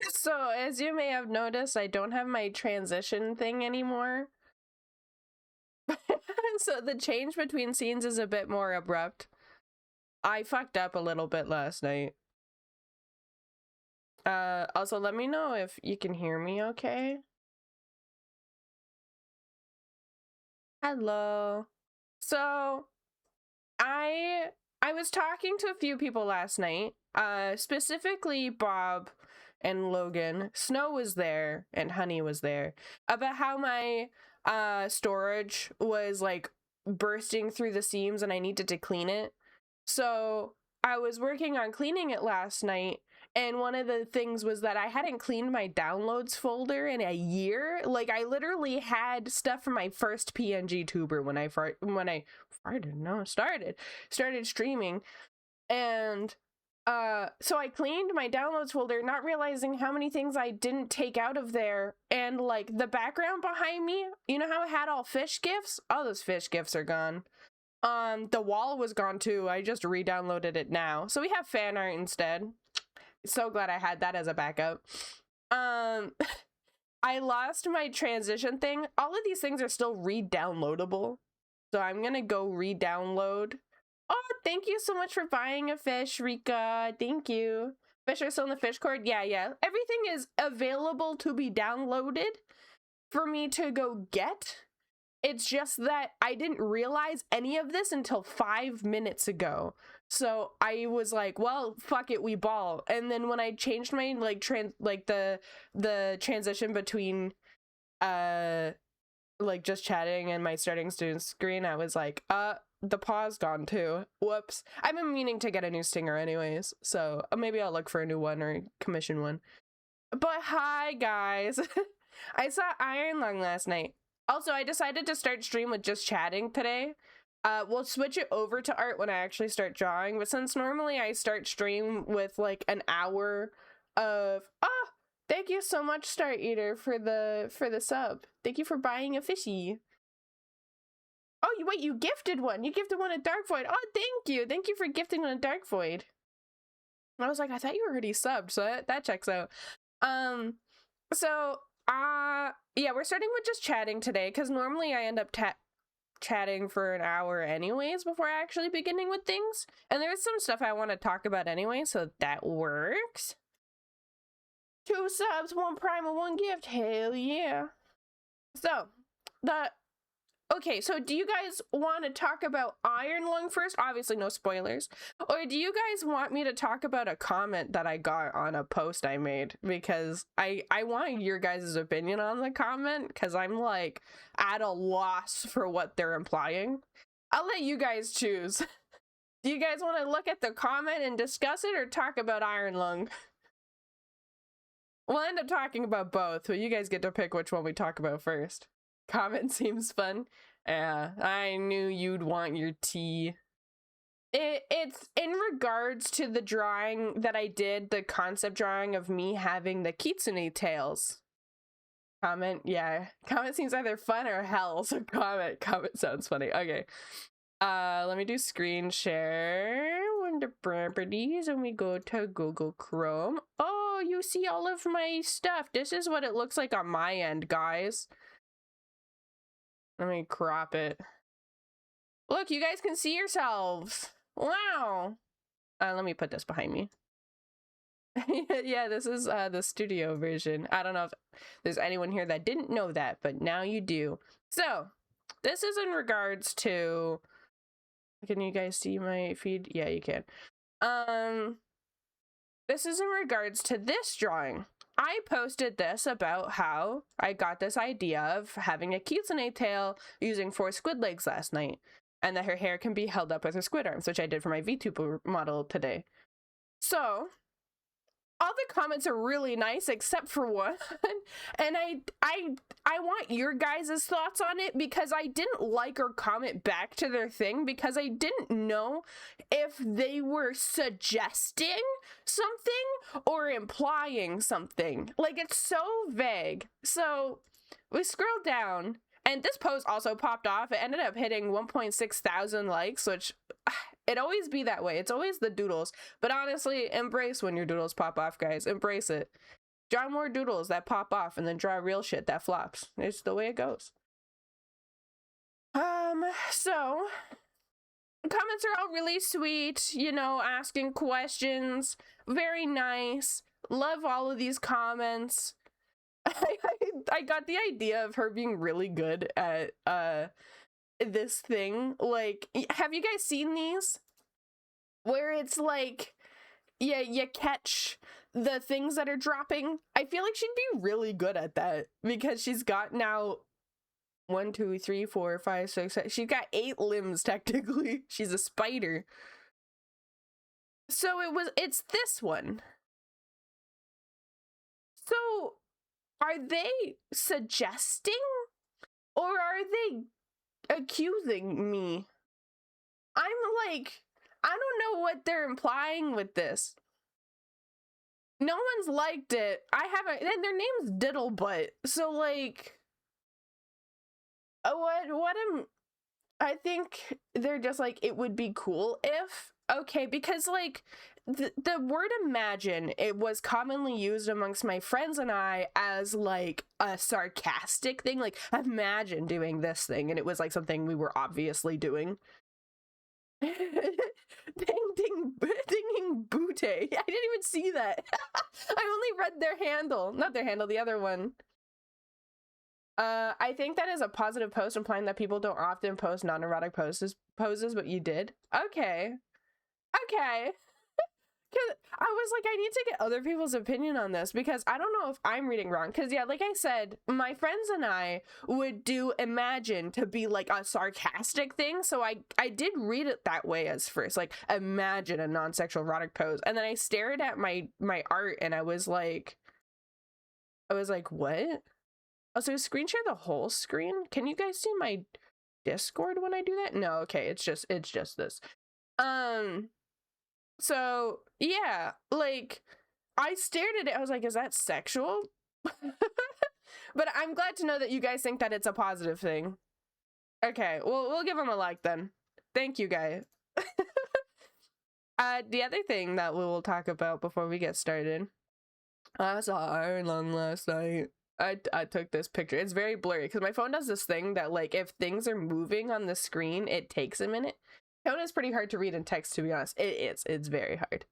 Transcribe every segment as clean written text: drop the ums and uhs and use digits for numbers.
So as you may have noticed, I don't have my transition thing anymore. So the change between scenes is a bit more abrupt. I fucked up a little bit last night. Also let me know if you can hear me okay. Hello. So I was talking to a few people last night, specifically Bob and Logan. Snow was there and Honey was there, about how my storage was like bursting through the seams and I needed to clean it. So I was working on cleaning it last night, and one of the things was that I hadn't cleaned my downloads folder in a year. Like I literally had stuff from my first PNG tuber when I started streaming, and so I cleaned my downloads folder, not realizing how many things I didn't take out of there. And like the background behind me, you know how it had all fish gifs? All those fish gifs are gone. The wall was gone too. I just re-downloaded it now. So we have fan art instead. So glad I had that as a backup. I lost my transition thing. All of these things are still re-downloadable. So I'm gonna go re-download. Oh, thank you so much for buying a fish, Rika. Thank you. Fish are still in the fish cord? Yeah. Everything is available to be downloaded for me to go get. It's just that I didn't realize any of this until 5 minutes ago. So I was like, well, fuck it, we ball. And then when I changed my the transition between like just chatting and my starting student screen, I was like, the pause gone too. Whoops. I've been meaning to get a new stinger anyways, so maybe I'll look for a new one or commission one. But hi guys. I saw Iron Lung last night. Also, I decided to start stream with just chatting today. We'll switch it over to art when I actually start drawing, but since normally I start stream with like an hour of thank you so much, Star Eater, for the sub. Thank you for buying a fishy. Oh, wait, you gifted one. You gifted one at Dark Void. Oh, thank you. Thank you for gifting one at Dark Void. I was like, I thought you were already subbed, so that checks out. So yeah, we're starting with just chatting today because normally I end up chatting for an hour anyways before actually beginning with things, and there's some stuff I want to talk about anyway, so that works. 2 subs, 1 prime, and 1 gift. Hell yeah. So okay, so do you guys want to talk about Iron Lung first? Obviously no spoilers. Or do you guys want me to talk about a comment that I got on a post I made? Because I want your guys' opinion on the comment, because I'm like at a loss for what they're implying. I'll let you guys choose. Do you guys want to look at the comment and discuss it, or talk about Iron Lung? We'll end up talking about both, but you guys get to pick which one we talk about first. Comment seems fun. Yeah, I knew you'd want your tea. It's in regards to the drawing that I did, the concept drawing of me having the kitsune tails. Comment, yeah. Comment seems either fun or hell, so comment sounds funny. Okay. Let me do screen share. Under properties, and we go to Google Chrome. Oh, you see all of my stuff. This is what it looks like on my end, guys. Let me crop it. Look, you guys can see yourselves. Wow. Let me put this behind me. Yeah, this is the studio version. I don't know if there's anyone here that didn't know that, but now you do. So, this is in regards to... Can you guys see my feed? Yeah, you can. This is in regards to this drawing. I posted this about how I got this idea of having a kitsune tail using 4 squid legs last night, and that her hair can be held up with her squid arms, which I did for my VTuber model today. So, all the comments are really nice except for one, and I want your guys' thoughts on it, because I didn't like or comment back to their thing because I didn't know if they were suggesting something or implying something. Like, it's so vague. So we scrolled down, and this post also popped off. It ended up hitting 1.6 thousand likes, which it always be that way. It's always the doodles. But honestly, embrace when your doodles pop off, guys. Embrace it. Draw more doodles that pop off, and then draw real shit that flops. It's the way it goes. So comments are all really sweet, you know, asking questions. Very nice. Love all of these comments. I got the idea of her being really good at this thing. Like, have you guys seen these? Where it's like, yeah, you catch the things that are dropping. I feel like she'd be really good at that, because she's got now 1, 2, 3, 4, 5, 6, 7. She's got 8 limbs technically. She's a spider. So it's this one. So are they suggesting, or are they accusing me? I'm like, I don't know what they're implying with this. No one's liked it. I haven't, and their name's Diddlebutt. So like, I think they're just like, it would be cool if, okay, because like the word imagine, it was commonly used amongst my friends and I as like a sarcastic thing, like imagine doing this thing, and it was like something we were obviously doing. Ding Butte. I didn't even see that. I only read their handle. Not their handle, the other one. I think that is a positive post, implying that people don't often post non-erotic poses, but you did. Okay. Because I was like, I need to get other people's opinion on this, because I don't know if I'm reading wrong. Because yeah, like I said, my friends and I would do imagine to be like a sarcastic thing. So I did read it that way as first, like imagine a non-sexual erotic pose. And then I stared at my art, and I was like, what? Also, screen share the whole screen. Can you guys see my Discord when I do that? No, okay, it's just this. So yeah, like I stared at it, I was like, is that sexual? But I'm glad to know that you guys think that it's a positive thing. Okay, well, we'll give him a like then. Thank you, guys. The other thing that we will talk about before we get started, I saw Iron Lung last night. I took this picture. It's very blurry because my phone does this thing that, like, if things are moving on the screen, it takes a minute. Tone is pretty hard to read in text, to be honest. It's very hard.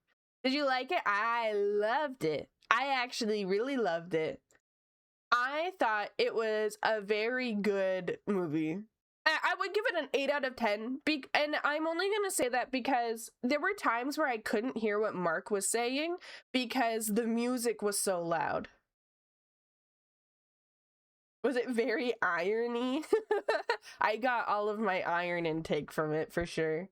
Did you like it? I loved it. I actually really loved it. I thought it was a very good movie. I would give it an 8 out of 10. And I'm only going to say that because there were times where I couldn't hear what Mark was saying because the music was so loud. Was it very irony? I got all of my iron intake from it for sure.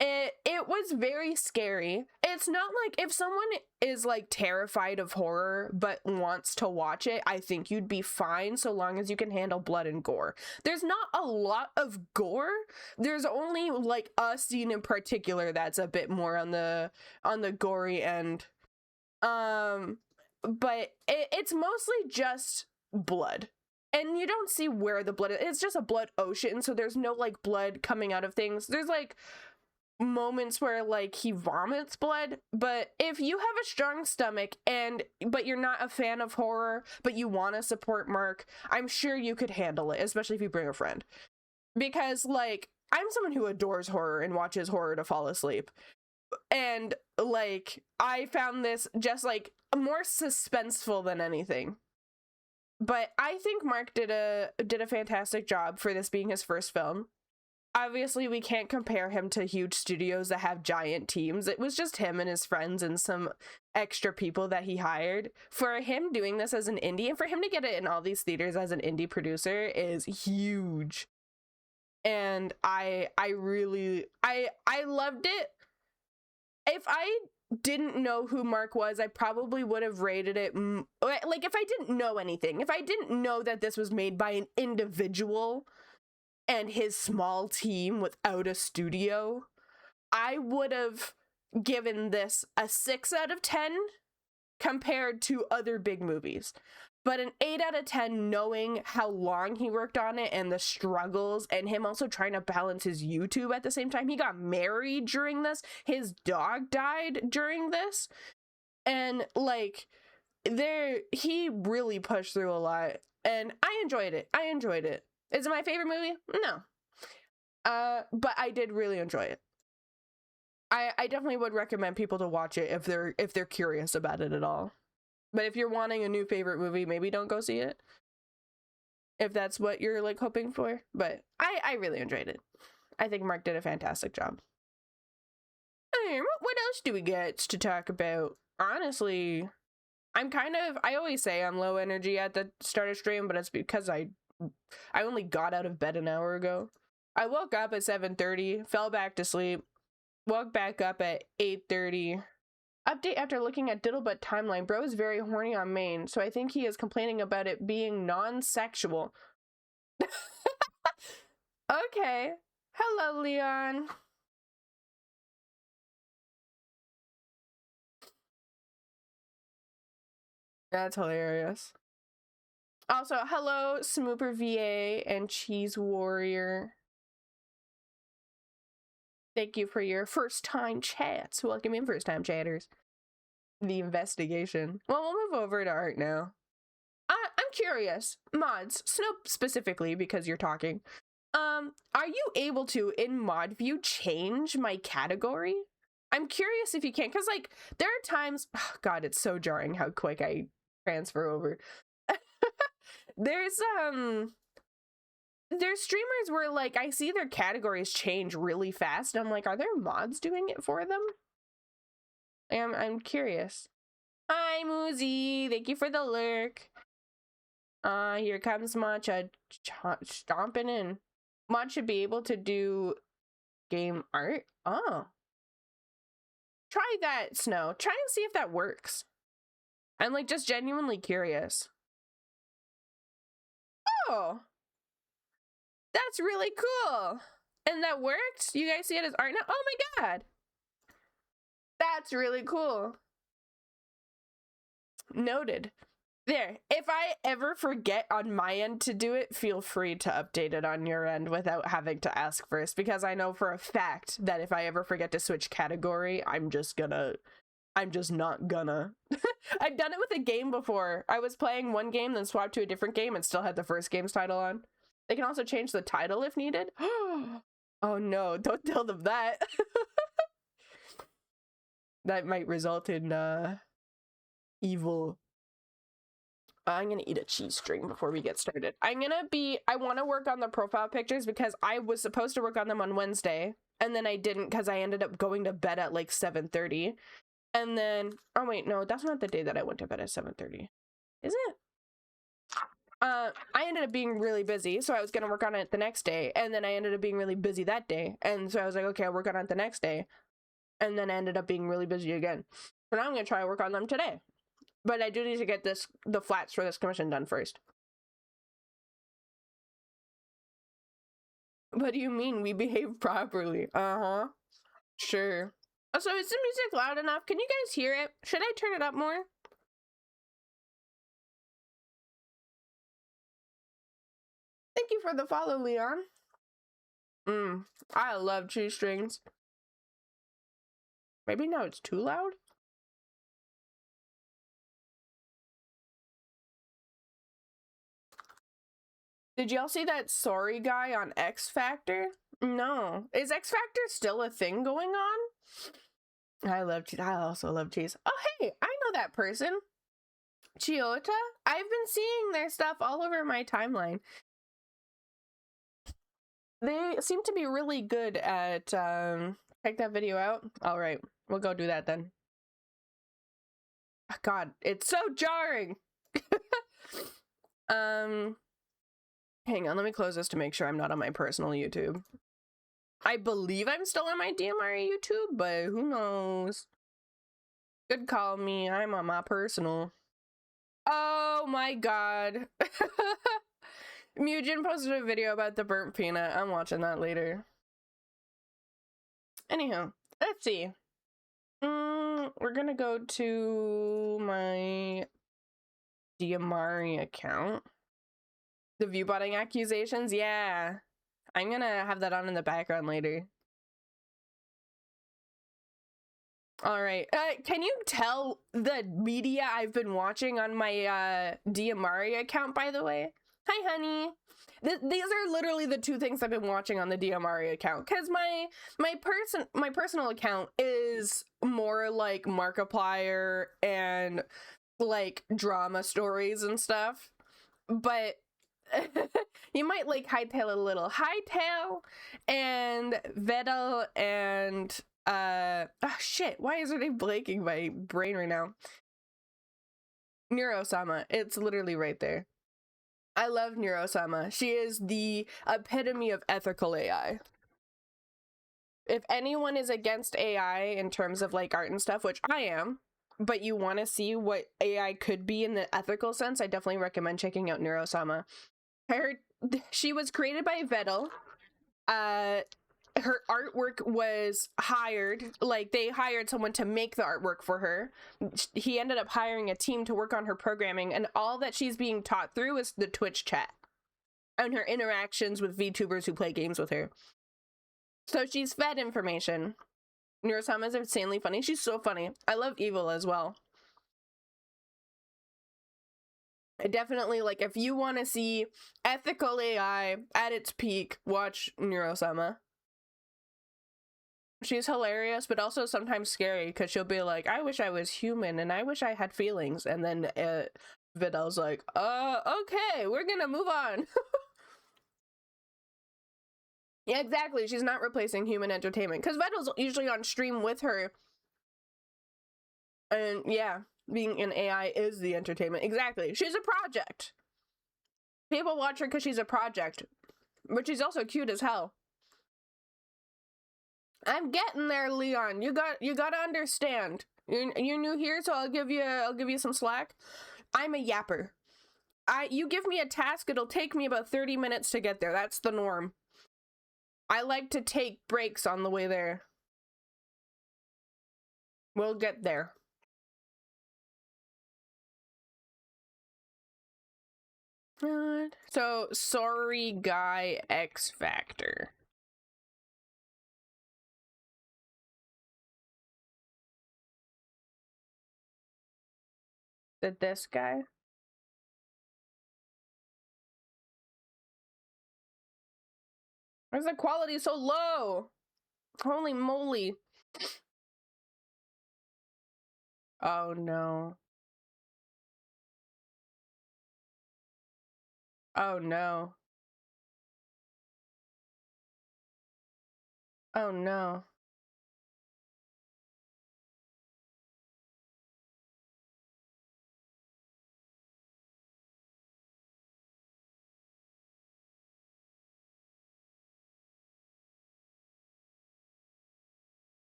It was very scary. It's not like if someone is like terrified of horror but wants to watch it, I think you'd be fine so long as you can handle blood and gore. There's not a lot of gore. There's only like a scene in particular that's a bit more on the gory end. But it's mostly just blood. And you don't see where the blood is. It's just a blood ocean, so there's no like blood coming out of things. There's like moments where like he vomits blood, but if you have a strong stomach but you're not a fan of horror but you want to support Mark, I'm sure you could handle it, especially if you bring a friend, because like I'm someone who adores horror and watches horror to fall asleep, and like I found this just like more suspenseful than anything. But I think Mark did a fantastic job for this being his first film. Obviously, we can't compare him to huge studios that have giant teams. It was just him and his friends and some extra people that he hired. For him doing this as an indie, and for him to get it in all these theaters as an indie producer is huge. And I really loved it. If I didn't know who Mark was, I probably would have rated it like if I didn't know anything. If I didn't know that this was made by an individual and his small team without a studio, I would have given this a 6 out of 10 compared to other big movies. But an 8 out of 10 knowing how long he worked on it and the struggles, and him also trying to balance his YouTube at the same time. He got married during this. His dog died during this. And like he really pushed through a lot. And I enjoyed it. Is it my favorite movie? No. But I did really enjoy it. I definitely would recommend people to watch it if they're curious about it at all. But if you're wanting a new favorite movie, maybe don't go see it. If that's what you're like hoping for. But I really enjoyed it. I think Mark did a fantastic job. What else do we get to talk about? Honestly, I always say I'm low energy at the start of stream, but it's because I only got out of bed an hour ago. I woke up at 7:30, fell back to sleep, woke back up at 8:30. Update after looking at Diddlebutt timeline. Bro is very horny on main, so I think he is complaining about it being non-sexual. Okay. Hello, Leon. That's hilarious. Also, hello, Smooper VA and Cheese Warrior. Thank you for your first-time chats. Welcome in, first-time chatters. The investigation. Well, we'll move over to art now. I'm curious. Mods, Snoop specifically, because you're talking. Are you able to, in mod view, change my category? I'm curious if you can, because, like, there are times... Oh, God, it's so jarring how quick I transfer over. There's streamers where, like, I see their categories change really fast. I'm like, are there mods doing it for them? I'm curious. Hi, Moozy. Thank you for the lurk. Here comes Matcha stomping in. Mod should be able to do game art. Oh. Try that, Snow. Try and see if that works. I'm, like, just genuinely curious. Oh, that's really cool. And that worked? You guys see it as art now? Oh my god. That's really cool. Noted. There. If I ever forget on my end to do it, feel free to update it on your end without having to ask first, because I know for a fact that if I ever forget to switch category, I'm just not gonna. I've done it with a game before. I was playing one game, then swapped to a different game and still had the first game's title on. They can also change the title if needed. Oh no, don't tell them that. That might result in evil. I'm gonna eat a cheese string before we get started. I want to work on the profile pictures because I was supposed to work on them on Wednesday, and then I didn't because I ended up going to bed at like 7:30. And then, oh wait, no, that's not the day that I went to bed at 7:30. Is it? I ended up being really busy, so I was gonna work on it the next day, and then I ended up being really busy that day, and so I was like, okay, I'll work on it the next day, and then I ended up being really busy again. So now I'm gonna try to work on them today. But I do need to get the flats for this commission done first. What do you mean we behave properly? Uh-huh. Sure. So is the music loud enough? Can you guys hear it? Should I turn it up more? Thank you for the follow, Leon. I love cheese strings. Maybe now it's too loud? Did y'all see that sorry guy on X Factor? No. Is X Factor still a thing going on? I love cheese. I also love cheese. Oh, hey, I know that person. Chiota? I've been seeing their stuff all over my timeline. They seem to be really good at, check that video out. All right, we'll go do that then. God, it's so jarring. Hang on, let me close this to make sure I'm not on my personal YouTube. I believe I'm still on my DMR YouTube, but who knows? Good call me, I'm on my personal. Oh my god. Mujin posted a video about the burnt peanut. I'm watching that later. Anyhow, let's see. We're gonna go to my DMR account. The viewbotting accusations? Yeah. I'm gonna have that on in the background later. Alright. Can you tell the media I've been watching on my DMR account, by the way? Hi, honey. These are literally the two things I've been watching on the DMR account, because my personal account is more like Markiplier and like drama stories and stuff, but you might like Hightail a little. Hightail and Vettel and oh shit, why is her name blanking my brain right now? Neurosama. It's literally right there. I love Neurosama. She is the epitome of ethical AI. If anyone is against AI in terms of like art and stuff, which I am, but you want to see what AI could be in the ethical sense, I definitely recommend checking out Neurosama. She was created by Vettel. Her artwork was hired, like they hired someone to make the artwork for her. He ended up hiring a team to work on her programming, and all that she's being taught through is the Twitch chat and her interactions with VTubers who play games with her. So she's fed information. Neurosama is insanely funny. She's so funny. I love Evil as well. I definitely, like, if you want to see ethical AI at its peak, watch Neurosama. She's hilarious, but also sometimes scary, because she'll be like, I wish I was human, and I wish I had feelings, and then Vidal's like, okay, we're gonna move on. Yeah, exactly, she's not replacing human entertainment, because Vidal's usually on stream with her, and yeah, being an AI is the entertainment. Exactly, she's a project. People watch her because she's a project, but she's also cute as hell. I'm getting there, Leon. You gotta understand. You're new here, so I'll give you some slack. I'm a yapper. You give me a task, it'll take me about 30 minutes to get there. That's the norm. I like to take breaks on the way there. We'll get there. So, sorry guy X Factor. Did this guy? Why is the quality so low? Holy moly. Oh no. Oh no. Oh no.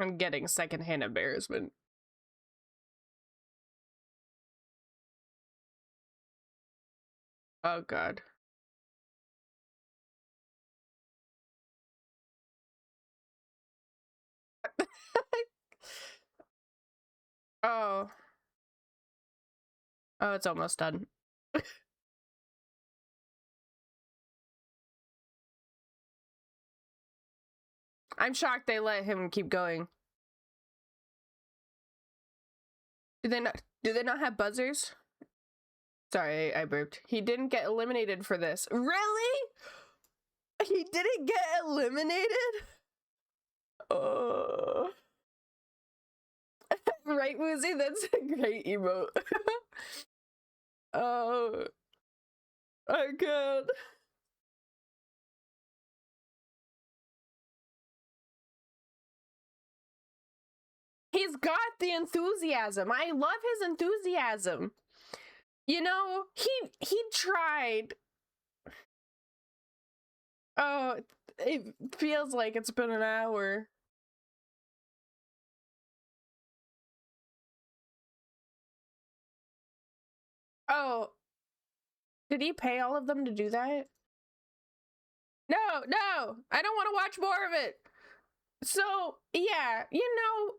I'm getting secondhand embarrassment. Oh god. Oh. Oh, it's almost done. I'm shocked they let him keep going. Do they not have buzzers? Sorry, I burped. He didn't get eliminated for this. Really? He didn't get eliminated? Oh. Right, Woozy? That's a great emote. Oh. Oh, God. He's got the enthusiasm. I love his enthusiasm. You know, he tried. Oh, it feels like it's been an hour. Oh. Did he pay all of them to do that? No, no! I don't want to watch more of it! So, yeah, you know,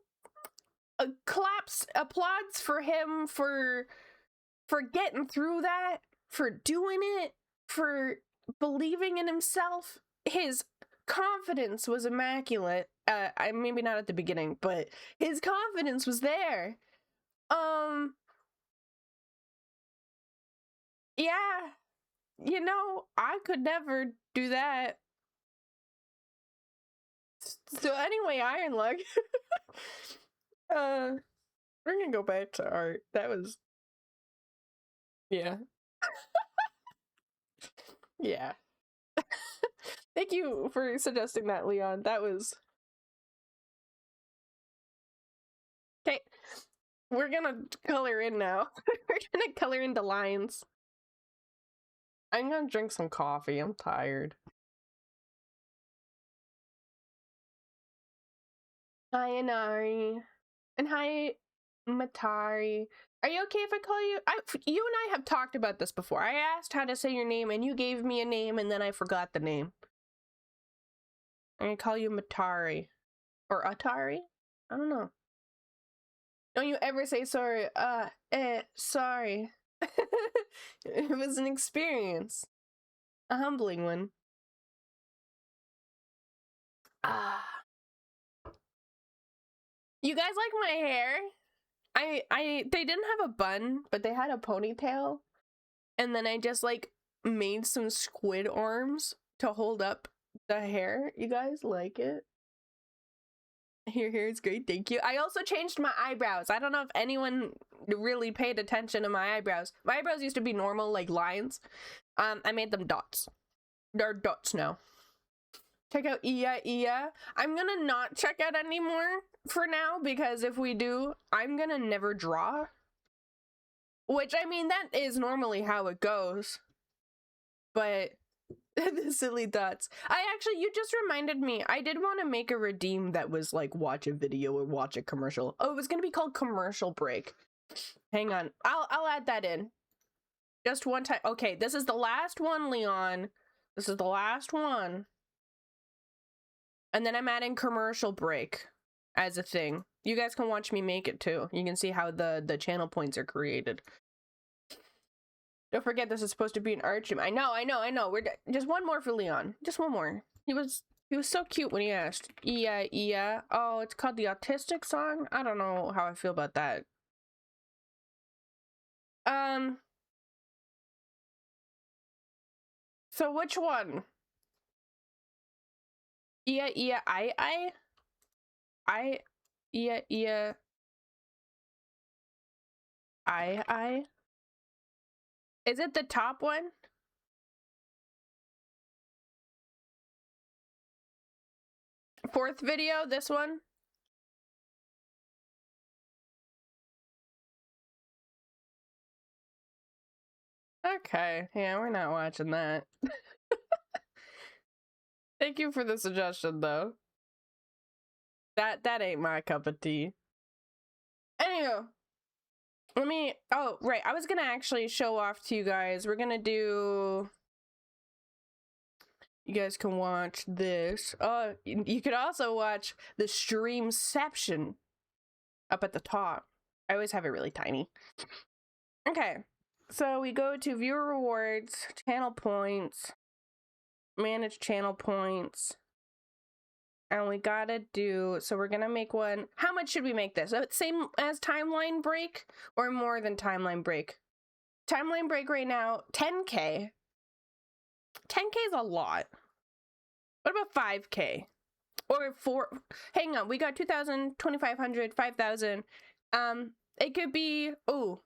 applauds for him for getting through that, for doing it, for believing in himself. His confidence was immaculate. Maybe not at the beginning, but his confidence was there. Yeah, you know, I could never do that. So anyway, Iron Luck. We're gonna go back to art. That was, yeah. Yeah. Thank you for suggesting that, Leon. That was... Okay, we're gonna color in now. We're gonna color into lines. I'm gonna drink some coffee. I'm tired. Hi, Inari. And hi, Matari. Are you okay if I call you? You and I have talked about this before. I asked how to say your name, and you gave me a name, and then I forgot the name. I'm gonna call you Matari. Or Atari? I don't know. Don't you ever say sorry. Sorry. It was an experience. A humbling one. You guys like my hair? They didn't have a bun, but they had a ponytail. And then I just like made some squid arms to hold up the hair. You guys like it? Your hair is great, thank you. I also changed my eyebrows. I don't know if anyone really paid attention to my eyebrows. My eyebrows used to be normal, like lines. I made them dots. They're dots now. Check out Iya Iya. I'm gonna not check out anymore for now, because if we do, I'm gonna never draw. Which, I mean, that is normally how it goes. But the silly dots. You just reminded me, I did want to make a redeem that was like watch a video or watch a commercial. Oh, it was gonna be called commercial break. Hang on, I'll add that in. Just one time. Okay, this is the last one, Leon. This is the last one. And then I'm adding commercial break as a thing. You guys can watch me make it too. You can see how the channel points are created. Don't forget, this is supposed to be an art stream. I know. We're just one more for Leon. Just one more. He was so cute when he asked. Iya. Oh, it's called the Autistic Song? I don't know how I feel about that. So which one? Iya, I. Iya. I. Is it the top one? Fourth video, this one? Okay, yeah, we're not watching that. Thank you for the suggestion, though. That ain't my cup of tea. Anywho, oh, right, I was gonna actually show off to you guys. We're gonna do... You guys can watch this. Oh, you could also watch the Streamception up at the top. I always have it really tiny. Okay, so we go to viewer rewards, channel points, manage channel points, and we gotta do, so we're gonna make one. How much should we make this? Same as timeline break or more than timeline break? Timeline break right now, 10K. 10K is a lot. What about 5K? Or 4, hang on, we got 2,000, 2,500, 5,000. It could be, ooh,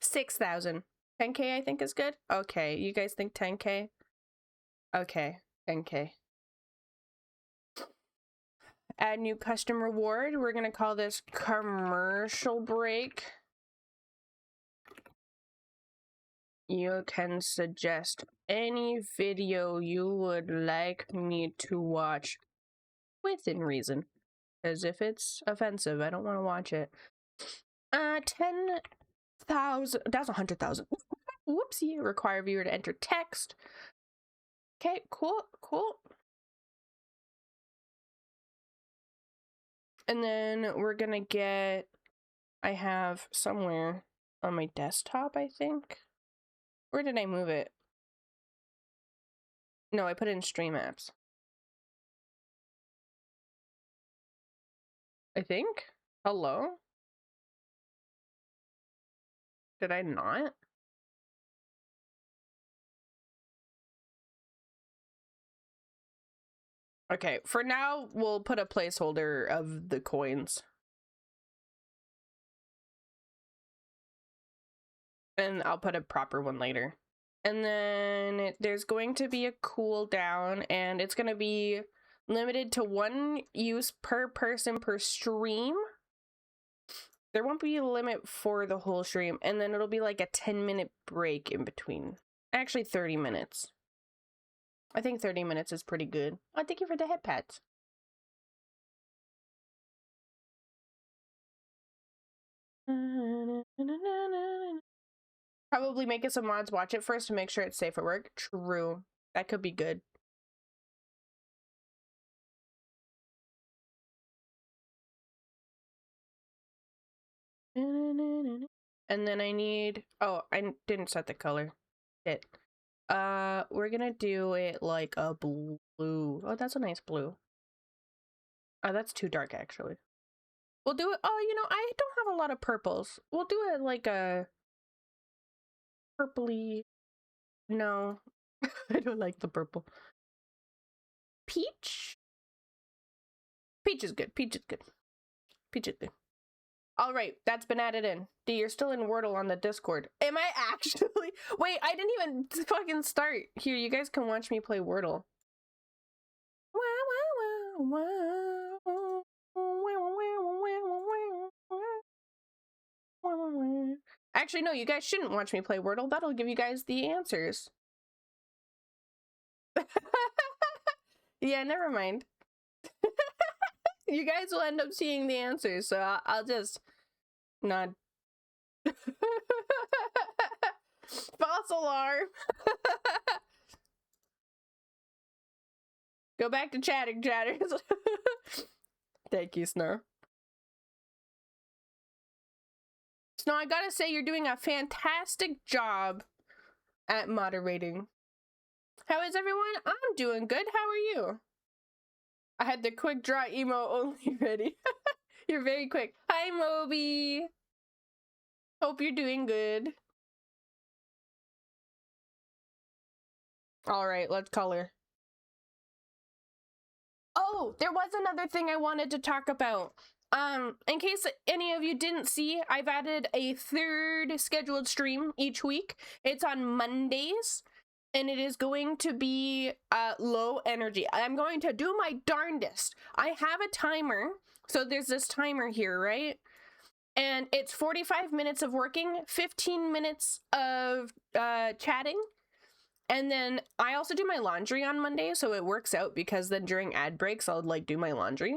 6,000. 10K I think is good. Okay, you guys think 10K? Okay, 10K. Add new custom reward. We're gonna call this commercial break. You can suggest any video you would like me to watch within reason. Because if it's offensive, I don't want to watch it. 10,000. That's 100,000. Whoopsie. Require viewer to enter text. Okay, cool. And then we're gonna get... I have somewhere on my desktop, I think. Where did I move it? No, I put it in Stream Apps. I think? Hello? Did I not? Okay, for now, we'll put a placeholder of the coins. And I'll put a proper one later. And then there's going to be a cooldown, and it's going to be limited to 1 use per person per stream. There won't be a limit for the whole stream, and then it'll be like a 10-minute break in between. Actually, 30 minutes. I think 30 minutes is pretty good. Oh, thank you for the head pats. Probably make it some mods watch it first to make sure it's safe at work. True. That could be good. And then I need... Oh, I didn't set the color. Shit. We're gonna do it like a blue. Oh, that's a nice blue. Oh, that's too dark, actually. We'll do it... Oh, you know, I don't have a lot of purples. We'll do it like a... purpley... No. I don't like the purple. Peach? Peach is good. Peach is good. Peach is good. All right, that's been added in. D, you're still in Wordle on the Discord. Am I actually? Wait, I didn't even fucking start. Here, you guys can watch me play Wordle. Actually, no, you guys shouldn't watch me play Wordle. That'll give you guys the answers. Yeah, never mind. You guys will end up seeing the answers, so I'll just nod. False alarm. Go back to chatting, chatters. Thank you, Snow. Snow, I gotta say, you're doing a fantastic job at moderating. How is everyone? I'm doing good. How are you? I had the quick draw emo only ready. You're very quick. Hi, Moby. Hope you're doing good. All right, let's color. Oh, there was another thing I wanted to talk about. In case any of you didn't see, I've added a third scheduled stream each week. It's on Mondays, and it is going to be low energy. I'm going to do my darndest. I have a timer, so there's this timer here, right? And it's 45 minutes of working, 15 minutes of chatting, and then I also do my laundry on Monday, so it works out because then during ad breaks, I'll like do my laundry.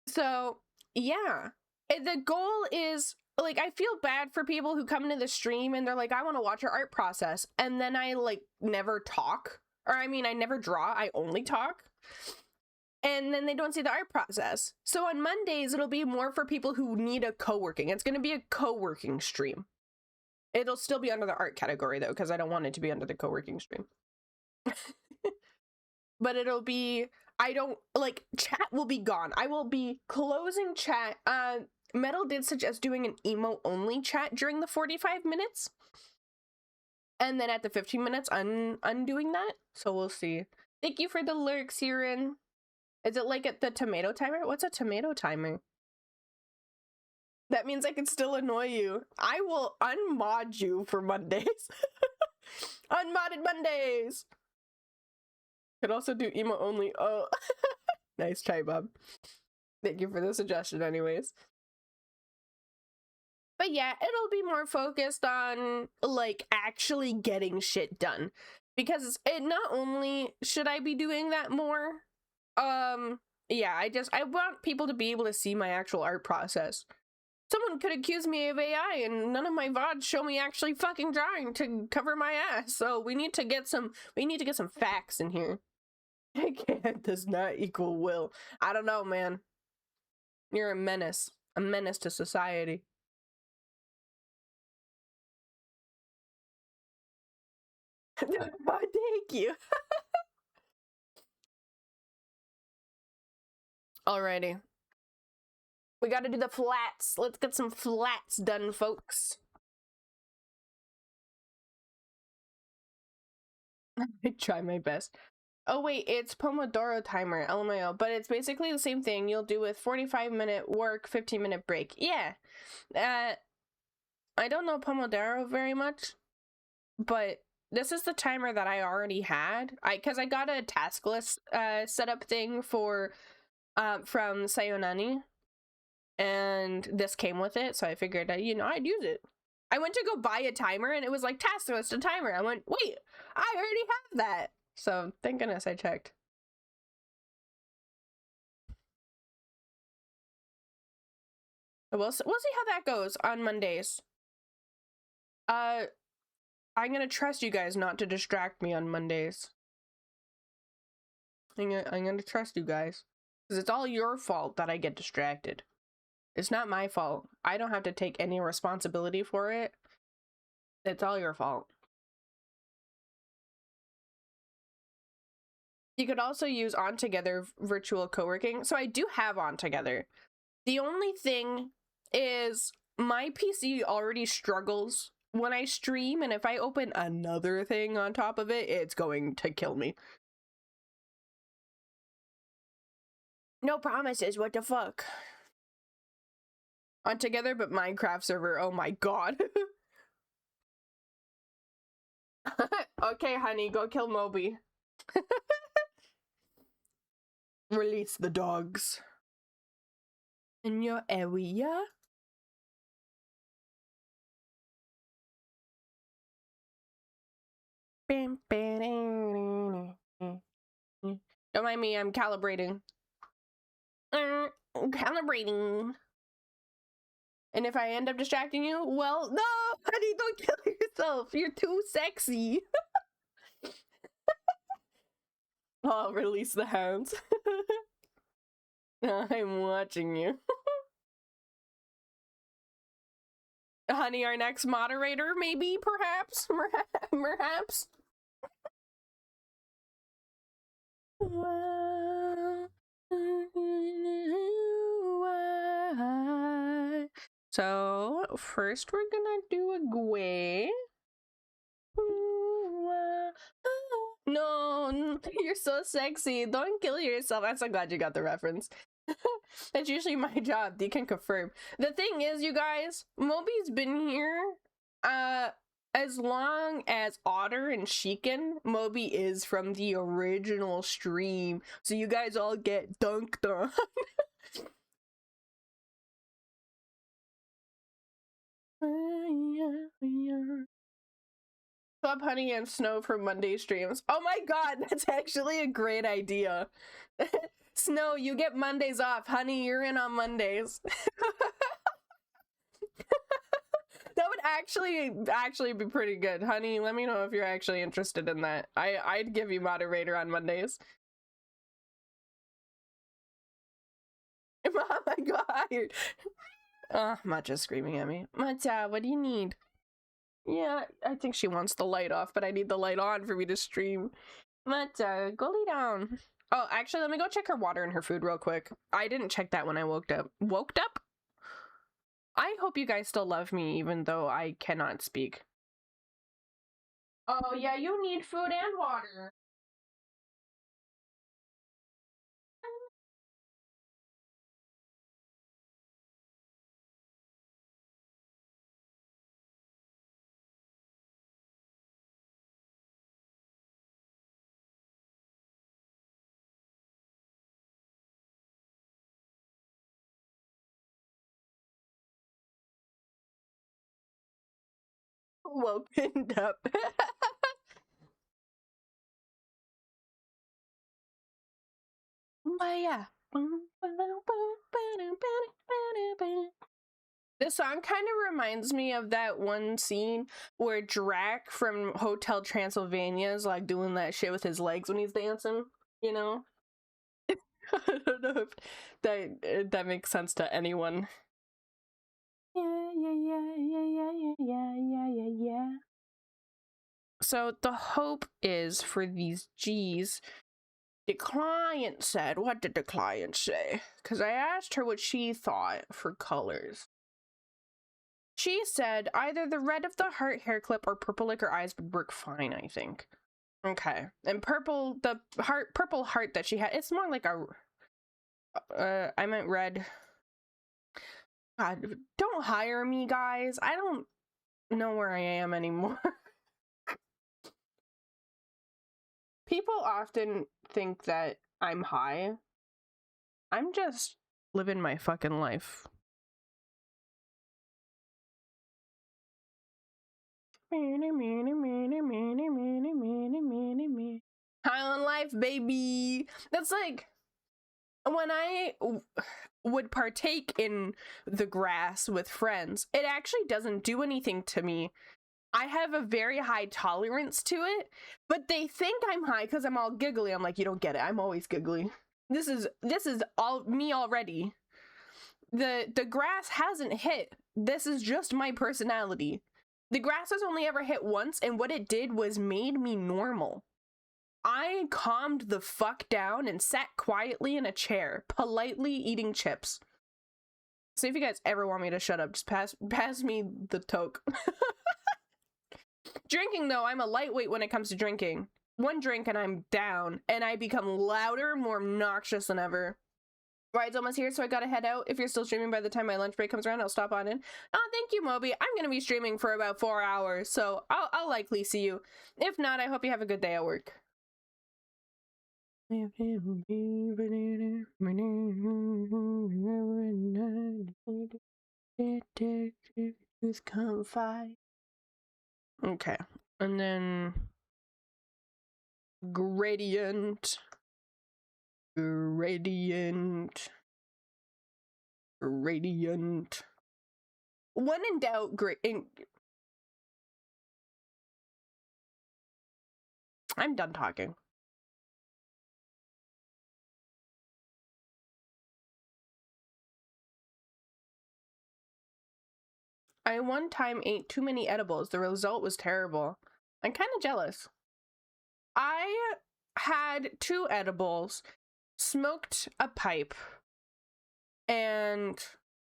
So yeah, the goal is like, I feel bad for people who come into the stream and they're like, I want to watch your art process. And then I like never talk, or I mean, I never draw, I only talk. And then they don't see the art process. So on Mondays, it'll be more for people who need a co-working. It's going to be a co-working stream. It'll still be under the art category though, because I don't want it to be under the co-working stream. But it'll be, I don't, like, chat will be gone. I will be closing chat. Metal did suggest doing an emo only chat during the 45 minutes. And then at the 15 minutes, undoing that. So we'll see. Thank you for the lurks, Siren. Is it like at the tomato timer? What's a tomato timer? That means I can still annoy you. I will unmod you for Mondays. Unmodded Mondays. Could also do emo only. Oh, nice try, Bob. Thank you for the suggestion anyways. But yeah, it'll be more focused on like actually getting shit done. Because it not only should I be doing that more, yeah, I want people to be able to see my actual art process. Someone could accuse me of AI and none of my VODs show me actually fucking drawing to cover my ass. So we need to get some facts in here. Can't does not equal will. I don't know, man. You're a menace to society. Oh, thank you. Alrighty. We gotta do the flats. Let's get some flats done, folks. I try my best. Oh wait, it's Pomodoro timer, LMAO, but it's basically the same thing you'll do with 45-minute work, 15-minute break. Yeah. I don't know Pomodoro very much, but this is the timer that I already had. Because I got a task list setup thing for from Sayonani, and this came with it, so I figured I'd use it. I went to go buy a timer and it was like task list a timer. I went, wait, I already have that. So thank goodness I checked. We'll see how that goes on Mondays. I'm gonna trust you guys not to distract me on Mondays. I'm gonna trust you guys, because it's all your fault that I get distracted. It's not my fault. I don't have to take any responsibility for it. It's all your fault. You could also use On Together virtual co-working. So I do have On Together. The only thing is my PC already struggles when I stream, and if I open another thing on top of it, it's going to kill me. No promises, what the fuck? On Together, but Minecraft server, oh my god. Okay, honey, go kill Moby. Release the dogs in your area. Don't mind me, I'm calibrating. Calibrating. And if I end up distracting you, well, no, honey, don't kill yourself. You're too sexy. I'll release the hounds. I'm watching you. Honey, our next moderator, maybe, perhaps, perhaps. So, first we're gonna do a gway. No, you're so sexy. Don't kill yourself. I'm so glad you got the reference. That's usually my job. You can confirm. The thing is, you guys, Moby's been here as long as Otter and Sheekin. Moby is from the original stream, so you guys all get dunked on. Club Honey and Snow for Monday streams. Oh my god, that's actually a great idea. Snow, you get Mondays off. Honey, you're in on Mondays. That would actually be pretty good. Honey, let me know if you're actually interested in that. I'd give you moderator on Mondays. Oh my god. Matcha's screaming at me. Matcha, what do you need? Yeah, I think she wants the light off, but I need the light on for me to stream. Matcha, go lay down. Oh, actually, let me go check her water and her food real quick. I didn't check that when I woke up. Woke up? I hope you guys still love me, even though I cannot speak. Oh, yeah, you need food and water. Woken up. But yeah. This song kind of reminds me of that one scene where Drac from Hotel Transylvania is like doing that shit with his legs when he's dancing, you know? I don't know if that makes sense to anyone. Yeah. So the hope is for these G's. The client said, what did the client say? Because I asked her what she thought for colors. She said either the red of the heart hair clip or purple like her eyes would work fine, I think. Okay. And purple, the purple heart that she had, it's more like a, I meant red. God, don't hire me, guys. I don't know where I am anymore. People often think that I'm high. I'm just living my fucking life. Highland life, baby. That's like when I would partake in the grass with friends, it actually doesn't do anything to me. I have a very high tolerance to it, but they think I'm high because I'm all giggly. I'm like, you don't get it. I'm always giggly. This is all me already. The grass hasn't hit. This is just my personality. The grass has only ever hit once, and what it did was made me normal. I calmed the fuck down and sat quietly in a chair, politely eating chips. So if you guys ever want me to shut up, just pass me the toke. Drinking, though, I'm a lightweight when it comes to drinking. One drink and I'm down, and I become louder, more obnoxious than ever. Ride's almost here, so I gotta head out. If you're still streaming by the time my lunch break comes around, I'll stop on in. Oh, thank you, Moby. I'm gonna be streaming for about 4 hours, so I'll likely see you. If not, I hope you have a good day at work. Confide. Okay, and then gradient. When in doubt, I'm done talking. I one time ate too many edibles. The result was terrible. I'm kind of jealous. I had 2 edibles, smoked a pipe, and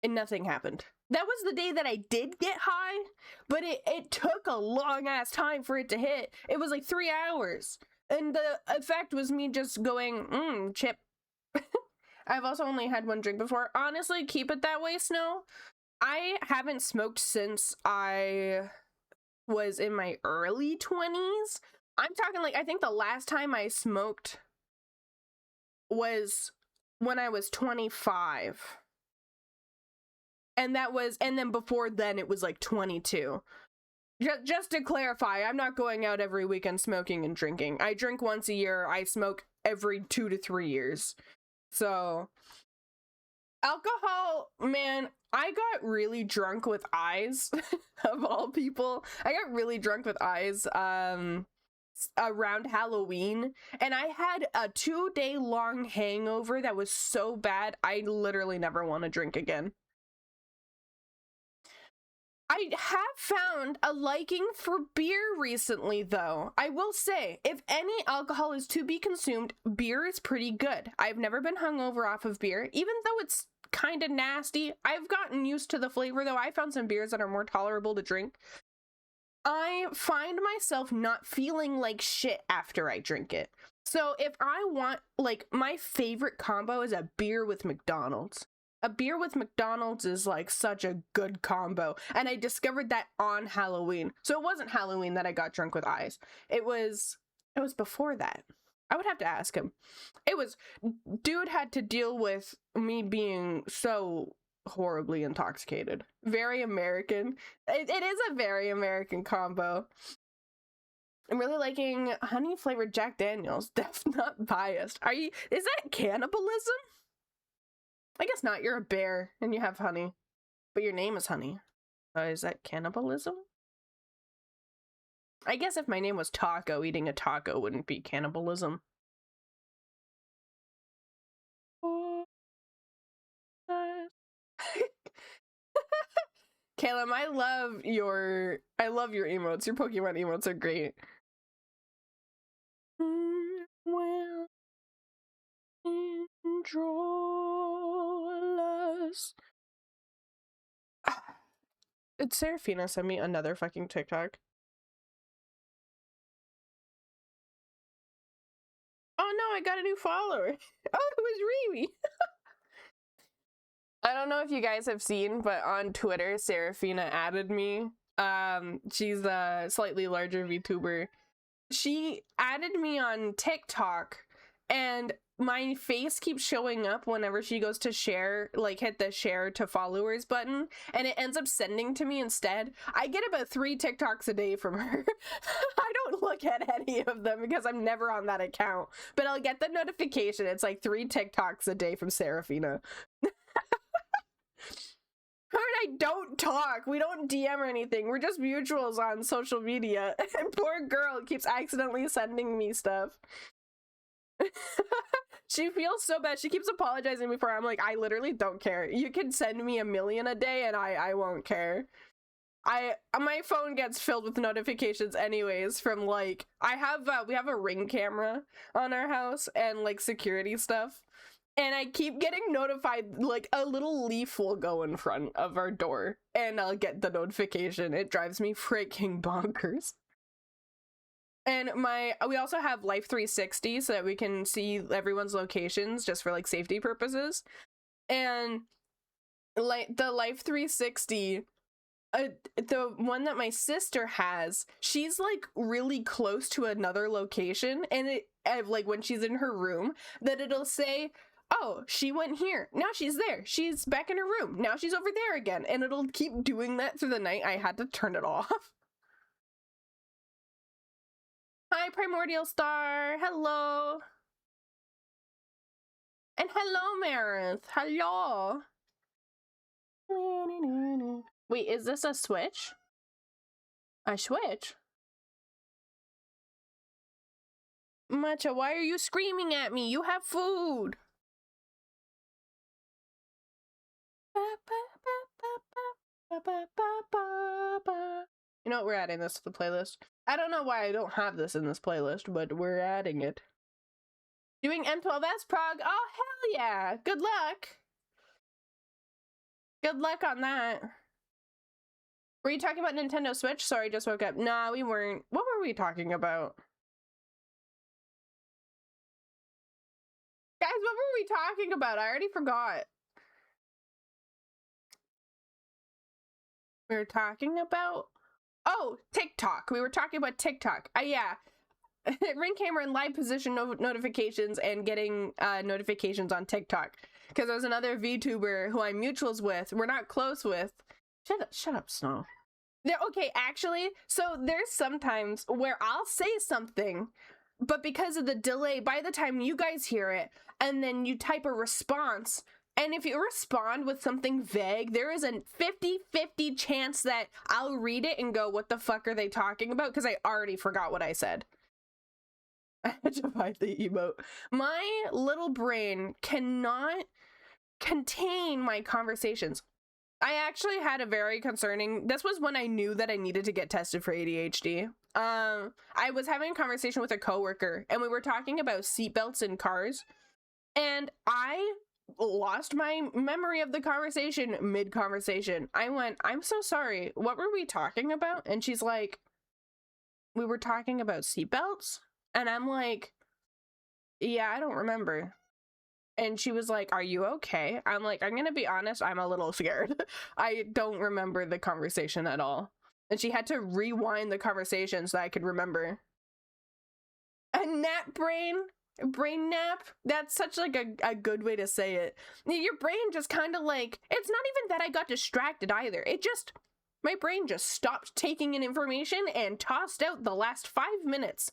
nothing happened. That was the day that I did get high, but it took a long ass time for it to hit. It was like 3 hours. And the effect was me just going, chip. I've also only had 1 drink before. Honestly, keep it that way, Snow. I haven't smoked since I was in my early 20s. I'm talking like, I think the last time I smoked was when I was 25. And then before then it was like 22. Just to clarify, I'm not going out every weekend smoking and drinking. I drink once a year. I smoke every 2 to 3 years. So, alcohol, man, I got really drunk with eyes, of all people. I got really drunk with eyes around Halloween, and I had a 2-day long hangover that was so bad, I literally never want to drink again. I have found a liking for beer recently, though. I will say, if any alcohol is to be consumed, beer is pretty good. I've never been hungover off of beer, even though it's kind of nasty. I've gotten used to the flavor, though. I found some beers that are more tolerable to drink. I find myself not feeling like shit after I drink it. So if I want, like, my favorite combo is a beer with McDonald's. A beer with McDonald's is like such a good combo. And I discovered that on Halloween. So it wasn't Halloween that I got drunk with eyes. It was before that. I would have to ask him. Dude had to deal with me being so horribly intoxicated. Very American. It is a very American combo. I'm really liking honey flavored Jack Daniels. That's not biased. Is that cannibalism? I guess not. You're a bear and you have honey, but your name is Honey. Is that cannibalism? I guess if my name was Taco, eating a taco wouldn't be cannibalism. Caleb, I love your emotes. Your Pokemon emotes are great. Well, control us. Did Seraphina send me another fucking TikTok? Oh no, I got a new follower. Oh, it was Riri. I don't know if you guys have seen, but on Twitter, Seraphina added me. She's a slightly larger VTuber. She added me on TikTok, and my face keeps showing up whenever she goes to share, like hit the share to followers button, and it ends up sending to me instead. I get about 3 TikToks a day from her. I don't look at any of them because I'm never on that account, but I'll get the notification. It's like 3 TikToks a day from Seraphina. Her and I don't talk. We don't DM or anything. We're just mutuals on social media. And poor girl keeps accidentally sending me stuff. She feels so bad. She keeps apologizing before. I'm like, I literally don't care. You can send me 1 million a day and I won't care. My phone gets filled with notifications anyways from like, we have a Ring camera on our house and like security stuff. And I keep getting notified, like a little leaf will go in front of our door and I'll get the notification. It drives me freaking bonkers. And we also have Life 360 so that we can see everyone's locations just for like safety purposes. And like the Life 360 the one that my sister has, she's like really close to another location, and it like when she's in her room, that it'll say, oh, she went here, now she's there, she's back in her room, now she's over there again, and it'll keep doing that through the night. I had to turn it off. Hi, Primordial Star. Hello. And hello, Marith. Hello. Wait, is this a switch? A switch? Matcha, why are you screaming at me? You have food. You know what? We're adding this to the playlist. I don't know why I don't have this in this playlist, but we're adding it. Doing M12S prog? Oh, hell yeah! Good luck! Good luck on that. Were you talking about Nintendo Switch? Sorry, just woke up. Nah, we weren't. What were we talking about? Guys, what were we talking about? I already forgot. We were talking about... Oh, TikTok. We were talking about TikTok. Yeah. Ring camera and live position notifications and getting notifications on TikTok. Because there's another VTuber who I'm mutuals with. We're not close with. Shut up, Snow. Okay, actually, so there's sometimes where I'll say something, but because of the delay, by the time you guys hear it, and then you type a response, and if you respond with something vague, there is a 50-50 chance that I'll read it and go, what the fuck are they talking about? Because I already forgot what I said. I had to find the emote. My little brain cannot contain my conversations. I actually had a very concerning... This was when I knew that I needed to get tested for ADHD. I was having a conversation with a coworker, and we were talking about seatbelts in cars, and I lost my memory of the conversation mid-conversation. I went, I'm so sorry, what were we talking about? And she's like, we were talking about seatbelts? And I'm like, yeah, I don't remember. And she was like, are you okay? I'm like, I'm gonna be honest, I'm a little scared. I don't remember the conversation at all. And she had to rewind the conversation so I could remember. A nap brain nap? That's such like a good way to say it. Your brain just kind of like, it's not even that I got distracted either. It just, my brain just stopped taking in information and tossed out the last 5 minutes.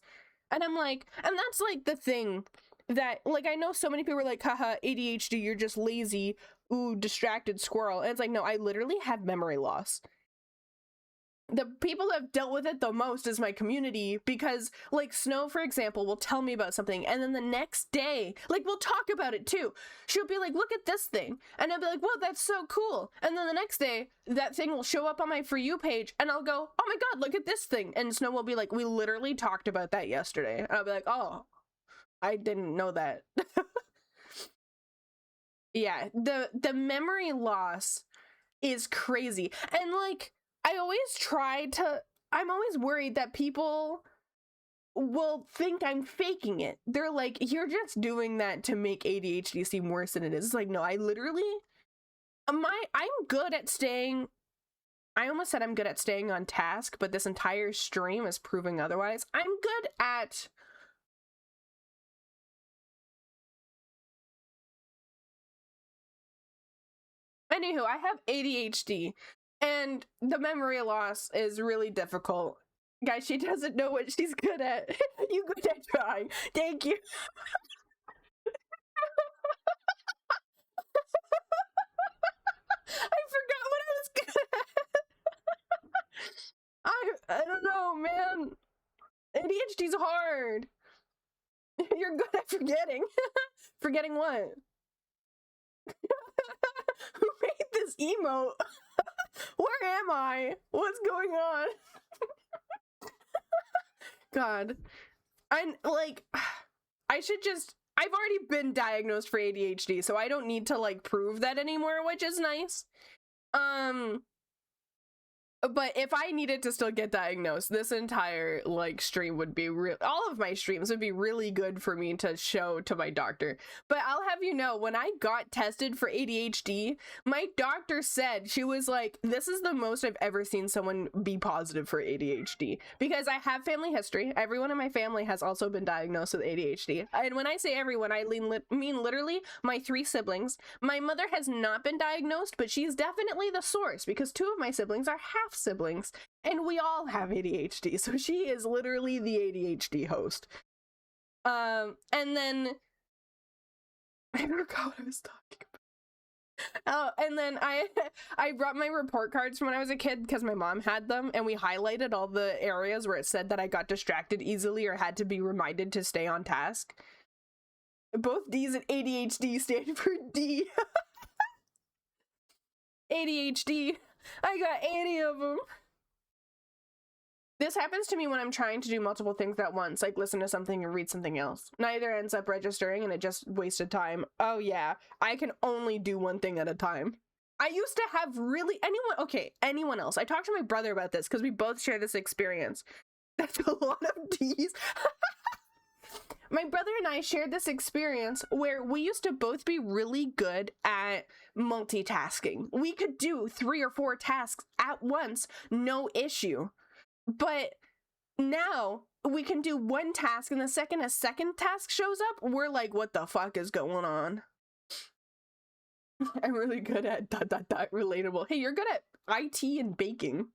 And I'm like, and that's like the thing that, like, I know so many people are like, haha, ADHD, you're just lazy, ooh, distracted squirrel. And it's like, no, I literally have memory loss. The people that have dealt with it the most is my community, because, like, Snow, for example, will tell me about something, and then the next day, like, we'll talk about it too. She'll be like, look at this thing. And I'll be like, whoa, that's so cool. And then the next day, that thing will show up on my For You page, and I'll go, oh my god, look at this thing. And Snow will be like, we literally talked about that yesterday. And I'll be like, oh, I didn't know that. Yeah, the memory loss is crazy. And, like, I always try to, I'm always worried that people will think I'm faking it. They're like, you're just doing that to make ADHD seem worse than it is. It's like, no, I literally, I'm good at staying, I almost said I'm good at staying on task, but this entire stream is proving otherwise. I'm good at... Anywho, I have ADHD. And the memory loss is really difficult. Guys, she doesn't know what she's good at. You good at trying. Thank you. I forgot what I was good at. I don't know, man. ADHD's hard. You're good at forgetting. Forgetting what? Who made this emote? Where am I? What's going on? God. I'm like, I should just, I've already been diagnosed for ADHD, so I don't need to like prove that anymore, which is nice. But if I needed to still get diagnosed, this entire like stream would be real. All of my streams would be really good for me to show to my doctor. But I'll have you know, when I got tested for ADHD, my doctor said, she was like, this is the most I've ever seen someone be positive for ADHD, because I have family history. Everyone in my family has also been diagnosed with ADHD. And when I say everyone, I mean literally my 3 siblings. My mother has not been diagnosed, but she's definitely the source, because 2 of my siblings are half siblings and we all have ADHD, so she is literally the ADHD host. And then I forgot what I was talking about. Oh, and then I brought my report cards from when I was a kid because my mom had them, and we highlighted all the areas where it said that I got distracted easily or had to be reminded to stay on task. Both D's and ADHD stand for D. ADHD. I got 80 of them. This happens to me when I'm trying to do multiple things at once, like listen to something and read something else. Neither ends up registering and it just wasted time. Oh yeah, I can only do one thing at a time. I used to have anyone else. I talked to my brother about this because we both share this experience. That's a lot of D's. My brother and I shared this experience where we used to both be really good at multitasking. We could do 3 or 4 tasks at once, no issue. But now we can do one task, and the second a second task shows up, we're like, what the fuck is going on? I'm really good at ... relatable. Hey, you're good at IT and baking.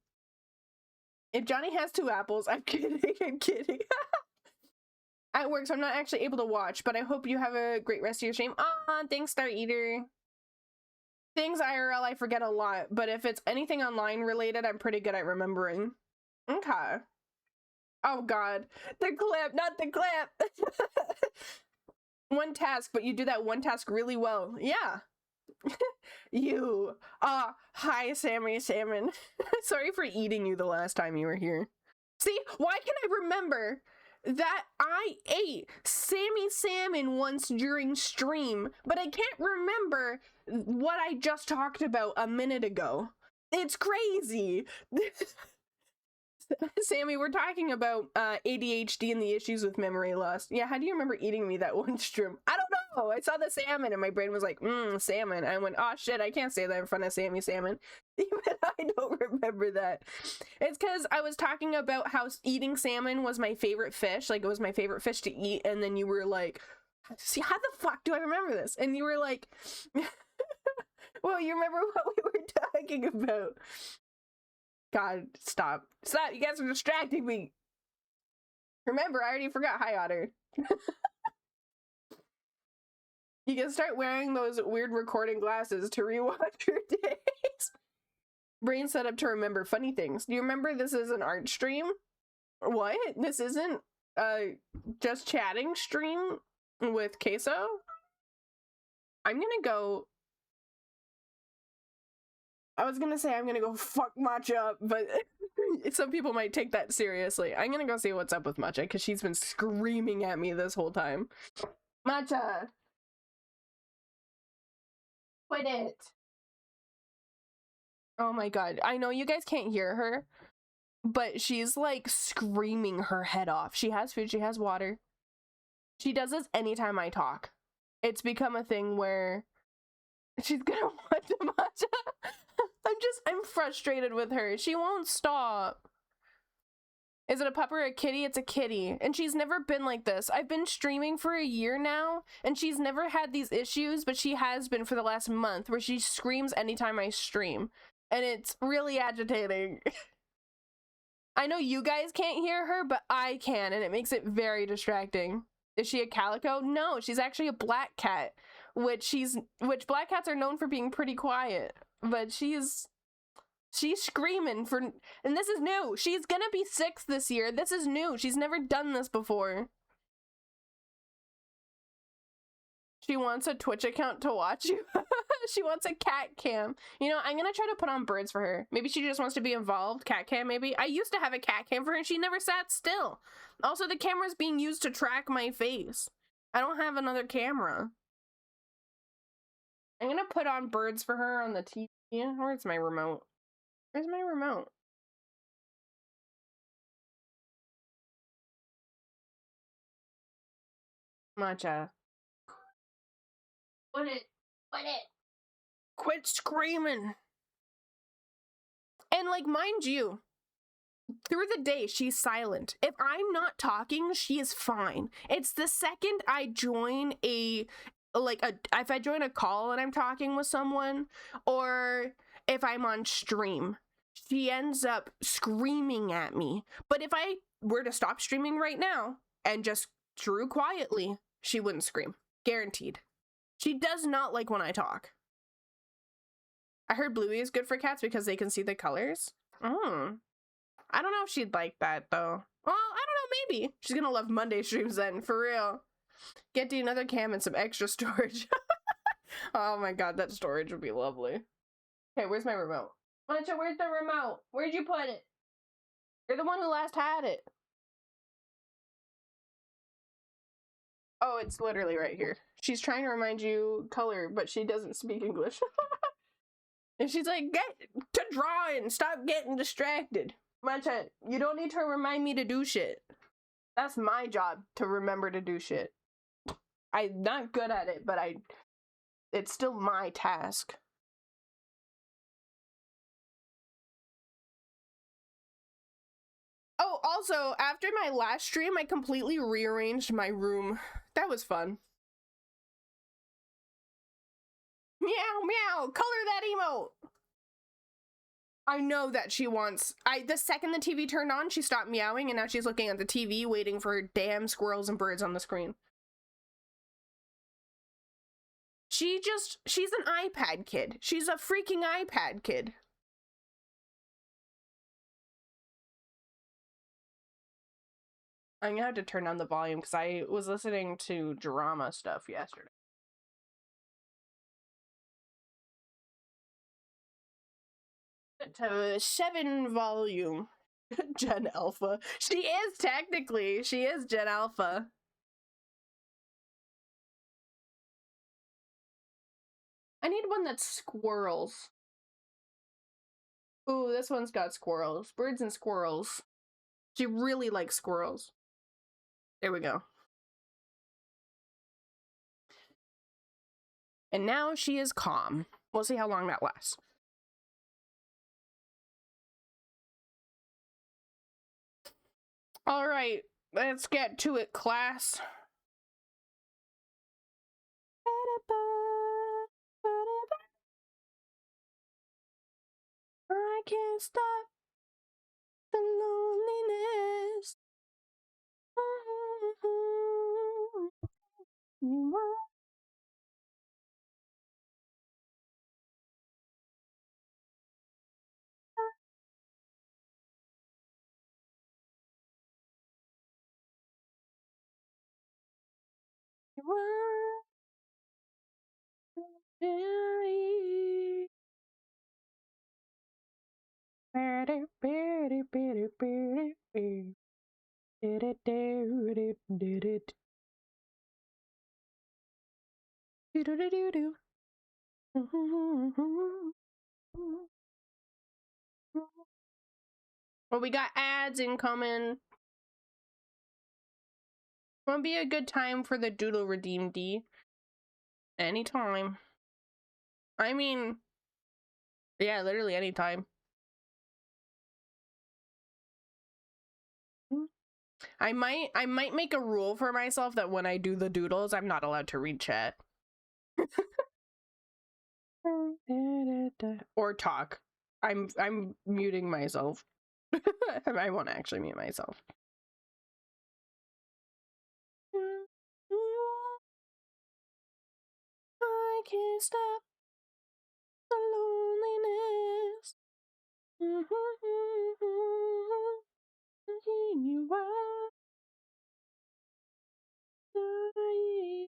If Johnny has 2 apples, I'm kidding, I'm kidding. At work, so I'm not actually able to watch, but I hope you have a great rest of your stream. Thanks, Star Eater. Things IRL I forget a lot, but if it's anything online related, I'm pretty good at remembering. Okay. Oh god. The clip, not the clip. One task, but you do that one task really well. Yeah. You. Hi, Sammy Salmon. Sorry for eating you the last time you were here. See, why can I remember that I ate Sammy Salmon once during stream, but I can't remember what I just talked about a minute ago? It's crazy. Sammy, we're talking about ADHD and the issues with memory loss. Yeah, how do you remember eating me that one stream? I don't know. I saw the salmon and my brain was like, salmon. I went, oh shit, I can't say that in front of Sammy Salmon. Even I don't remember that. It's because I was talking about how eating salmon was my favorite fish. Like, it was my favorite fish to eat. And then you were like, see, how the fuck do I remember this? And you were like, well, you remember what we were talking about. God, stop. Stop, you guys are distracting me. Remember, I already forgot. Hi, Otter. You can start wearing those weird recording glasses to rewatch your days. Brain set up to remember funny things. Do you remember this is an art stream? What? This isn't just chatting stream with Queso? I'm gonna go... I was gonna say I'm gonna go fuck Matcha up, but some people might take that seriously. I'm gonna go see what's up with Matcha, because she's been screaming at me this whole time. Matcha! Quit it! Oh my god, I know you guys can't hear her, but she's like screaming her head off. She has food, she has water. She does this anytime I talk. It's become a thing where she's gonna want the matcha. I'm frustrated with her. She won't stop. Is it a pup or a kitty? It's a kitty. And she's never been like this. I've been streaming for a year now, and she's never had these issues, but she has been for the last month, where she screams anytime I stream. And it's really agitating. I know you guys can't hear her, but I can, and it makes it very distracting. Is she a calico? No, she's actually a black cat, which black cats are known for being pretty quiet, but she's screaming for, and this is new. She's gonna be 6 this year. This is new. She's never done this before. She wants a Twitch account to watch you. She wants a cat cam. You know, I'm gonna try to put on birds for her. Maybe she just wants to be involved. Cat cam, maybe. I used to have a cat cam for her and she never sat still. Also, the camera's being used to track my face. I don't have another camera. I'm gonna put on birds for her on the TV. Where's my remote? Where's my remote? Matcha. Put it. Put it. Quit screaming. And like, mind you, through the day, she's silent. If I'm not talking, she is fine. It's the second I join if I join a call and I'm talking with someone, or if I'm on stream, she ends up screaming at me. But if I were to stop streaming right now and just drew quietly, she wouldn't scream. Guaranteed. She does not like when I talk. I heard Bluey is good for cats because they can see the colors. I don't know if she'd like that, though. Well, I don't know, maybe. She's gonna love Monday streams then, for real. Get to another cam and some extra storage. Oh my god, that storage would be lovely. Okay, where's my remote? Mancha, where's the remote? Where'd you put it? You're the one who last had it. Oh, it's literally right here. She's trying to remind you color, but she doesn't speak English. And she's like, get to drawing, stop getting distracted. Mancha, you don't need to remind me to do shit. That's my job, to remember to do shit. I'm not good at it, but it's still my task. Oh, also, after my last stream, I completely rearranged my room. That was fun. Meow, meow, color that emote. I know that she wants... the second the TV turned on, she stopped meowing, and now she's looking at the TV, waiting for damn squirrels and birds on the screen. She's an iPad kid. She's a freaking iPad kid. I'm gonna have to turn down the volume because I was listening to drama stuff yesterday. To 7 volume. Gen Alpha. She is technically. She is Gen Alpha. I need one that's squirrels. Ooh, this one's got squirrels. Birds and squirrels. She really likes squirrels. There we go. And now she is calm. We'll see how long that lasts. All right, let's get to it, class. I can't stop the loneliness. Well, we got ads incoming. Won't be a good time for the Doodle Redeem D. Anytime. I mean, yeah, literally anytime. I might make a rule for myself that when I do the doodles, I'm not allowed to read chat. Or talk. I'm muting myself. I won't actually mute myself. I can't stop the loneliness. You are dying.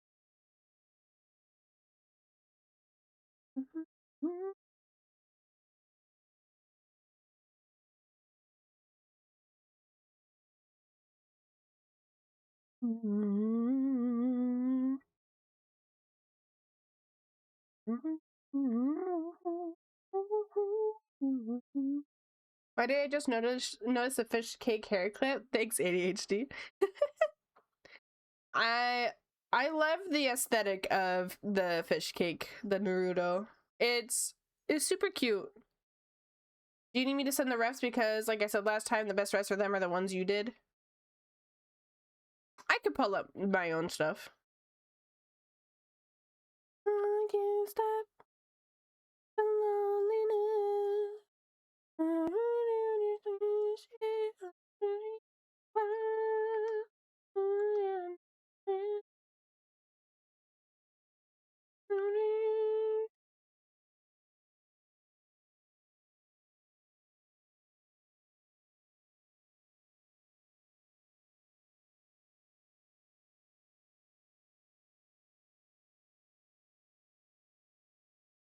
Why did I just notice the fish cake hair clip? Thanks, ADHD. I love the aesthetic of the fish cake, the Naruto. It's super cute. Do you need me to send the refs? Because like I said last time, the best refs for them are the ones you did. I could pull up my own stuff. I can't stop the loneliness.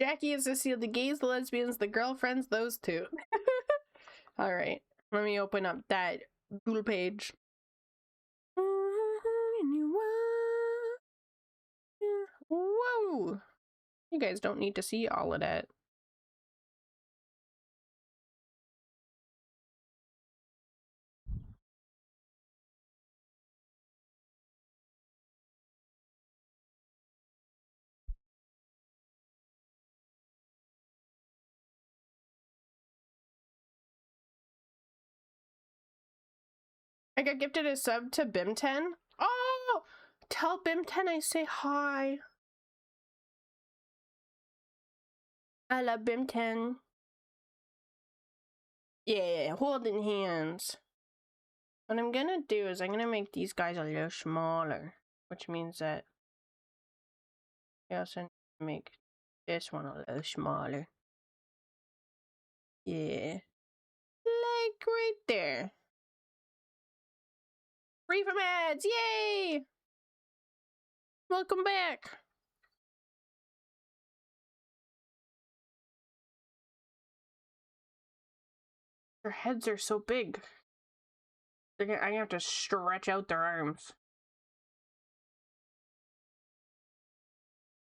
Jackie is Cecile, the gays, the lesbians, the girlfriends, those two. All right, let me open up that Google page. Whoa! You guys don't need to see all of that. I got gifted a sub to Bim10. Oh! Tell Bim10 I say hi. I love Bim10. Yeah, holding hands. What I'm gonna do is I'm gonna make these guys a little smaller, which means that I also need to make this one a little smaller. Yeah. Like right there. Free from ads! Yay! Welcome back! Their heads are so big. I'm gonna have to stretch out their arms.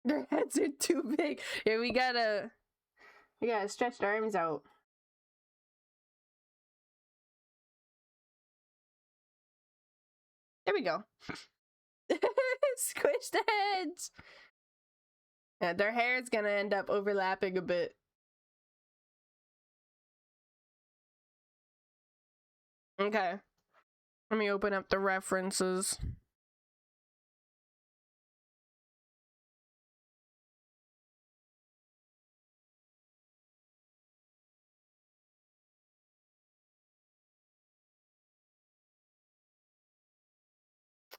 Their heads are too big. Yeah, we gotta stretch their arms out. There we go. Squish the heads. Yeah, their hair is gonna end up overlapping a bit. Okay. Let me open up the references.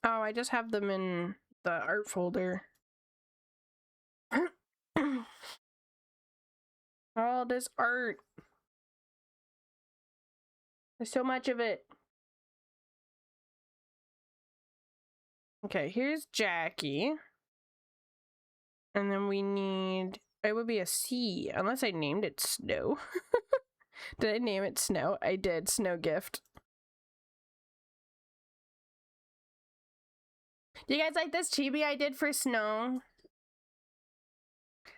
Oh, I just have them in the art folder. All this art. There's so much of it. Okay, here's Jackie. And then we need... It would be a C, unless I named it Snow. Did I name it Snow? I did. Snow gift. Do you guys like this chibi I did for Snow?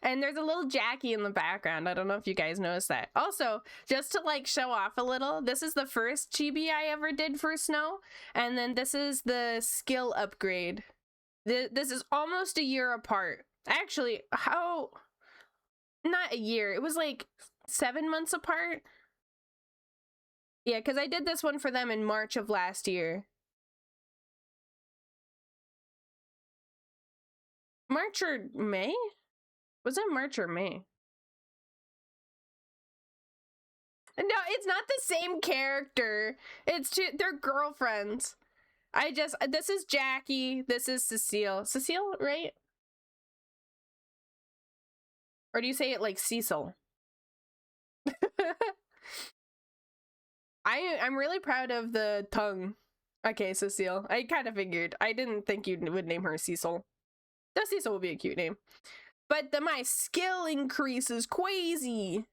And there's a little Jackie in the background. I don't know if you guys noticed that. Also, just to like show off a little, this is the first chibi I ever did for Snow. And then this is the skill upgrade. This is almost a year apart. Actually, not a year. It was like 7 months apart. Yeah, because I did this one for them in March of last year. March or May? Was it March or May? No, it's not the same character. They're girlfriends. This is Jackie, this is Cecile. Cecile, right? Or do you say it like Cecil? I'm really proud of the tongue. Okay, Cecile. I kind of figured. I didn't think you would name her Cecil. Though Cecil would be a cute name. But my skill increase is crazy.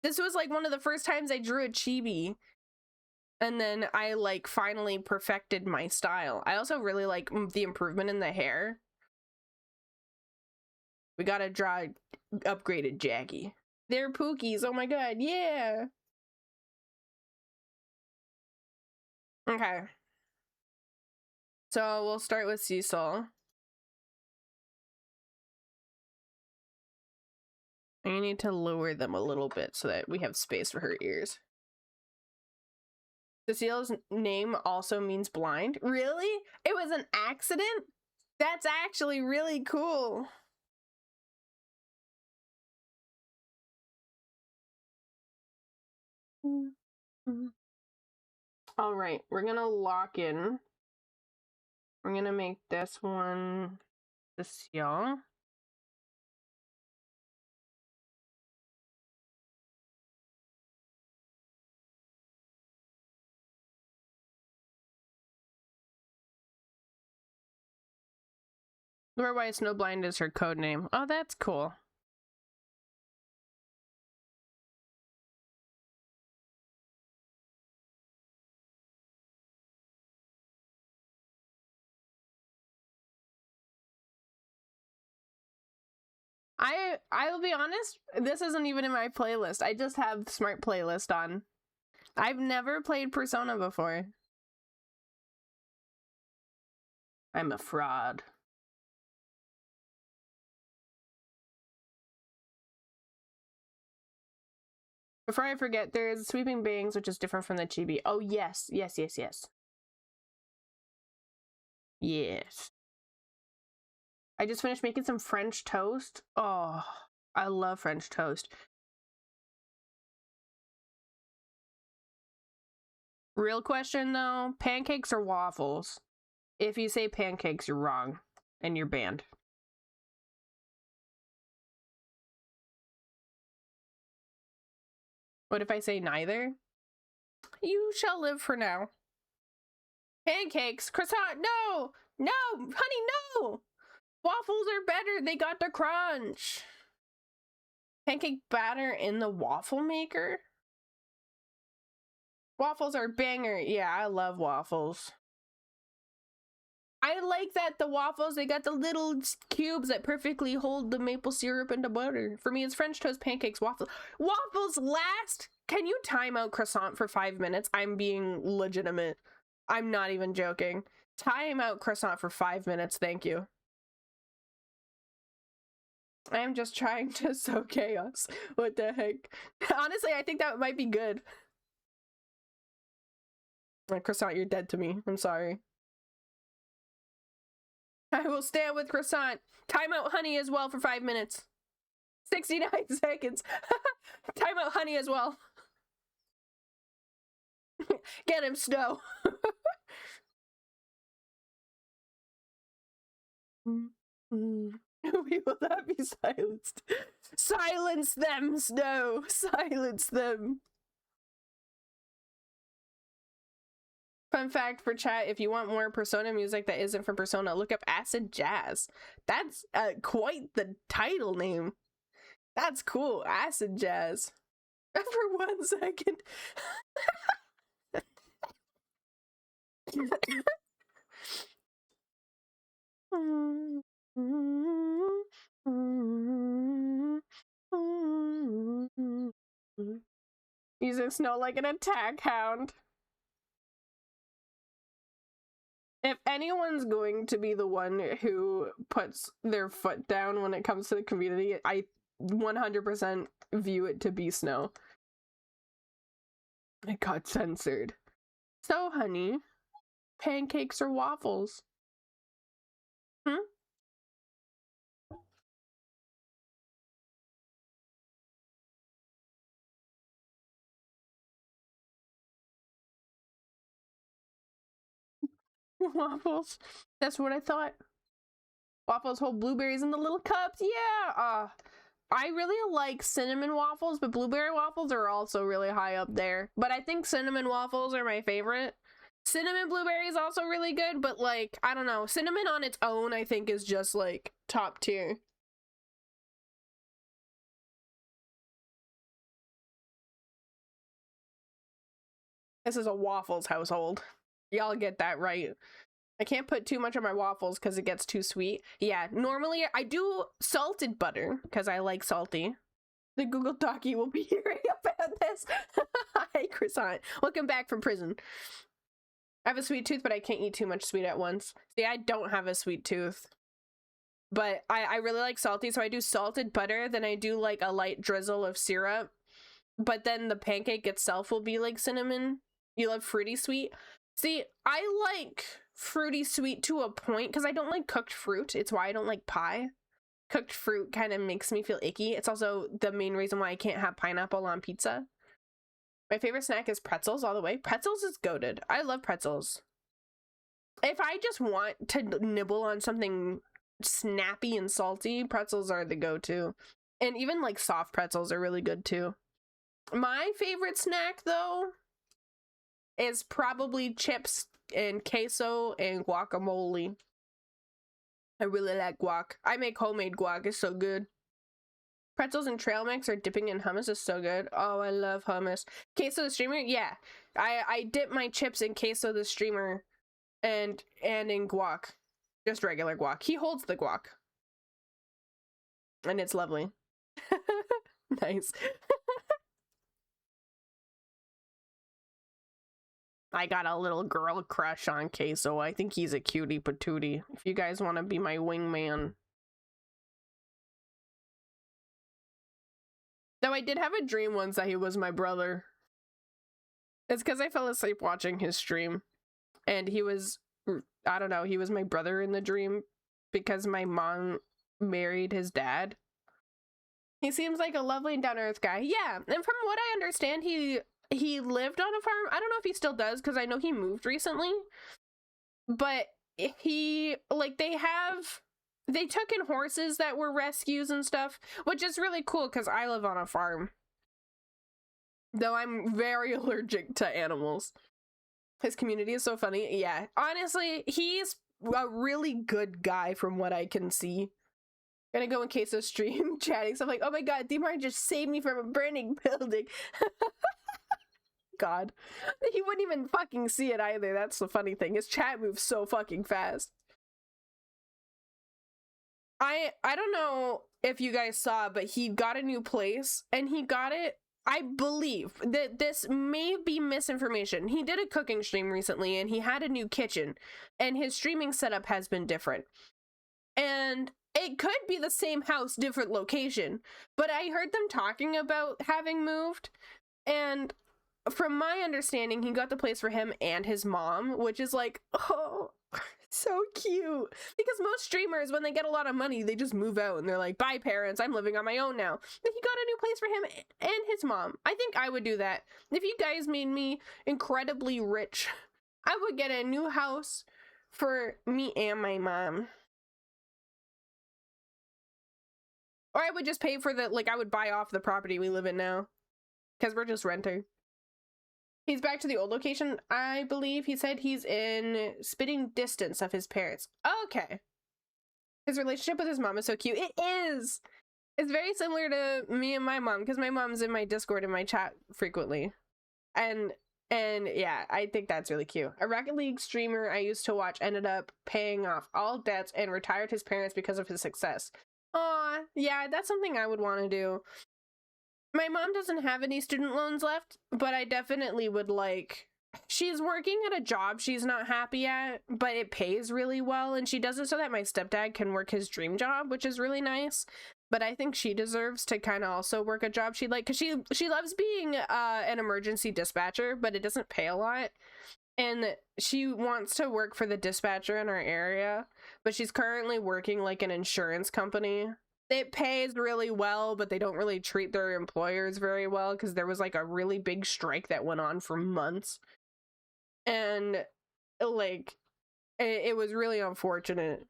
This was like one of the first times I drew a chibi. And then I like finally perfected my style. I also really like the improvement in the hair. We gotta draw upgraded Jackie. They're Pookies. Oh my god, yeah. Okay. So we'll start with Cecil. I need to lower them a little bit so that we have space for her ears. Cecile's name also means blind. Really? It was an accident? That's actually really cool. All right, we're gonna lock in. We're gonna make this one Cecile. Laura White Snowblind is her code name. Oh, that's cool. I will be honest, this isn't even in my playlist. I just have Smart Playlist on. I've never played Persona before. I'm a fraud. Before I forget, there's Sweeping Bangs, which is different from the chibi. Oh, yes. Yes, yes, yes. Yes. I just finished making some French toast. Oh, I love French toast. Real question, though. Pancakes or waffles? If you say pancakes, you're wrong. And you're banned. What if I say neither? You shall live for now. Pancakes, croissant, no! No! Honey, no! Waffles are better, they got the crunch. Pancake batter in the waffle maker? Waffles are banger. Yeah, I love waffles. I like that the waffles, they got the little cubes that perfectly hold the maple syrup and the butter. For me, it's French toast, pancakes, waffles. Waffles last! Can you time out croissant for 5 minutes? I'm being legitimate. I'm not even joking. Time out croissant for 5 minutes, thank you. I'm just trying to sow chaos. What the heck? Honestly, I think that might be good. Croissant, you're dead to me. I'm sorry. I will stand with croissant. Time out honey as well for 5 minutes. 69 seconds. Time out honey as well. Get him, Snow. We will not be silenced. Silence them, Snow. Silence them. Fun fact for chat, if you want more Persona music that isn't from Persona, look up Acid Jazz. That's quite the title name. That's cool. Acid Jazz. For 1 second. Using Snow like an attack hound. If anyone's going to be the one who puts their foot down when it comes to the community, I 100% view it to be Snow. It got censored. So, honey, pancakes or waffles? Waffles. That's what I thought. Waffles hold blueberries in the little cups. Yeah. I really like cinnamon waffles, but blueberry waffles are also really high up there. But I think cinnamon waffles are my favorite. Cinnamon blueberry is also really good, but like, I don't know. Cinnamon on its own, I think, is just like top tier. This is a waffles household. Y'all get that right. I can't put too much on my waffles because it gets too sweet. Yeah, normally I do salted butter because I like salty. The Google Docky will be hearing about this. Hi, Croissant. Welcome back from prison. I have a sweet tooth, but I can't eat too much sweet at once. See, I don't have a sweet tooth. But I really like salty, so I do salted butter, then I do like a light drizzle of syrup. But then the pancake itself will be like cinnamon. You love fruity sweet? See, I like fruity sweet to a point because I don't like cooked fruit. It's why I don't like pie. Cooked fruit kind of makes me feel icky. It's also the main reason why I can't have pineapple on pizza. My favorite snack is pretzels all the way. Pretzels is goated. I love pretzels. If I just want to nibble on something snappy and salty, pretzels are the go-to. And even like soft pretzels are really good too. My favorite snack though is probably chips and queso and guacamole. I really like guac. I make homemade guac. It's so good. Pretzels and trail mix or dipping in hummus is so good. Oh, I love hummus. Queso the streamer? Yeah. I dip my chips in queso the streamer and in guac. Just regular guac. He holds the guac. And it's lovely. Nice. I got a little girl crush on Queso. I think he's a cutie patootie. If you guys want to be my wingman. Though I did have a dream once that he was my brother. It's because I fell asleep watching his stream. And he was, I don't know, he was my brother in the dream because my mom married his dad. He seems like a lovely and down-to-earth guy. Yeah, and from what I understand, he lived on a farm. I don't know if he still does because I know he moved recently. But he, like, they took in horses that were rescues and stuff, which is really cool because I live on a farm. Though I'm very allergic to animals. His community is so funny. Yeah, honestly, he's a really good guy from what I can see. Gonna go in Queso stream chatting stuff like, oh my god, Demar just saved me from a burning building. God. He wouldn't even fucking see it either. That's the funny thing. His chat moves so fucking fast. I don't know if you guys saw, but he got a new place and he got it, I believe that this may be misinformation. He did a cooking stream recently and he had a new kitchen and his streaming setup has been different. And it could be the same house, different location, but I heard them talking about having moved, and from my understanding, he got the place for him and his mom, which is like, oh, so cute. Because most streamers, when they get a lot of money, they just move out and they're like, bye parents, I'm living on my own now. But he got a new place for him and his mom. I think I would do that. If you guys made me incredibly rich, I would get a new house for me and my mom. Or I would just pay for the, like, I would buy off the property we live in now. Because we're just renter. He's back to the old location, I believe. He said he's in spitting distance of his parents. Okay. His relationship with his mom is so cute. It is! It's very similar to me and my mom, because my mom's in my Discord and my chat frequently. And yeah, I think that's really cute. A Rocket League streamer I used to watch ended up paying off all debts and retired his parents because of his success. Aw, yeah, that's something I would want to do. My mom doesn't have any student loans left, but I definitely would like... She's working at a job she's not happy at, but it pays really well, and she does it so that my stepdad can work his dream job, which is really nice. But I think she deserves to kind of also work a job she'd like, because she loves being an emergency dispatcher, but it doesn't pay a lot. And she wants to work for the dispatcher in our area, but she's currently working like an insurance company. It pays really well, but they don't really treat their employers very well because there was like a really big strike that went on for months. And like, it was really unfortunate.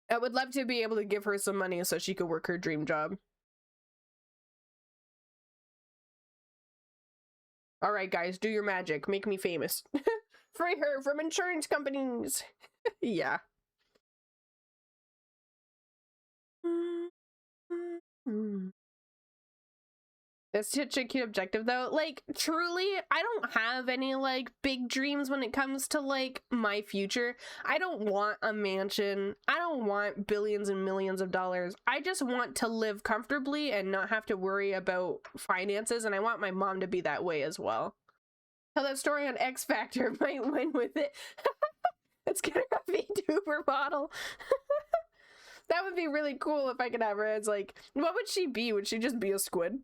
I would love to be able to give her some money so she could work her dream job. All right, guys, do your magic. Make me famous. Free her from insurance companies. Yeah. That's such a cute objective, though. Like, truly, I don't have any, like, big dreams when it comes to, like, my future. I don't want a mansion. I don't want billions and millions of dollars. I just want to live comfortably and not have to worry about finances, and I want my mom to be that way as well. Tell that story on X Factor might win with it. Let's get her a VTuber model. That would be really cool if I could have her as like, what would she be? Would she just be a squid?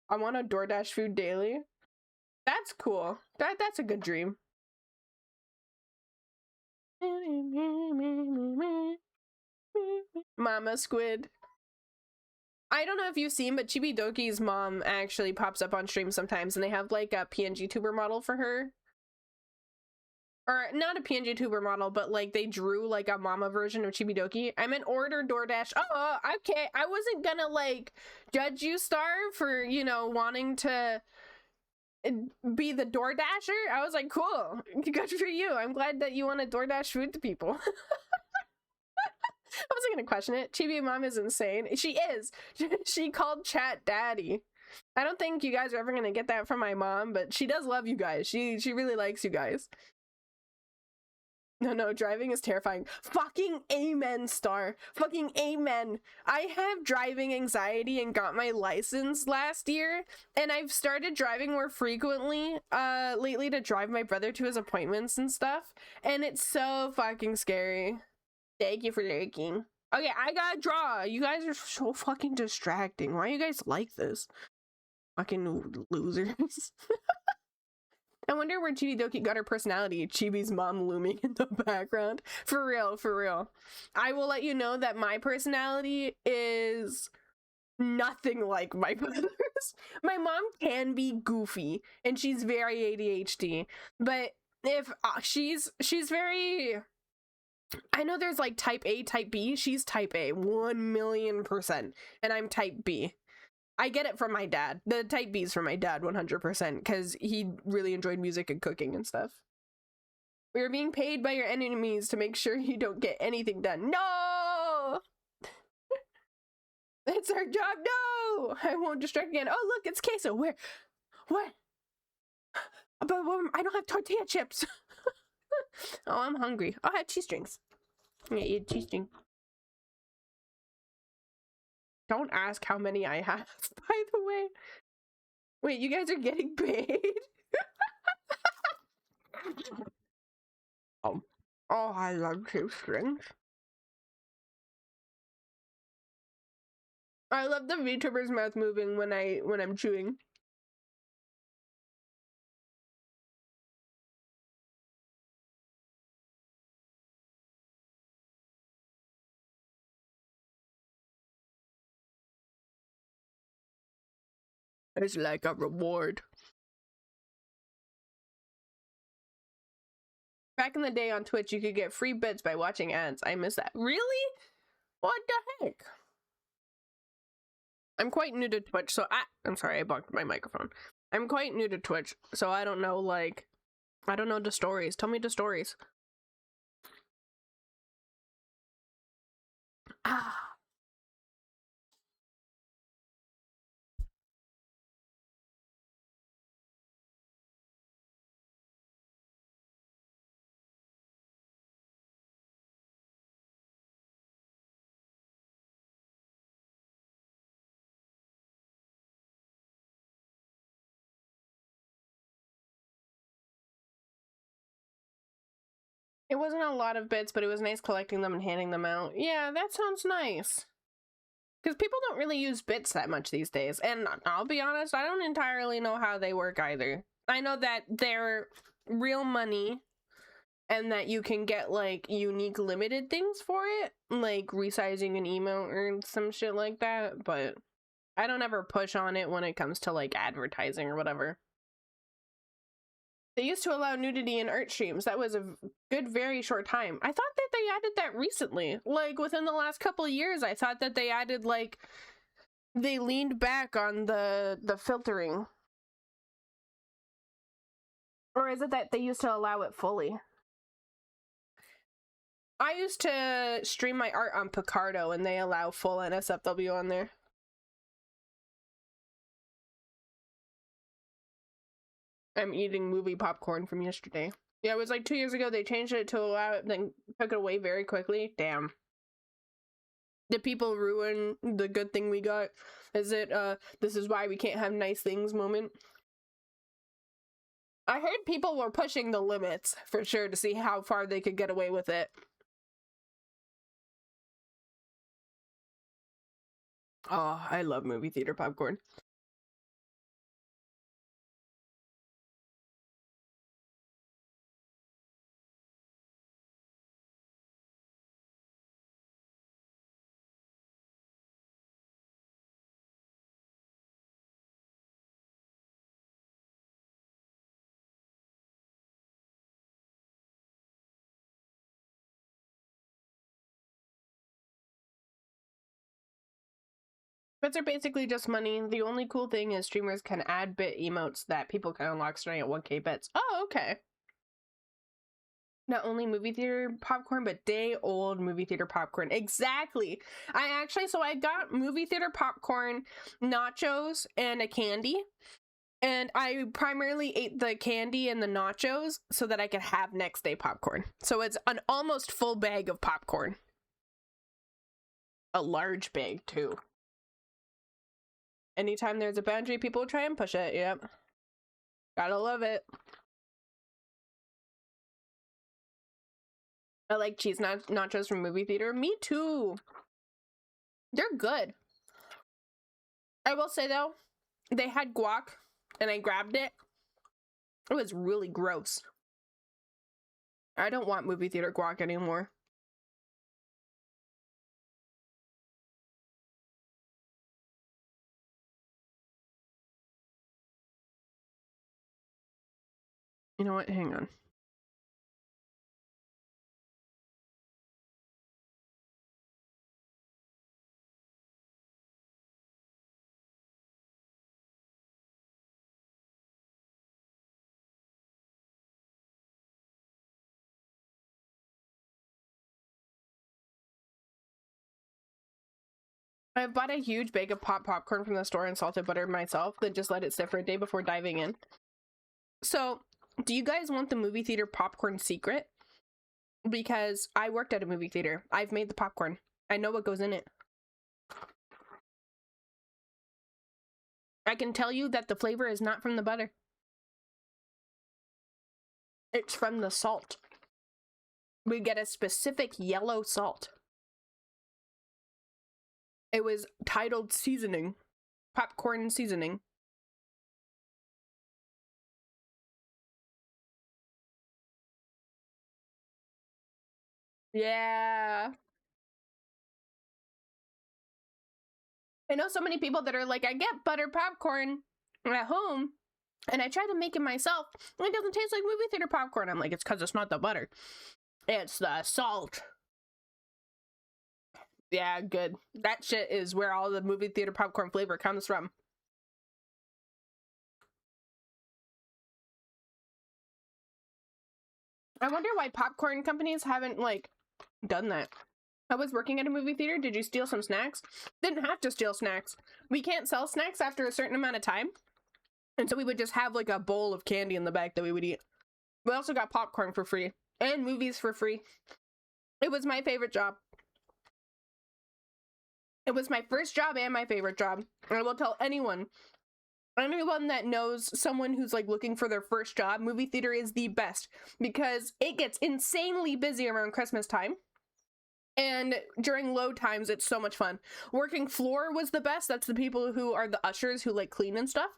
I want to DoorDash food daily. That's cool. That's a good dream. Mama squid. I don't know if you've seen, but Chibidoki's mom actually pops up on stream sometimes, and they have like a PNG tuber model for her. Or not a PNG tuber model, but like they drew like a mama version of Chibidoki. I meant order DoorDash. Oh, okay. I wasn't gonna like judge you, Star, for, you know, wanting to be the DoorDasher. I was like, cool. Good for you. I'm glad that you want to DoorDash food to people. I wasn't gonna question it. Chibi mom is insane. She is. She called chat daddy. I don't think you guys are ever gonna get that from my mom, but she does love you guys. She really likes you guys. No, driving is terrifying. Fucking amen, Star. Fucking amen. I have driving anxiety and got my license last year, and I've started driving more frequently lately to drive my brother to his appointments and stuff, and it's so fucking scary. Thank you for lurking. Okay, I gotta draw. You guys are so fucking distracting. Why are you guys like this? Fucking losers. I wonder where Chibidoki got her personality. Chibi's mom looming in the background. For real, for real. I will let you know that my personality is nothing like my brother's. My mom can be goofy, and she's very ADHD. But if she's very... I know there's like type A, type B. She's type A, 1,000,000%. And I'm type B. I get it from my dad. The type B is from my dad 100% because he really enjoyed music and cooking and stuff. We are being paid by your enemies to make sure you don't get anything done. No! It's our job. No! I won't distract again. Oh, look, it's queso. Where? What? But I don't have tortilla chips. Oh, I'm hungry. I'll have cheese strings. I'm gonna eat a cheese string. Don't ask how many I have, by the way. Wait, you guys are getting paid? Oh, I love cheese strings. I love the VTuber's mouth moving when I'm chewing. It's like a reward. Back in the day on Twitch, you could get free bits by watching ads. I miss that. Really? What the heck? I'm quite new to Twitch, so I'm sorry, I bumped my microphone. I'm quite new to Twitch, so I don't know, like, I don't know the stories. Tell me the stories. Ah. It wasn't a lot of bits, but it was nice collecting them and handing them out. Yeah, that sounds nice. Because people don't really use bits that much these days. And I'll be honest, I don't entirely know how they work either. I know that they're real money and that you can get, like, unique limited things for it. Like resizing an emote or some shit like that. But I don't ever push on it when it comes to, like, advertising or whatever. They used to allow nudity in art streams. That was a good, very short time. I thought that they added that recently. Like, within the last couple of years, I thought that they added, like, they leaned back on the filtering. Or is it that they used to allow it fully? I used to stream my art on Picardo, and they allow full NSFW on there. I'm eating movie popcorn from yesterday. Yeah, it was like 2 years ago. They changed it to allow it, then took it away very quickly. Damn. Did people ruin the good thing we got? Is it, this is why we can't have nice things moment? I heard people were pushing the limits, for sure, to see how far they could get away with it. Oh, I love movie theater popcorn. Bits are basically just money. The only cool thing is streamers can add bit emotes that people can unlock starting at 1K bits. Oh, okay. Not only movie theater popcorn, but day-old movie theater popcorn. Exactly. I got movie theater popcorn, nachos, and a candy. And I primarily ate the candy and the nachos so that I could have next day popcorn. So it's an almost full bag of popcorn. A large bag, too. Anytime there's a boundary, people try and push it. Yep. Gotta love it. I like cheese nachos from movie theater. Me too. They're good. I will say though, they had guac and I grabbed it. It was really gross. I don't want movie theater guac anymore. You know what? Hang on. I bought a huge bag of popcorn from the store and salted butter myself, then just let it sit for a day before diving in. So, do you guys want the movie theater popcorn secret? Because I worked at a movie theater. I've made the popcorn. I know what goes in it. I can tell you that the flavor is not from the butter. It's from the salt. We get a specific yellow salt. It was titled seasoning. Popcorn seasoning. Yeah. I know so many people that are like, I get butter popcorn at home and I try to make it myself and it doesn't taste like movie theater popcorn. I'm like, it's because it's not the butter. It's the salt. Yeah, good. That shit is where all the movie theater popcorn flavor comes from. I wonder why popcorn companies haven't, like, done that. I was working at a movie theater. Did you steal some snacks? Didn't have to steal snacks. We can't sell snacks after a certain amount of time. And so we would just have, like, a bowl of candy in the back that we would eat. We also got popcorn for free. And movies for free. It was my favorite job. It was my first job and my favorite job. And I will tell anyone that knows someone who's like looking for their first job, movie theater is the best because it gets insanely busy around Christmas time. And during low times, it's so much fun. Working floor was the best. That's the people who are the ushers who like clean and stuff.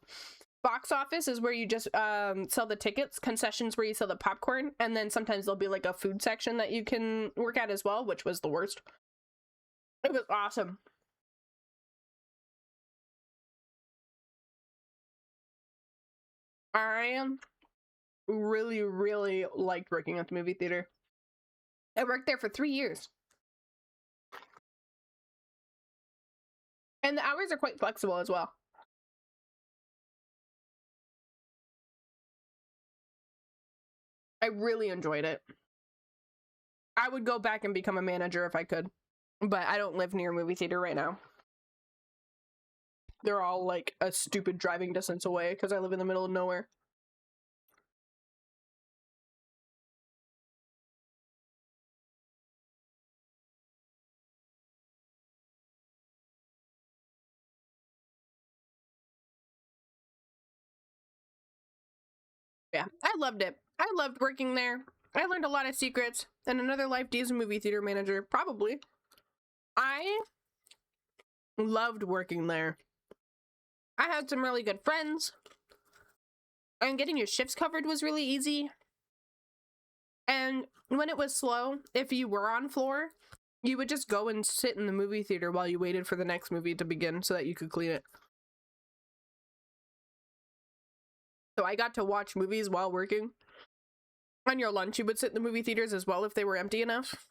Box office is where you just sell the tickets. Concessions where you sell the popcorn. And then sometimes there'll be like a food section that you can work at as well, which was the worst. It was awesome. I really liked working at the movie theater. I worked there for 3 years. And the hours are quite flexible as well. I really enjoyed it. I would go back and become a manager if I could. But I don't live near a movie theater right now. They're all like a stupid driving distance away because I live in the middle of nowhere. Yeah, I loved it. I loved working there. I learned a lot of secrets. And another life D as a movie theater manager, probably. I Loved working there. I had some really good friends. And getting your shifts covered was really easy. And when it was slow, if you were on floor, you would just go and sit in the movie theater while you waited for the next movie to begin so that you could clean it. So I got to watch movies while working. On your lunch, you would sit in the movie theaters as well if they were empty enough.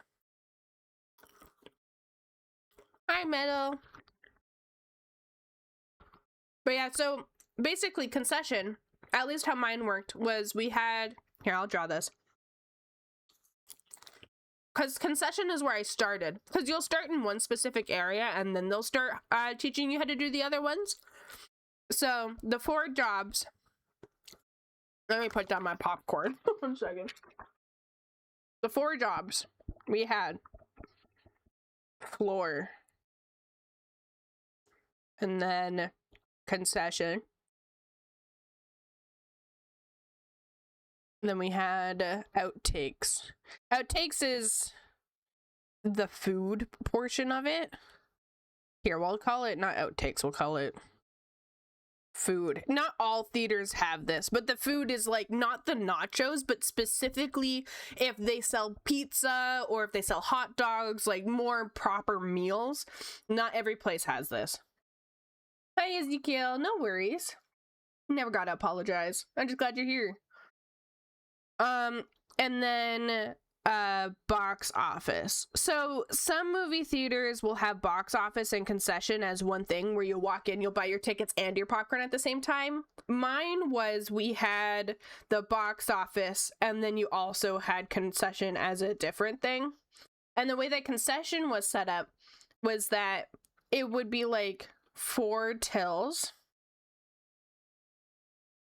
Hi, Meadow. But yeah, so basically concession, at least how mine worked, was we had... Here, I'll draw this. Because concession is where I started. Because you'll start in one specific area and then they'll start teaching you how to do the other ones. So the 4 jobs... Let me put down my popcorn. 1 second. The 4 jobs we had. Floor. And then concession. Then we had outtakes. Outtakes is the food portion of it. Here, we'll call it not outtakes, we'll call it food. Not all theaters have this, but the food is like not the nachos, but specifically if they sell pizza or if they sell hot dogs, like more proper meals. Not every place has this. Hi, Ezekiel. No worries. Never gotta apologize. I'm just glad you're here. And then box office. So some movie theaters will have box office and concession as one thing where you walk in, you'll buy your tickets and your popcorn at the same time. Mine was we had the box office and then you also had concession as a different thing. And the way that concession was set up was that it would be like 4 tills.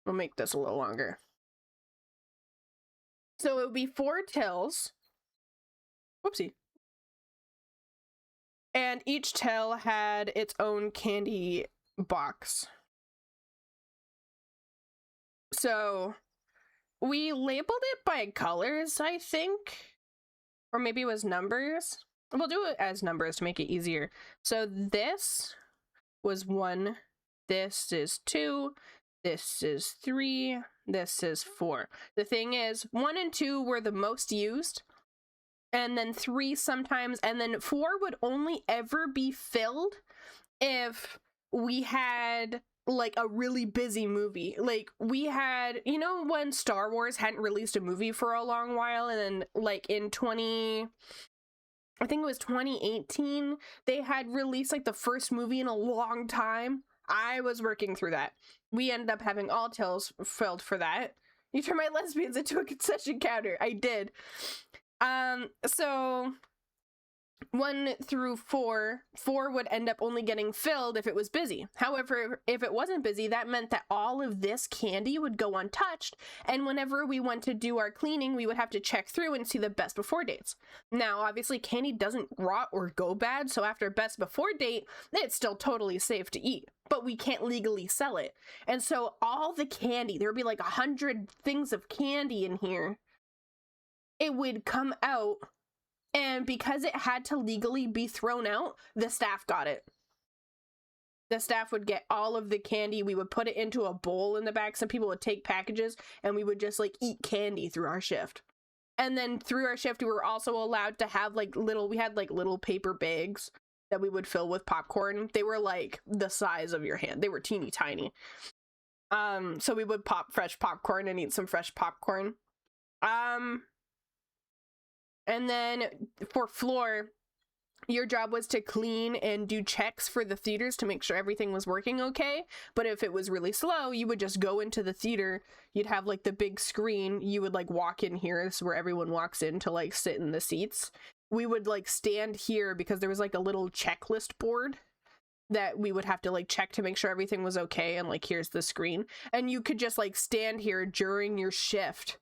We'll make this a little longer. So it would be 4 tills. Whoopsie. And each till had its own candy box. So we labeled it by colors, I think. Or maybe it was numbers. We'll do it as numbers to make it easier. So this was 1. This is 2. This is 3. This is 4. The thing is, 1 and 2 were the most used, and then 3 sometimes, and then 4 would only ever be filled if we had like a really busy movie. Like we had, you know, when Star Wars hadn't released a movie for a long while, and then like in I think it was 2018, they had released like the first movie in a long time. I was working through that. We ended up having all tills filled for that. You turned my lesbians into a concession counter. I did. So 1 through 4 would end up only getting filled if it was busy. However, if it wasn't busy, that meant that all of this candy would go untouched, and whenever we went to do our cleaning, we would have to check through and see the best before dates. Now, obviously, candy doesn't rot or go bad, so after best before date, it's still totally safe to eat, but we can't legally sell it. And so all the candy, there would be like 100 things of candy in here, it would come out. And because it had to legally be thrown out, the staff got it. The staff would get all of the candy. We would put it into a bowl in the back. Some people would take packages and we would just like eat candy through our shift. And then through our shift, we were also allowed to have like we had like little paper bags that we would fill with popcorn. They were like the size of your hand. They were teeny tiny. So we would pop fresh popcorn and eat some fresh popcorn. And then for floor, your job was to clean and do checks for the theaters to make sure everything was working okay. But if it was really slow, you would just go into the theater. You'd have like the big screen. You would like walk in here. This is where everyone walks in to like sit in the seats. We would like stand here because there was like a little checklist board that we would have to like check to make sure everything was okay. And like, here's the screen. And you could just like stand here during your shift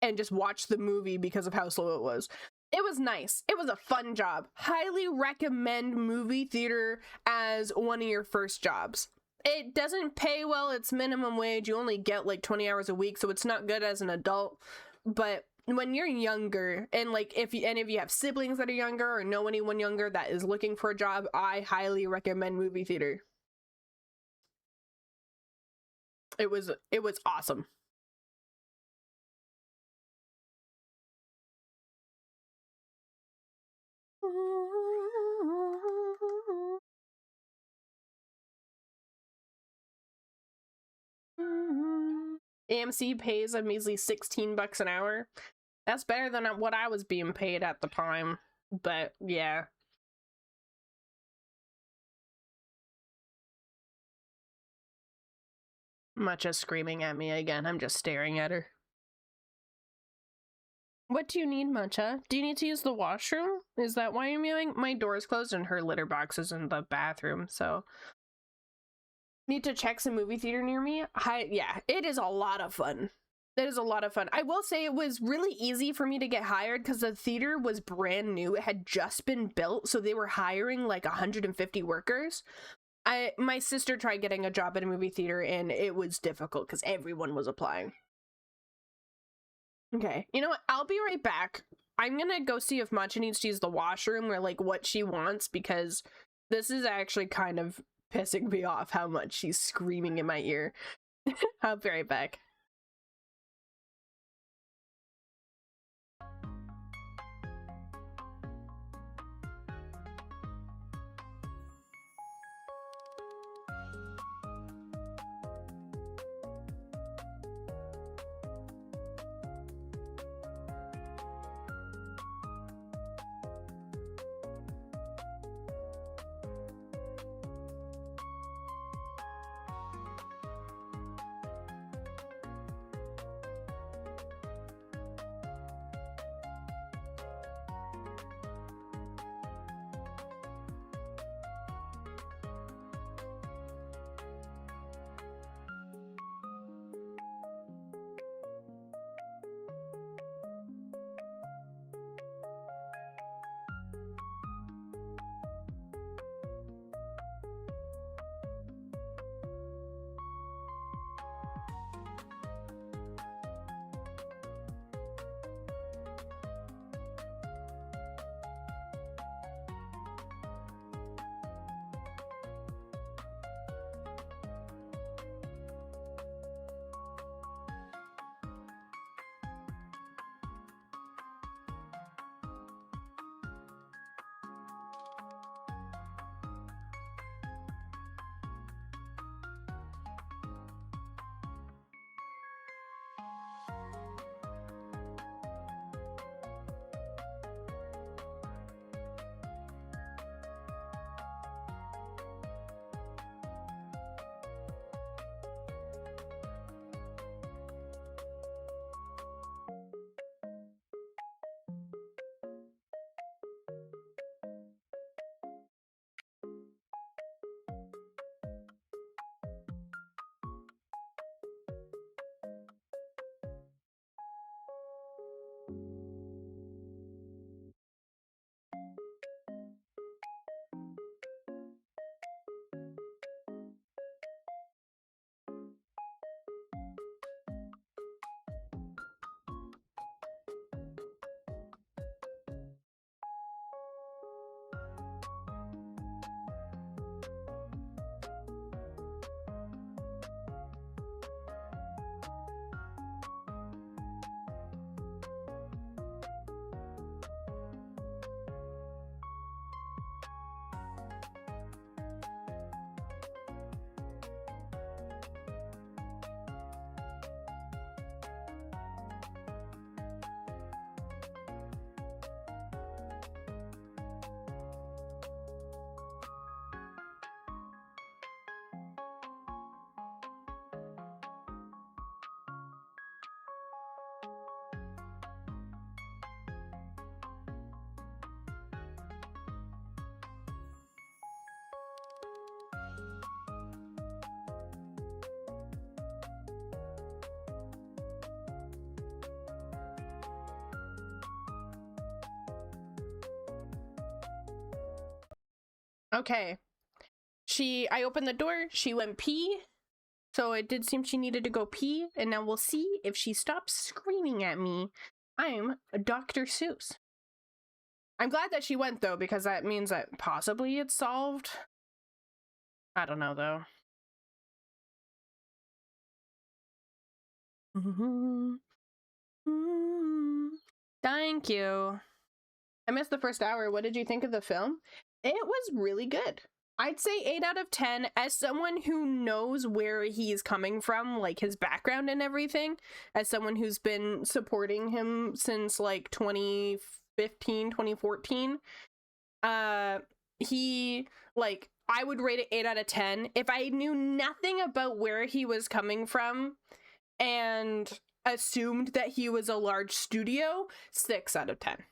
and just watch the movie because of how slow it was. It was nice. It was a fun job. Highly recommend movie theater as one of your first jobs. It doesn't pay well. It's minimum wage. You only get like 20 hours a week, so it's not good as an adult, but when you're younger, and like if you have siblings that are younger or know anyone younger that is looking for a job, I highly recommend movie theater. It was awesome. AMC pays a measly $16 an hour. That's better than what I was being paid at the time. But yeah. Matcha's screaming at me again. I'm just staring at her. What do you need, Matcha? Do you need to use the washroom? Is that why you're mewing? My door's closed and her litter box is in the bathroom, so... Need to check some movie theater near me? Yeah, it is a lot of fun. It is a lot of fun. I will say it was really easy for me to get hired because the theater was brand new. It had just been built, so they were hiring like 150 workers. My sister tried getting a job at a movie theater and it was difficult because everyone was applying. Okay, you know what? I'll be right back. I'm gonna go see if Matcha needs to use the washroom or like what she wants, because this is actually kind of pissing me off how much she's screaming in my ear. I'll be right back. Okay. I opened the door, she went pee. So it did seem she needed to go pee, and now we'll see if she stops screaming at me I'm Dr. Seuss. I'm glad that she went, though, because that means that possibly it's solved. I don't know, though. Thank you. I missed the first hour. What did you think of the film? It was really good. I'd say 8 out of 10. As someone who knows where he's coming from, like his background and everything, as someone who's been supporting him since like 2015, 2014, he, like, I would rate it 8 out of 10. If I knew nothing about where he was coming from and assumed that he was a large studio, 6 out of 10.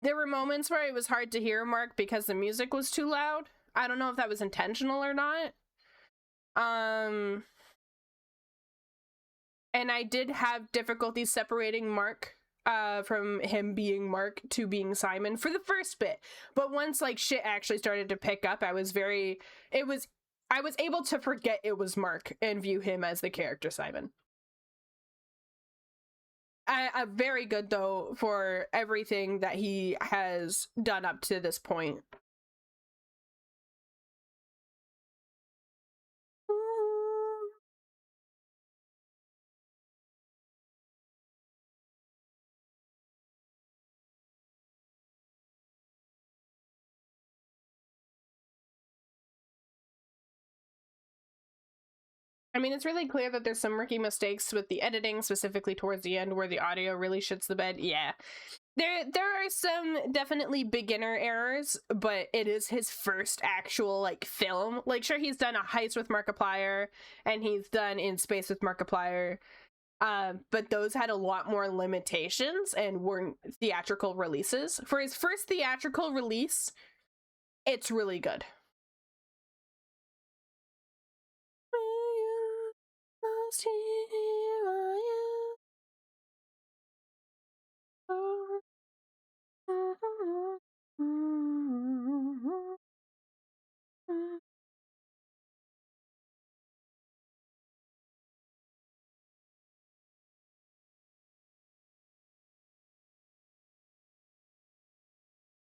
There were moments where it was hard to hear Mark because the music was too loud. I don't know if that was intentional or not. And I did have difficulty separating Mark from him being Mark to being Simon for the first bit. But once like shit actually started to pick up, I was able to forget it was Mark and view him as the character Simon. Very good, though, for everything that he has done up to this point. I mean, it's really clear that there's some rookie mistakes with the editing, specifically towards the end where the audio really shits the bed. Yeah. There are some definitely beginner errors, but it is his first actual like film. Like, sure, he's done a heist with Markiplier and he's done In Space with Markiplier, but those had a lot more limitations and weren't theatrical releases. For his first theatrical release, it's really good.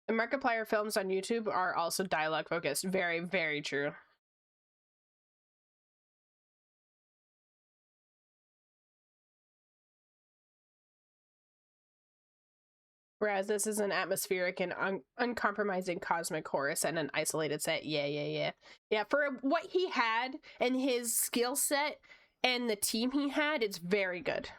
The Markiplier films on YouTube are also dialogue focused. Very, very true. Whereas this is an atmospheric and uncompromising cosmic chorus and an isolated set. Yeah. For what he had and his skill set and the team he had, it's very good.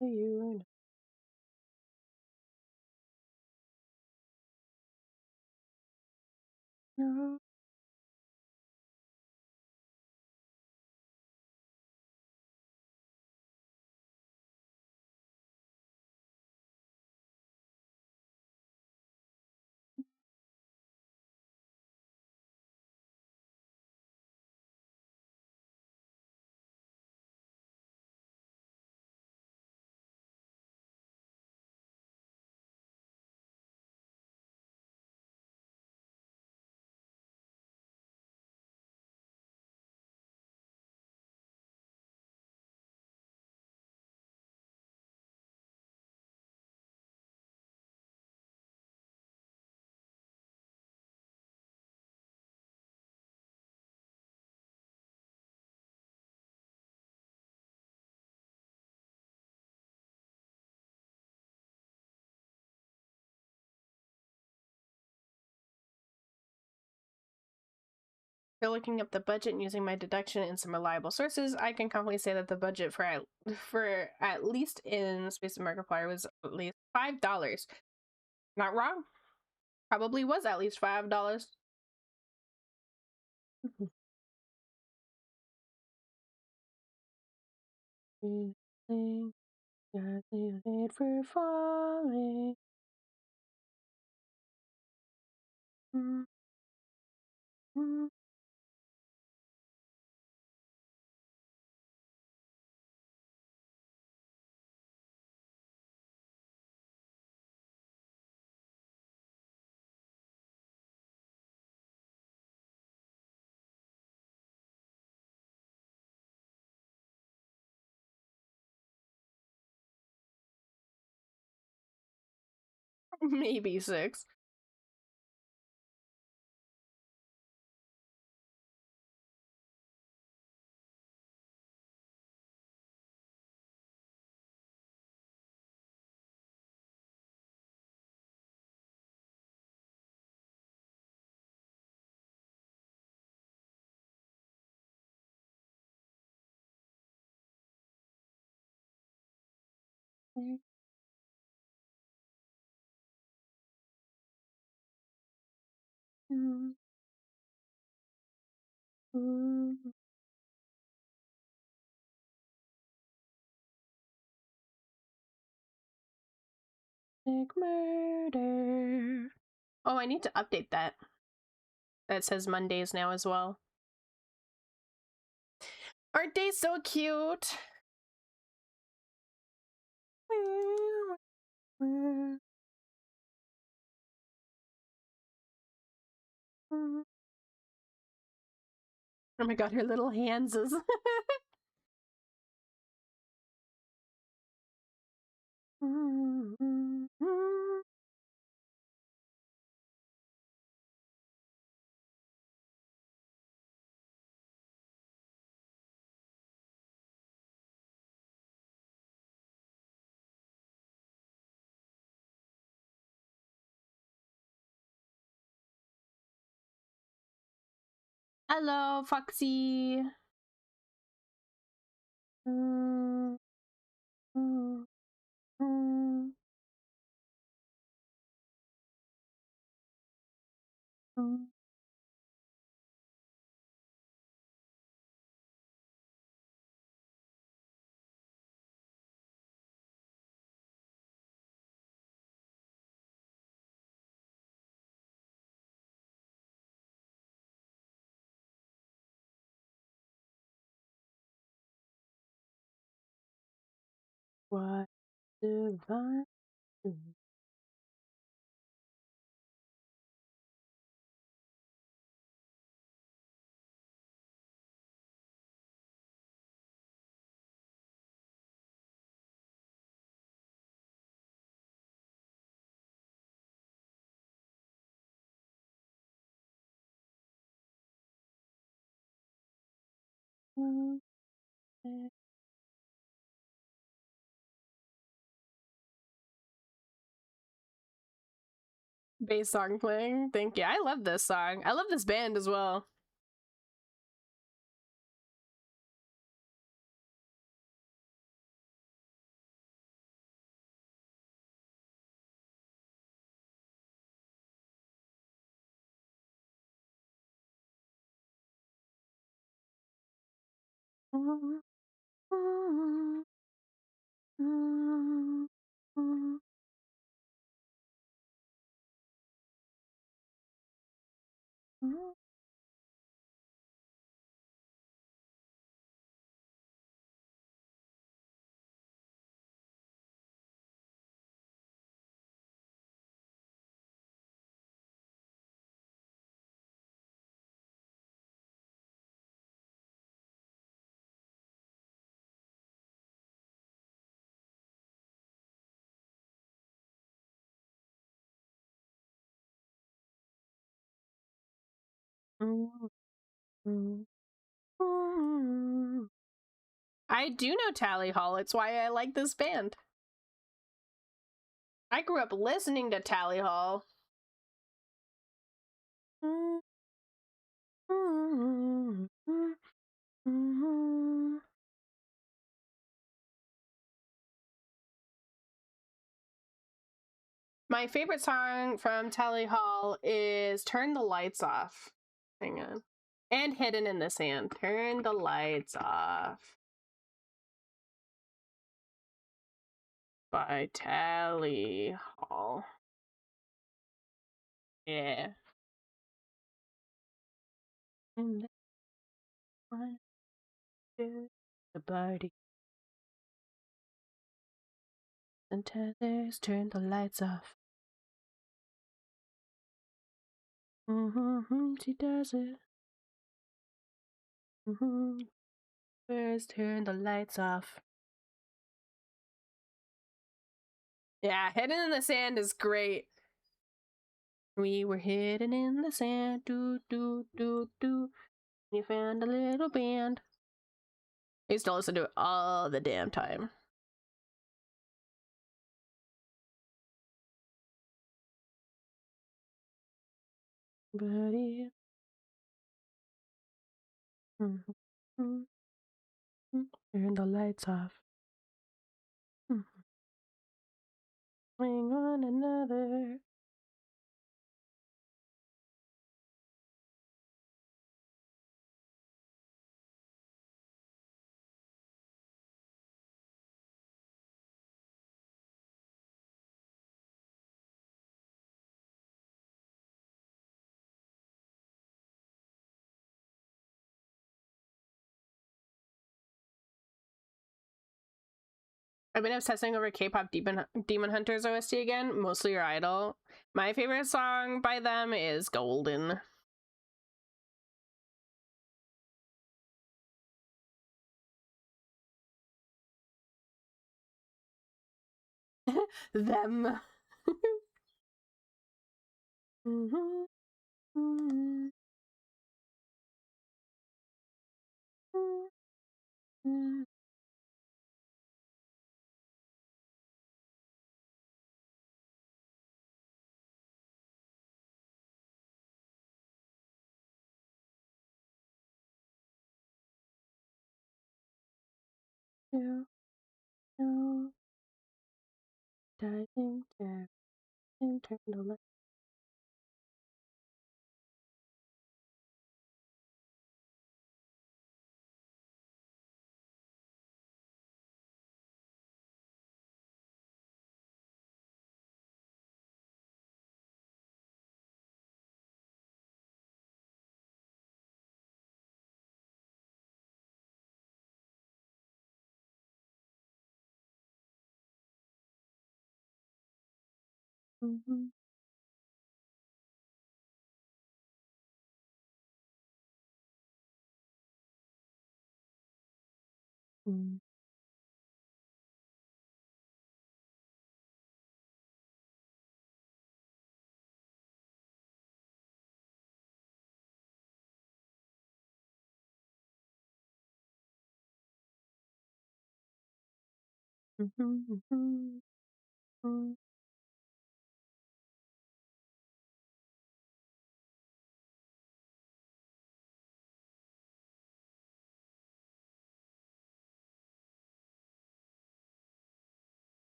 You know. For looking up the budget and using my deduction and some reliable sources, I can confidently say that the budget for at least in Space and Markiplier was at least $5. Not wrong. Probably was at least $5. For falling. Maybe 6. Murder. Oh, I need to update that. That says Mondays now as well. Aren't they so cute? Oh my god, her little hands is. Hello, Foxy. What divine? Bass song playing. Thank you. I love this song. I love this band as well. I do know Tally Hall. It's why I like this band. I grew up listening to Tally Hall. My favorite song from Tally Hall is Turn the Lights Off. Hang on. And Hidden in the Sand. Turn the lights off. By Tally Hall. Yeah. And one, two, the party. And tethers, turn the lights off. She does it. First, turn the lights off. Yeah, Hidden in the Sand is great. We were hidden in the sand, do do do do. We found a little band. I used to listen to it all the damn time. Buddy. Turn the lights off. Swing one another. I've been obsessing over K-pop Demon Hunters OST again, mostly Your Idol. My favorite song by them is Golden. Them. Turn the light.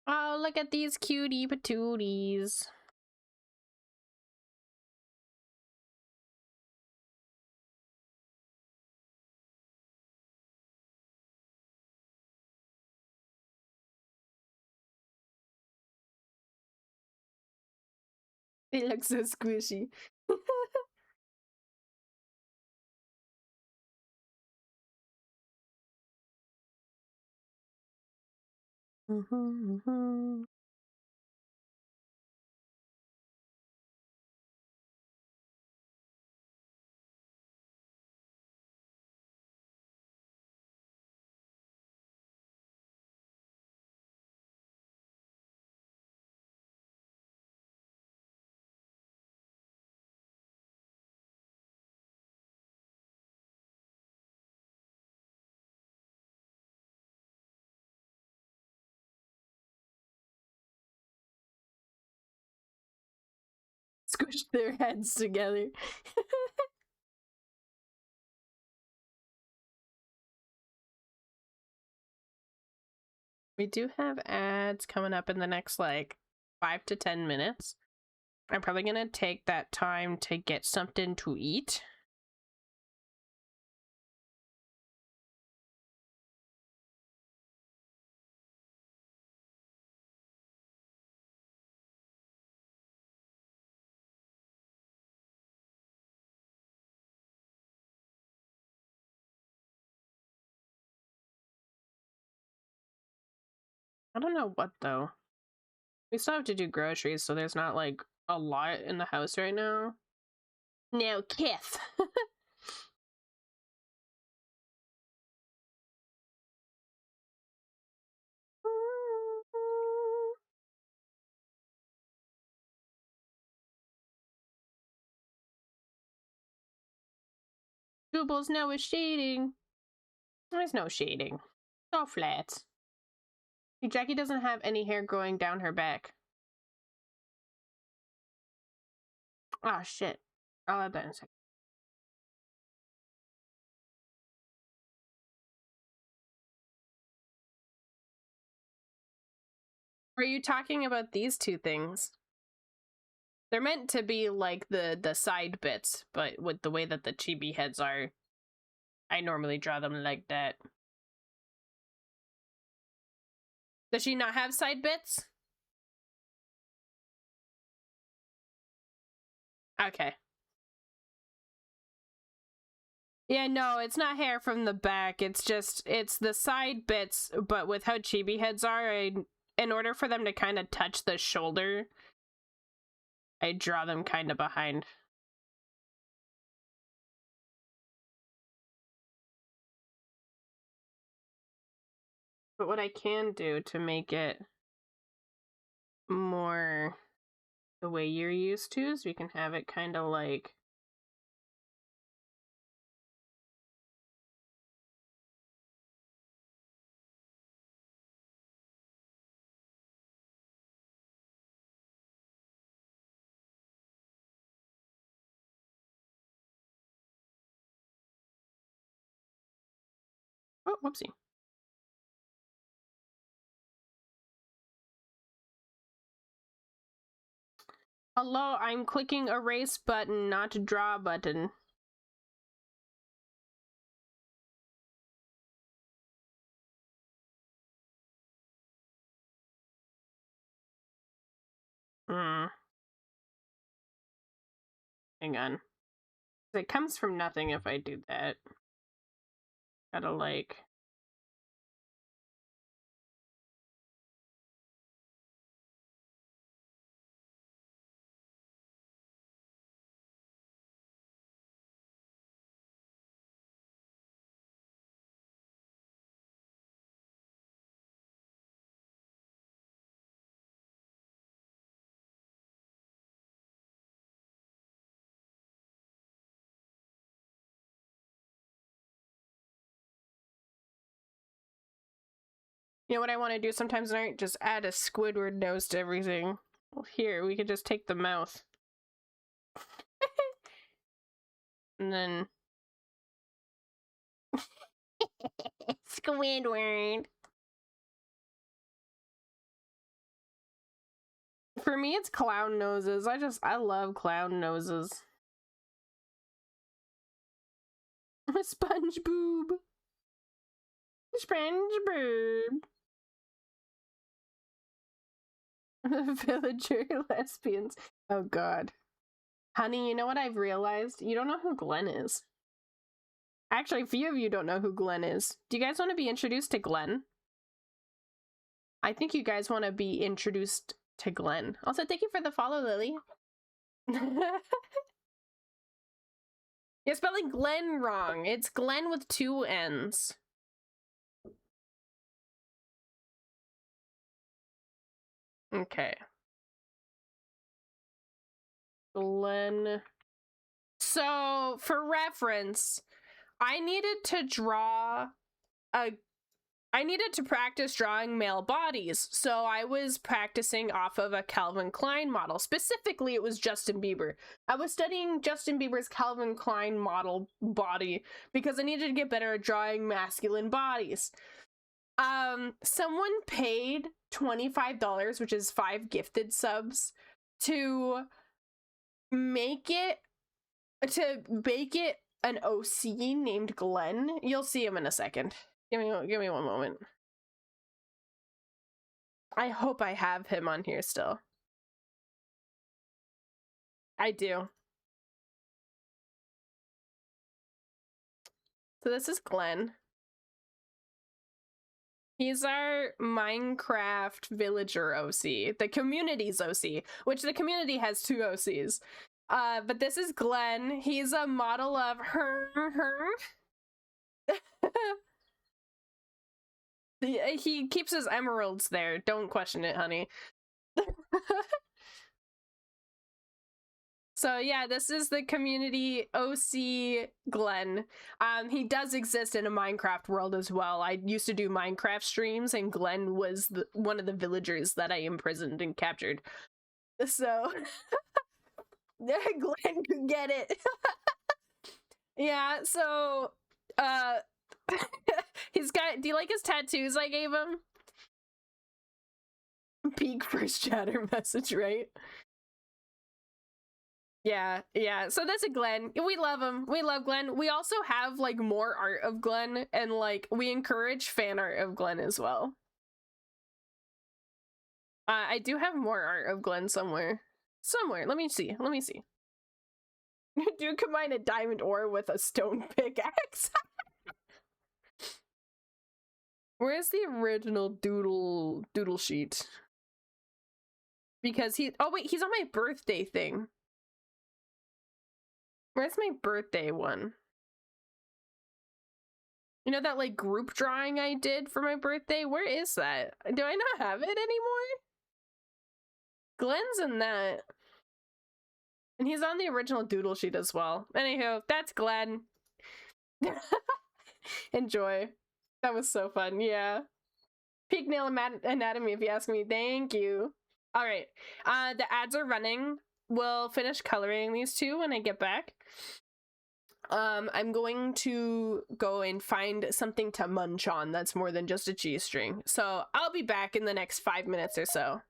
Oh, look at these cutie patooties. They look so squishy. Squish their heads together. We do have ads coming up in the next like 5 to 10 minutes. I'm probably gonna take that time to get something to eat. I don't know what though. We still have to do groceries, so there's not like a lot in the house right now. No, Kith. Google's no is shading. There's no shading. It's all flat. Jackie doesn't have any hair growing down her back. Oh shit. I'll add that in a second. Are you talking about these two things? They're meant to be like the side bits, but with the way that the chibi heads are, I normally draw them like that. Does she not have side bits? Okay. Yeah, no, it's not hair from the back. It's the side bits, but with how chibi heads are, in order for them to kind of touch the shoulder, I draw them kind of behind. But what I can do to make it more the way you're used to is we can have it kind of like oh, whoopsie. Hello, I'm clicking erase button, not draw button. Hmm. Hang on. It comes from nothing if I do that. Gotta like... You know what I want to do sometimes, Night? Just add a Squidward nose to everything. Well, here, we could just take the mouth. And then... Squidward! For me, it's clown noses. I love clown noses. Sponge boob. Sponge boob. Villager lesbians. Oh god. Honey, you know what I've realized? You don't know who Glenn is. Actually, a few of you don't know who Glenn is. Do you guys want to be introduced to Glenn? I think you guys want to be introduced to Glenn. Also, thank you for the follow, Lily. You're spelling Glenn wrong. It's Glenn with 2 N's. Okay. Glenn. So, for reference, I needed to practice drawing male bodies, so I was practicing off of a Calvin Klein model. Specifically, it was Justin Bieber. I was studying Justin Bieber's Calvin Klein model body because I needed to get better at drawing masculine bodies. Someone paid $25, which is 5 gifted subs, to make it an OC named Glenn. You'll see him in a second. Give me one moment. I hope I have him on here still. I do. So this is Glenn. He's our Minecraft villager OC, the community's OC, which the community has 2 OCs. But this is Glenn. He's a model of her. He keeps his emeralds there. Don't question it, honey. So yeah, this is the community OC Glenn. He does exist in a Minecraft world as well. I used to do Minecraft streams, and Glenn was one of the villagers that I imprisoned and captured. So Glenn could get it. Yeah, so he's got, do you like his tattoos I gave him? Peak first chatter message, right? Yeah, so that's a Glenn. We love him. We love Glenn. We also have like more art of Glenn, and like we encourage fan art of Glenn as well. I do have more art of Glenn somewhere. Let me see. Do combine a diamond ore with a stone pickaxe. Where's the original doodle sheet? Because oh wait, he's on my birthday thing. Where's my birthday one? You know that like group drawing I did for my birthday? Where is that? Do I not have it anymore? Glenn's in that. And he's on the original doodle sheet as well. Anywho, that's Glenn. Enjoy. That was so fun, yeah. Peak nail anatomy, if you ask me. Thank you. All right, the ads are running. We'll finish coloring these 2 when I get back. I'm going to go and find something to munch on that's more than just a cheese string. So I'll be back in the next 5 minutes or so.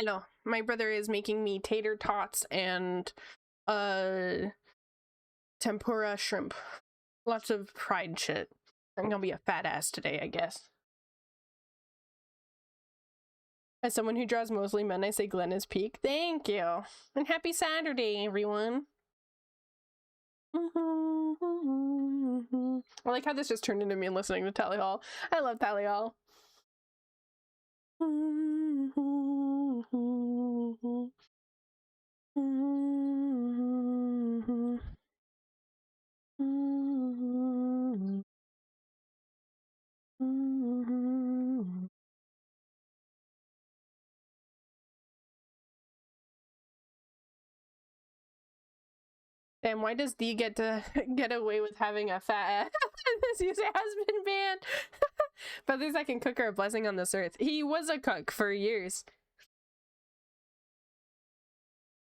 know. My brother is making me tater tots and tempura shrimp. Lots of fried shit. I'm gonna be a fat ass today, I guess. As someone who draws mostly men, I say Glenn is peak. Thank you. And happy Saturday, everyone. I like how this just turned into me listening to Tally Hall. I love Tally Hall. And why does D get to get away with having a fat ass? This user has been banned. But there's I can cook are a blessing on this earth. He was a cook for years.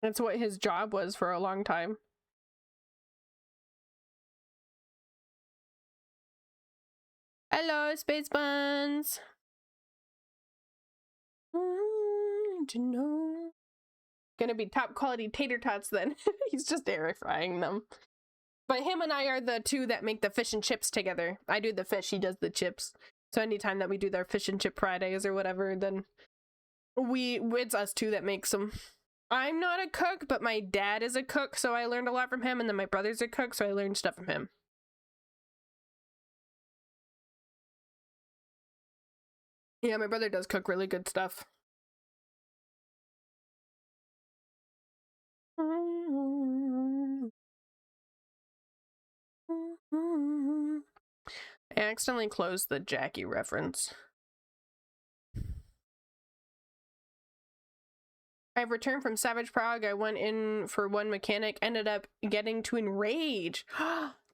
That's what his job was for a long time. Hello, Space Buns. Gonna be top quality tater tots then. He's just air frying them. But him and I are the two that make the fish and chips together. I do the fish, he does the chips. So anytime that we do their fish and chip Fridays or whatever, then it's us two that makes them. I'm not a cook, but my dad is a cook, so I learned a lot from him, and then my brother's a cook, so I learned stuff from him. Yeah, my brother does cook really good stuff. I accidentally closed the Jackie reference. I've returned from Savage Prague. I went in for one mechanic, ended up getting to Enrage.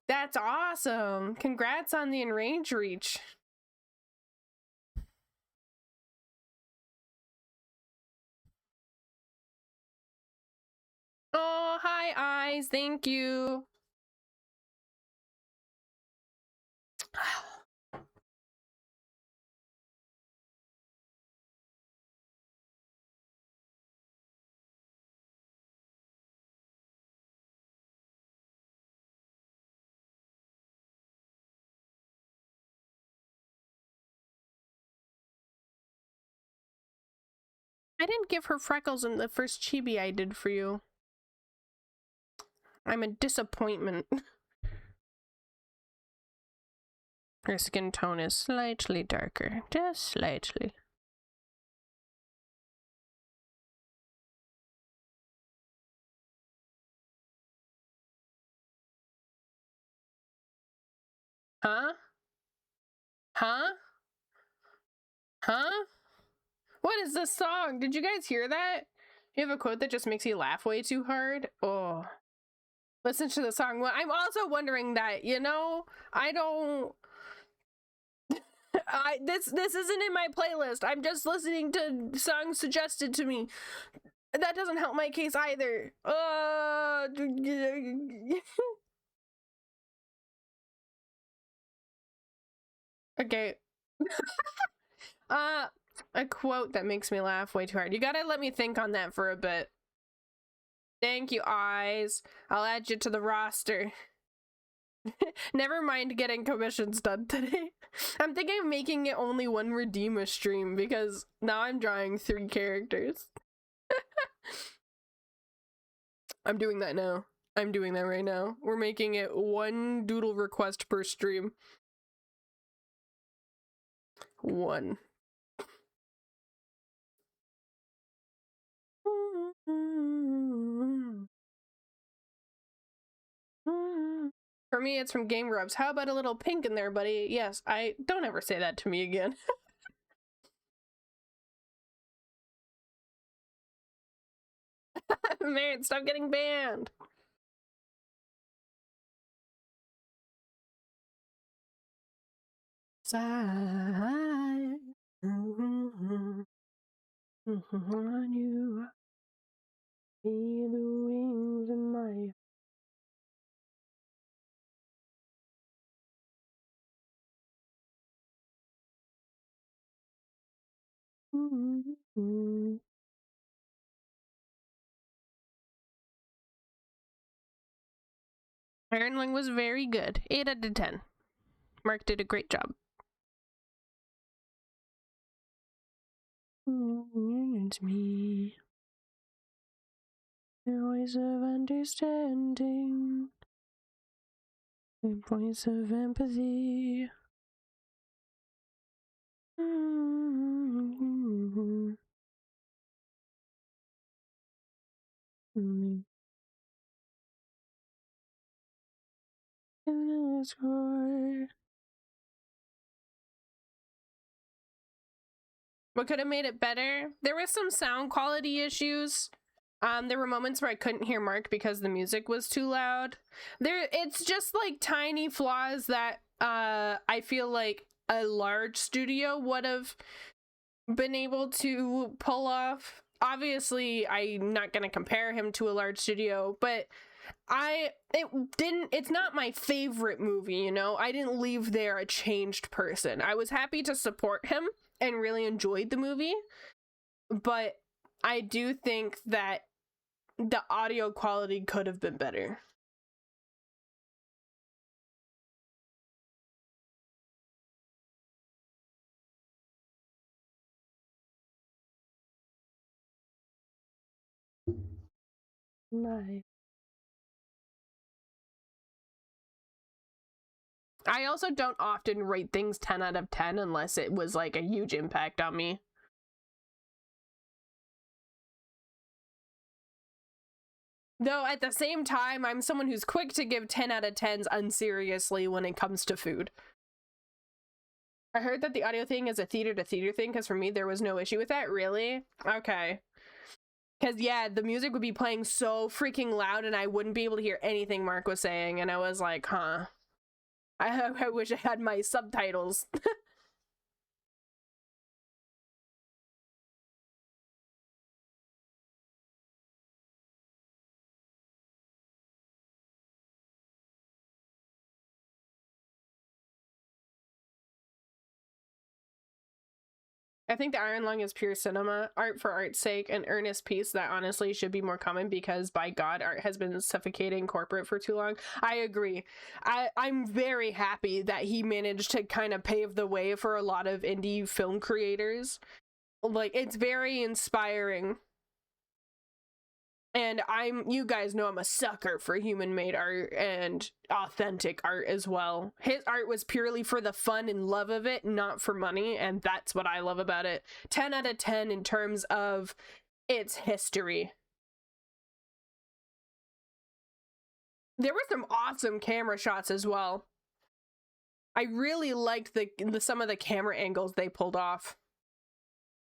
That's awesome. Congrats on the Enrage reach. Oh, hi, Eyes. Thank you. I didn't give her freckles in the first chibi I did for you. I'm a disappointment. Her skin tone is slightly darker, just slightly. Huh? Huh? Huh? What is this song? Did you guys hear that? You have a quote that just makes you laugh way too hard? Oh. Listen to the song. Well, I'm also wondering that, you know, I don't... this isn't in my playlist. I'm just listening to songs suggested to me. That doesn't help my case either. Okay. A quote that makes me laugh way too hard. You gotta let me think on that for a bit. Thank you, Eyes. I'll add you to the roster. Never mind getting commissions done today. I'm thinking of making it only one Redeema stream because now I'm drawing 3 characters. I'm doing that now. I'm doing that right now. We're making it 1 doodle request per stream. 1. For me, it's from Game Grumps. How about a little pink in there, buddy? Yes, I don't ever say that to me again. Man, stop getting banned. Side. On you. Feel the wings in my... Iron Lung was very good. 8 out of 10. Mark did a great job. It's me. The voice of understanding. The voice of empathy. What could have made it better? There were some sound quality issues. There were moments where I couldn't hear Mark because the music was too loud. It's just like tiny flaws that I feel like a large studio would have been able to pull off. Obviously, I'm not going to compare him to a large studio, but it's not my favorite movie, you know? I didn't leave there a changed person. I was happy to support him and really enjoyed the movie, but I do think that the audio quality could have been better. My. I also don't often rate things 10 out of 10 unless it was like a huge impact on me. Though at the same time, I'm someone who's quick to give 10 out of 10s unseriously when it comes to food. I heard that the audio thing is a theater-to-theater thing, because for me, there was no issue with that. Really? Okay. Because, yeah, the music would be playing so freaking loud, and I wouldn't be able to hear anything Mark was saying, and I was like, huh. I wish I had my subtitles. I think the Iron Lung is pure cinema, art for art's sake, an earnest piece that honestly should be more common because, by God, art has been suffocating corporate for too long. I agree. I'm very happy that he managed to kind of pave the way for a lot of indie film creators. Like, it's very inspiring. And you guys know I'm a sucker for human-made art and authentic art as well. His art was purely for the fun and love of it, not for money, and that's what I love about it. 10 out of 10 in terms of its history. There were some awesome camera shots as well. I really liked some of the camera angles they pulled off.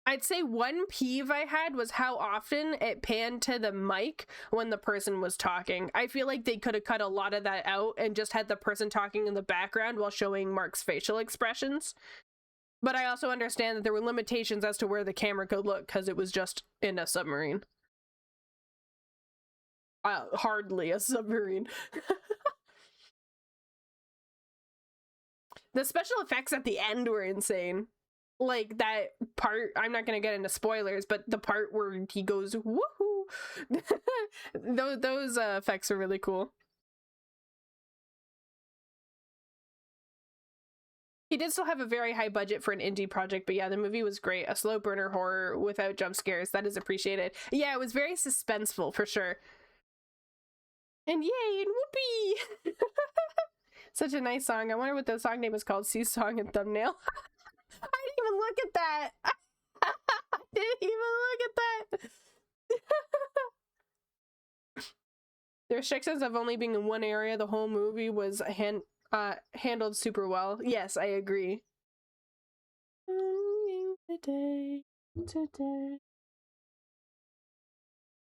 I'd say one peeve I had was how often it panned to the mic when the person was talking. I feel like they could have cut a lot of that out and just had the person talking in the background while showing Mark's facial expressions. But I also understand that there were limitations as to where the camera could look because it was just in a submarine. Hardly a submarine. The special effects at the end were insane. Like that part, I'm not gonna get into spoilers, but the part where he goes woohoo, those effects are really cool. He did still have a very high budget for an indie project, but yeah, the movie was great. A slow burner horror without jump scares, that is appreciated. Yeah, it was very suspenseful for sure. And yay, and whoopee! Such a nice song. I wonder what the song name is called. See song and thumbnail. I didn't even look at that. I didn't even look at that. The restrictions of only being in one area the whole movie was handled super well. Yes, I agree. Today.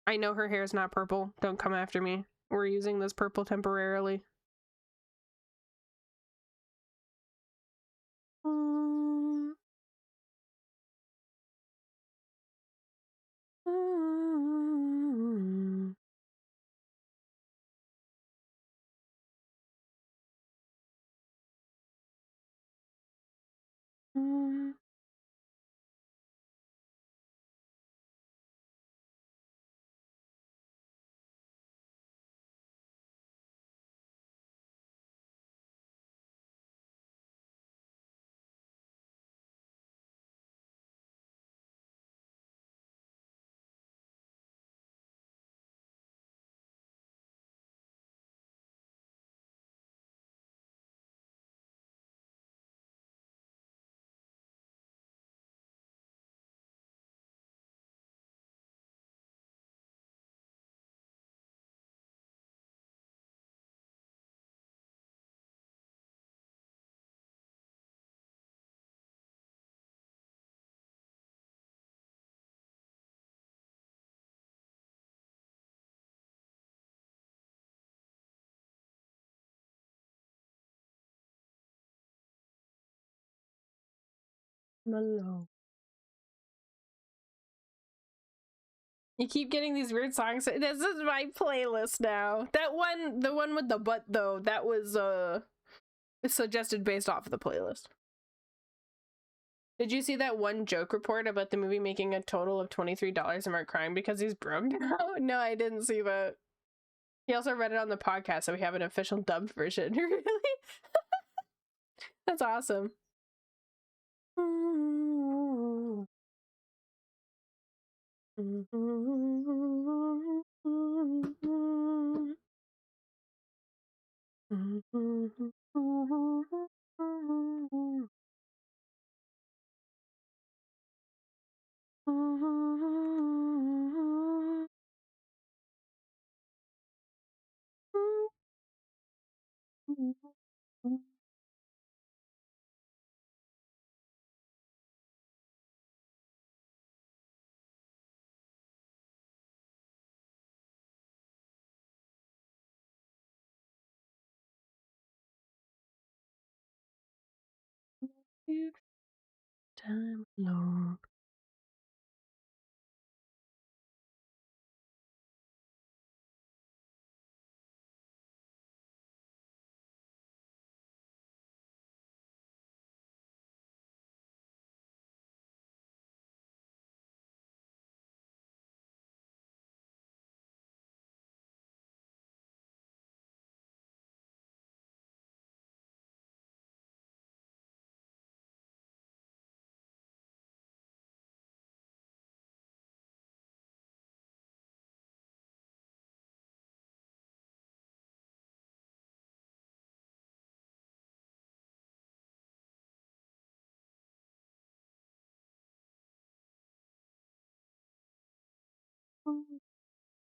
I know her hair is not purple. Don't come after me. We're using this purple temporarily. Alone. You keep getting these weird songs. This is my playlist now. That one, the one with the butt though, that was suggested based off of the playlist. Did you see that one joke report about the movie making a total of $23 and Mark crying because he's broke now? No, I didn't see that. He also read it on the podcast, so we have an official dubbed version. Really? That's awesome. Time alone.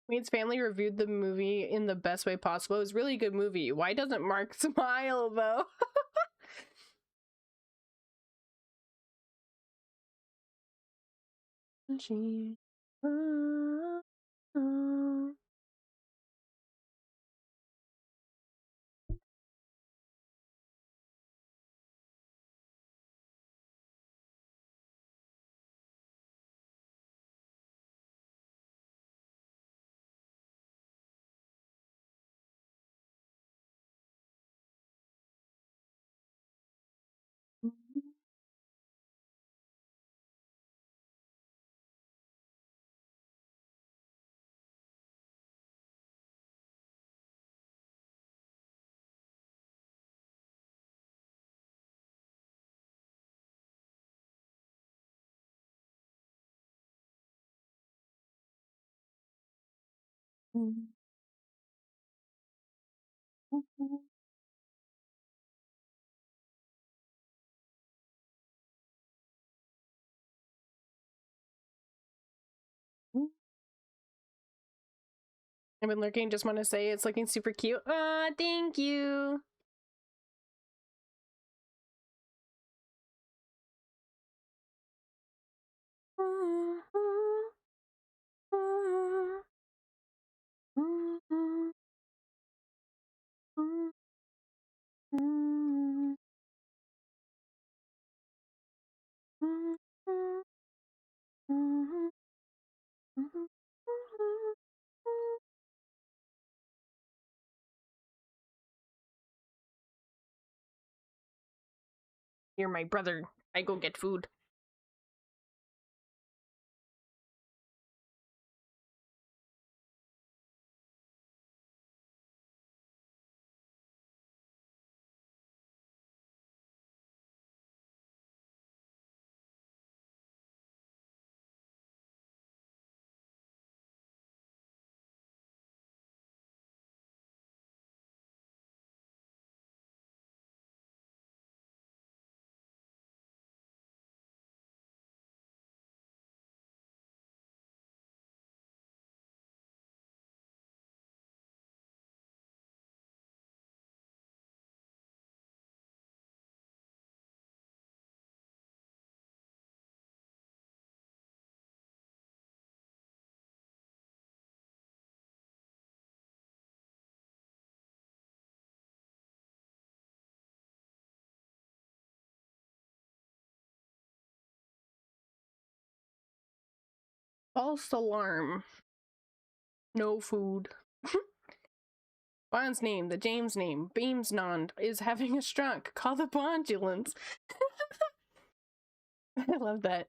Wade's family reviewed the movie in the best way possible. It was a really good movie. Why doesn't Mark smile though? I've been lurking, just want to say it's looking super cute. Ah, thank you. You're my brother. I go get food. False alarm. No food. Bond's name, the James name, Beams Nond, is having a stroke. Call the Bondulance. I love that.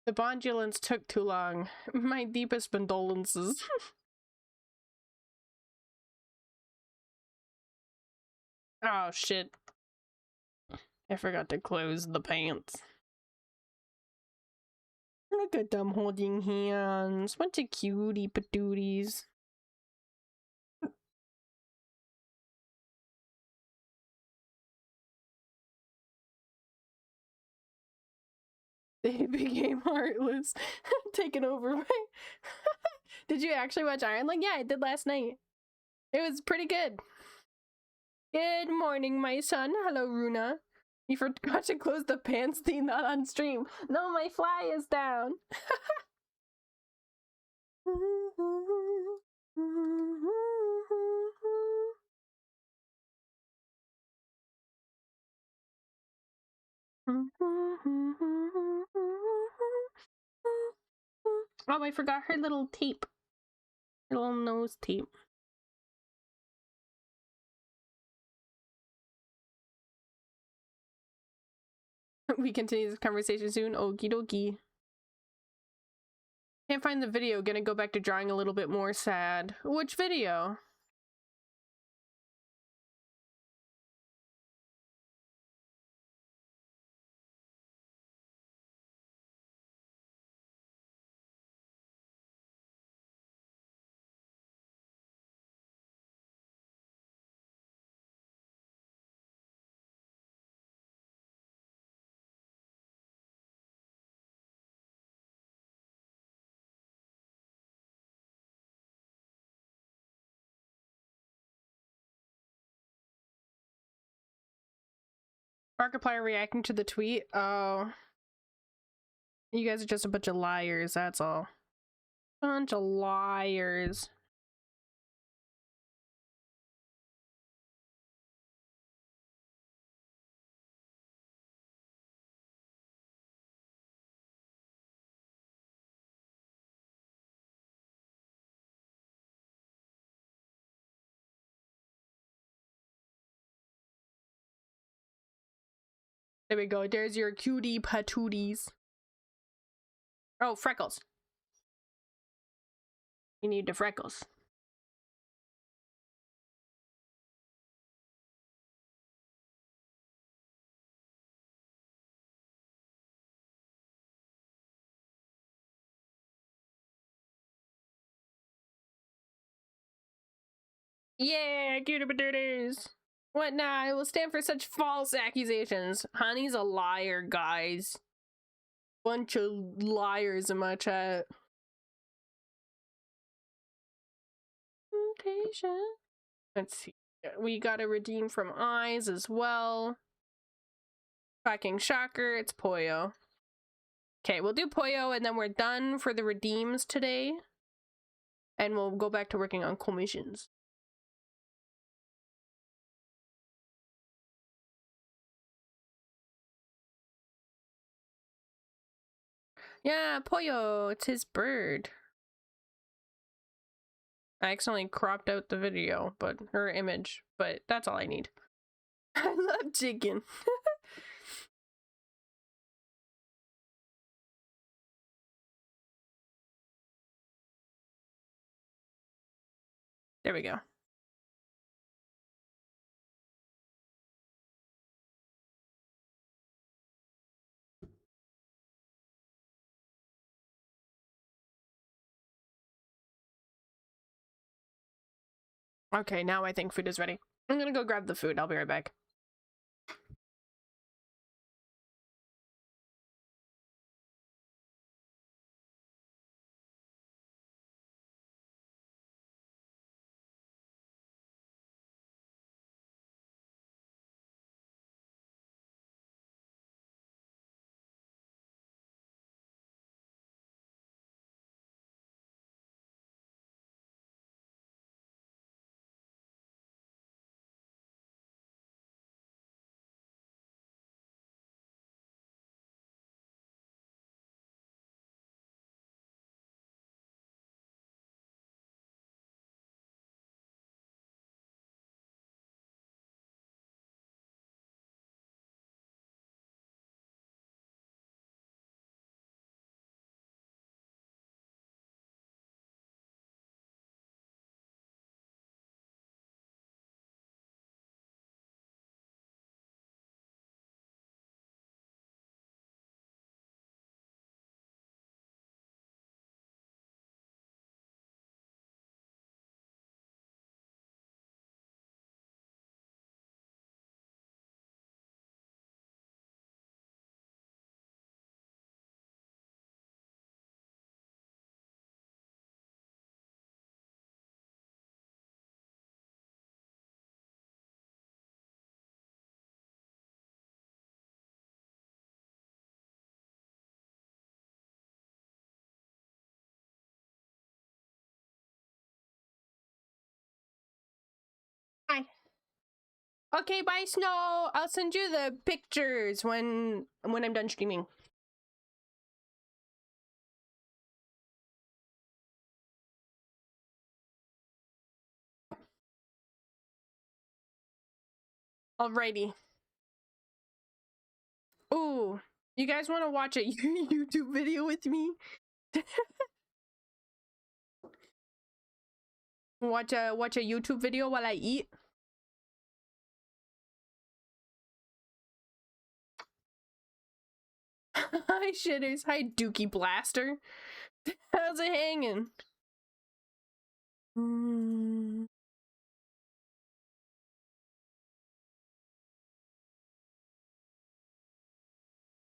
The Bondulance took too long. My deepest condolences. Oh shit. I forgot to close the pants. Look at them holding hands. Bunch of cutie patooties. They became heartless. Taken over by... Did you actually watch Iron? Like, yeah, I did last night. It was pretty good. Good morning, my son. Hello, Runa. You forgot to close the pants thing, not on stream. No, my fly is down. Oh, I forgot her little tape. Her little nose tape. We continue this conversation soon. Okie dokie. Can't find the video. Gonna go back to drawing a little bit more sad. Which video? Markiplier reacting to the tweet? Oh. You guys are just a bunch of liars, that's all. Bunch of liars. There we go. There's your cutie patooties. Oh, freckles. You need the freckles. Yeah, cutie patooties. What now? I will stand for such false accusations. Honey's a liar, guys. Bunch of liars in my chat. Patient. Let's see. We gotta redeem from eyes as well. Fucking shocker, it's Poyo. Okay, we'll do Poyo and then we're done for the redeems today. And we'll go back to working on commissions. Yeah, Poyo, it's his bird. I accidentally cropped out the video, but her image, but that's all I need. I love chicken. There we go. Okay, now I think food is ready. I'm gonna go grab the food. I'll be right back. Hi. Okay, bye, Snow. I'll send you the pictures when I'm done streaming. Alrighty. Ooh, you guys want to watch a YouTube video with me? watch a YouTube video while I eat? Hi, shitters. Hi, Dookie Blaster. How's it hanging?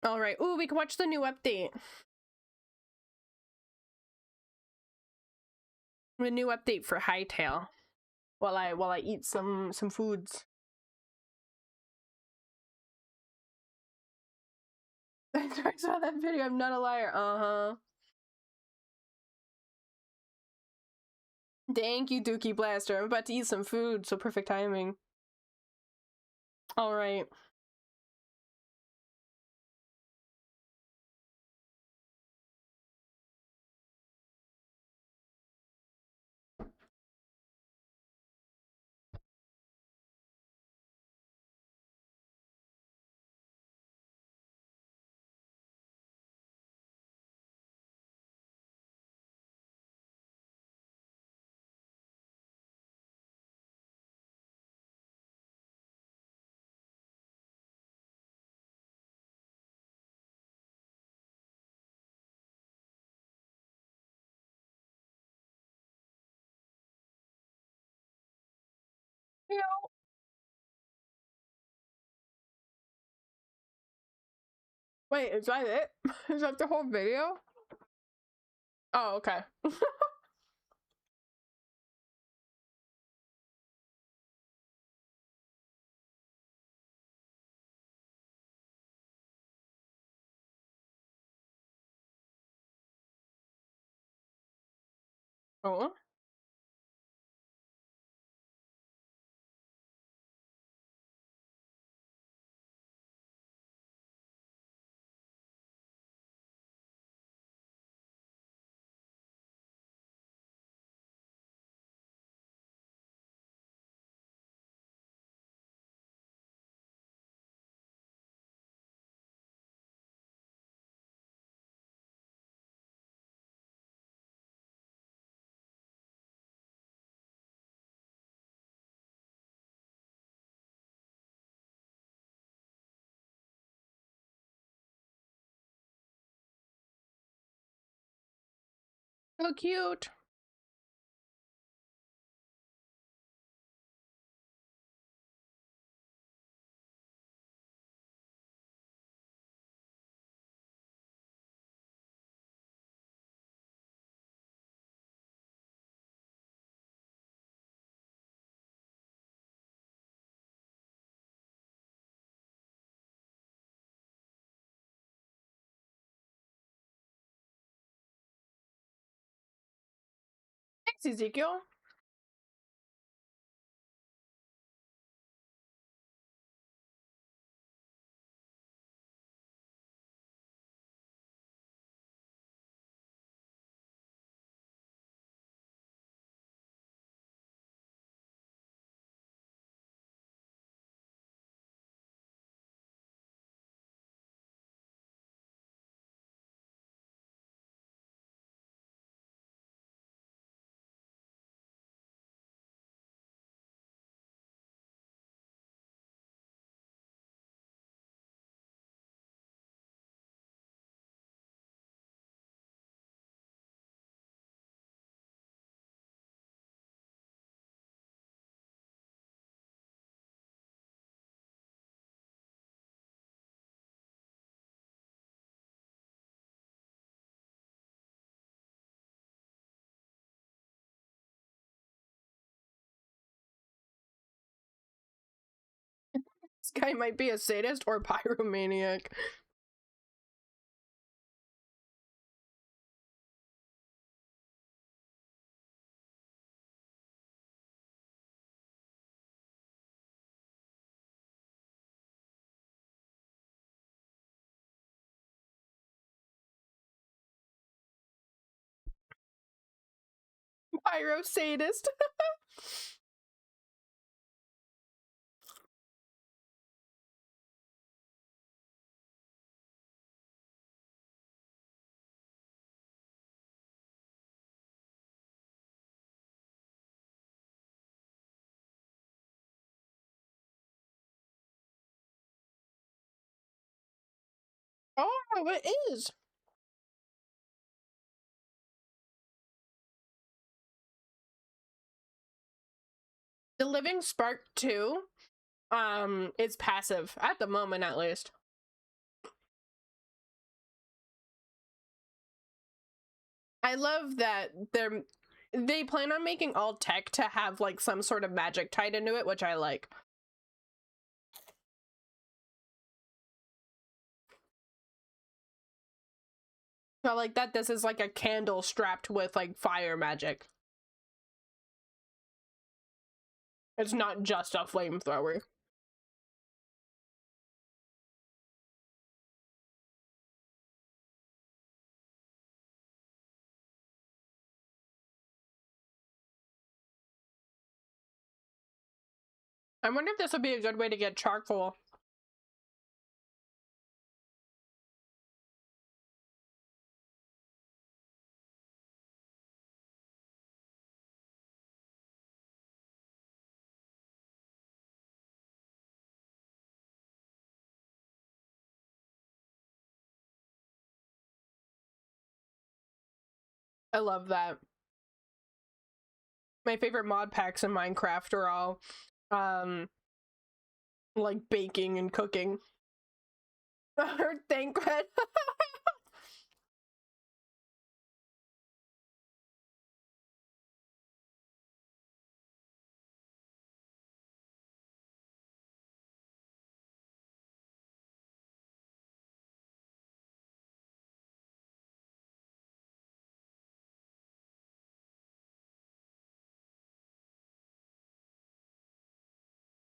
All right. Ooh, we can watch the new update. The new update for Hightail. While I eat some foods. I saw that video. I'm not a liar. Uh-huh. Thank you, Dookie Blaster. I'm about to eat some food, so perfect timing. All right. Wait, is that it? Is that the whole video? Oh, okay. Oh. So cute. Ezekiel? This guy might be a sadist or pyromaniac. Pyro sadist. Oh, it is. The Living Spark 2 is passive at the moment, at least. I love that they plan on making all tech to have like some sort of magic tied into it, which I like. I like that this is like a candle strapped with like fire magic. It's not just a flamethrower. I wonder if this would be a good way to get charcoal. I love that. My favorite mod packs in Minecraft are all like baking and cooking. Thank God.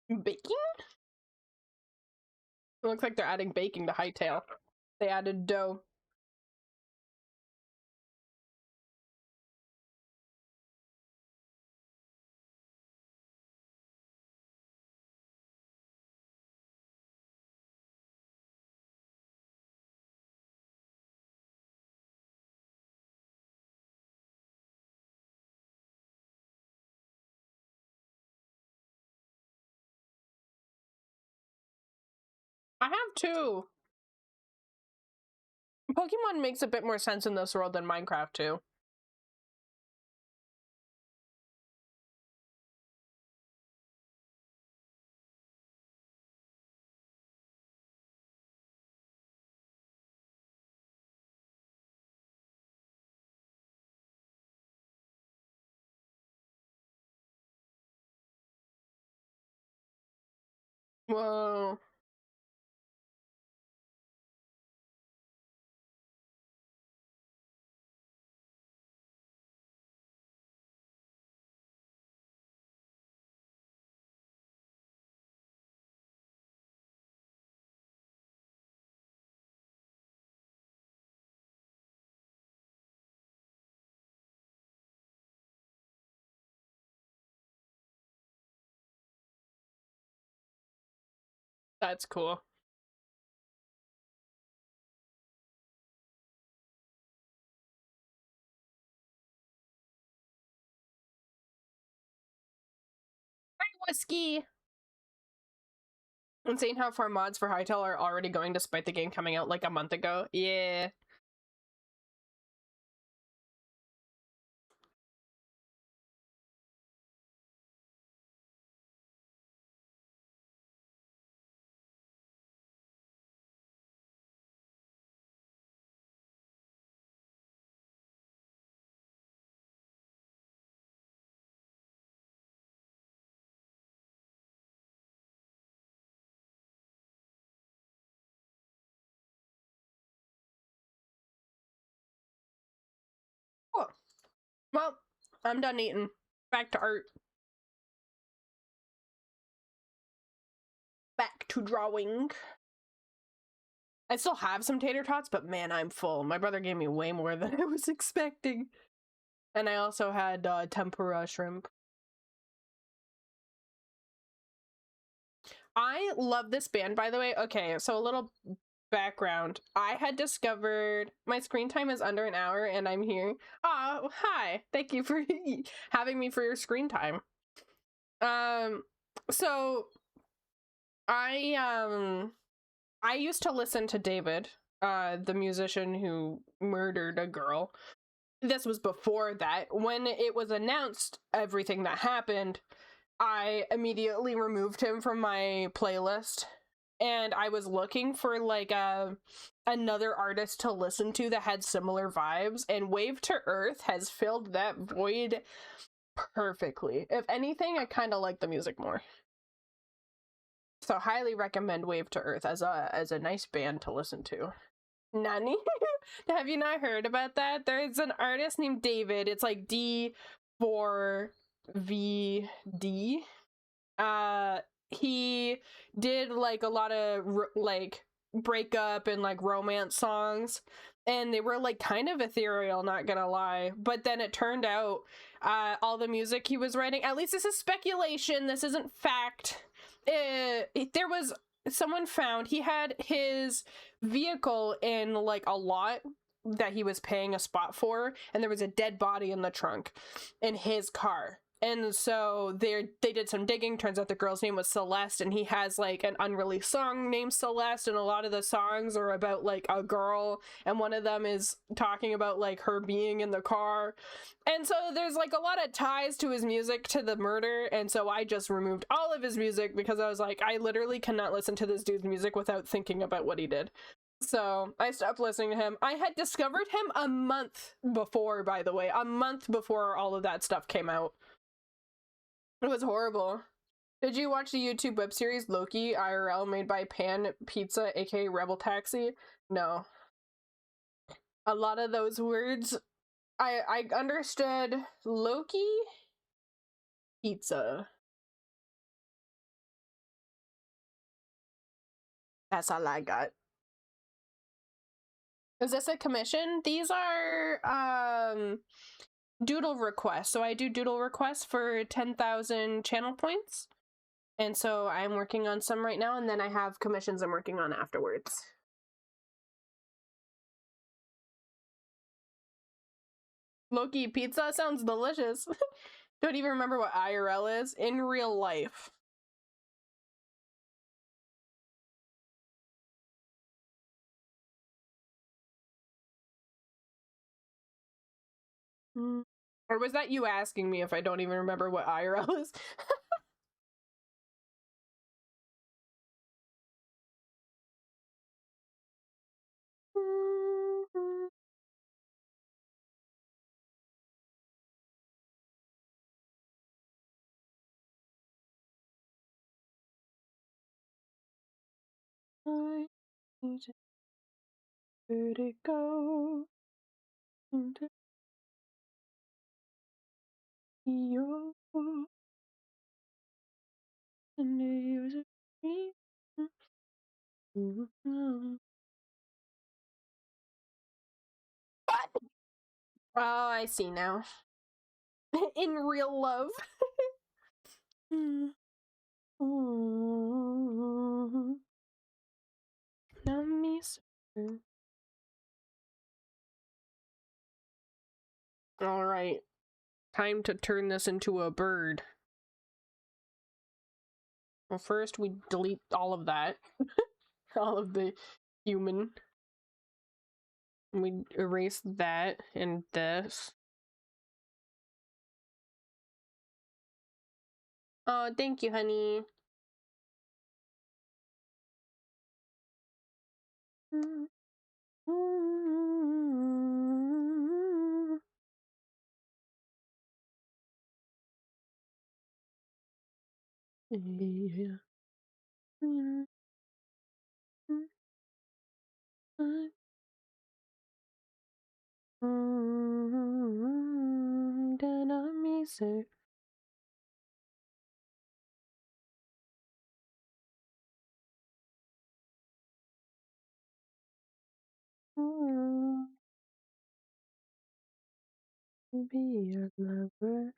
Baking? It looks like they're adding baking to Hightail. They added dough. I have two. Pokemon makes a bit more sense in this world than Minecraft too. Whoa. That's cool. Whiskey. Insane how far mods for Hytale are already going despite the game coming out like a month ago. Yeah. Cool. Well, I'm done eating. Back to art. Back to drawing. I still have some tater tots, but man, I'm full. My brother gave me way more than I was expecting. And I also had tempura shrimp. I love this band, by the way. Okay, so a little background. I had discovered my screen time is under an hour and I'm here. Oh, hi. Thank you for having me for your screen time. So I used to listen to David, the musician who murdered a girl. This was before that. When it was announced everything that happened, I immediately removed him from my playlist, and I was looking for like another artist to listen to that had similar vibes, and Wave to Earth has filled that void perfectly. If anything, I kind of like the music more. So highly recommend Wave to Earth as a nice band to listen to. Nani? Have you not heard about that? There's an artist named David. It's like D4VD. He did like a lot of like breakup and like romance songs, and they were like kind of ethereal, not gonna lie. But then it turned out all the music he was writing, at least this is speculation, this isn't fact. There was someone found he had his vehicle in like a lot that he was paying a spot for, and there was a dead body in the trunk in his car. And so they did some digging. Turns out the girl's name was Celeste, and he has like an unreleased song named Celeste, and a lot of the songs are about like a girl, and one of them is talking about like her being in the car. And so there's like a lot of ties to his music to the murder, and so I just removed all of his music because I was like, I literally cannot listen to this dude's music without thinking about what he did. So I stopped listening to him. I had discovered him a month before, by the way, a month before all of that stuff came out. It was horrible. Did you watch the YouTube web series Loki IRL made by Pan Pizza, aka Rebel Taxi? No. A lot of those words, I understood Loki pizza. That's all I got. Is this a commission? These are doodle requests. So I do doodle requests for 10,000 channel points. And so I'm working on some right now, and then I have commissions I'm working on afterwards. Loki pizza sounds delicious. Don't even remember what IRL is. In real life. Or was that you asking me if I don't even remember what IRL is? I need to let it go. You and use me. Oh, I see now. In real love. me, sir. All right, time to turn this into a bird. Well, first we delete all of that, all of the human. We erase that and this. Oh, thank you, honey. Yeah. Sir. Be your lover.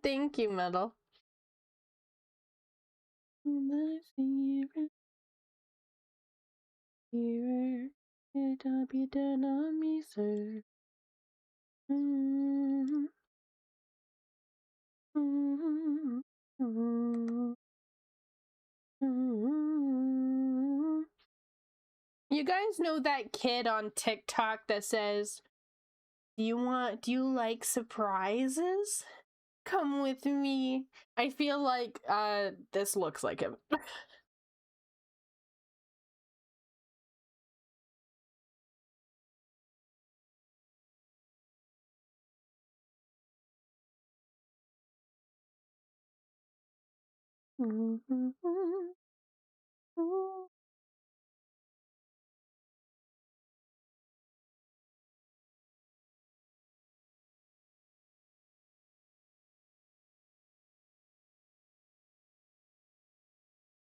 Thank you, Metal. My favorite hero, it'll be done on me, sir. You guys know that kid on TikTok that says, do you like surprises? Come with me. I feel like this looks like him.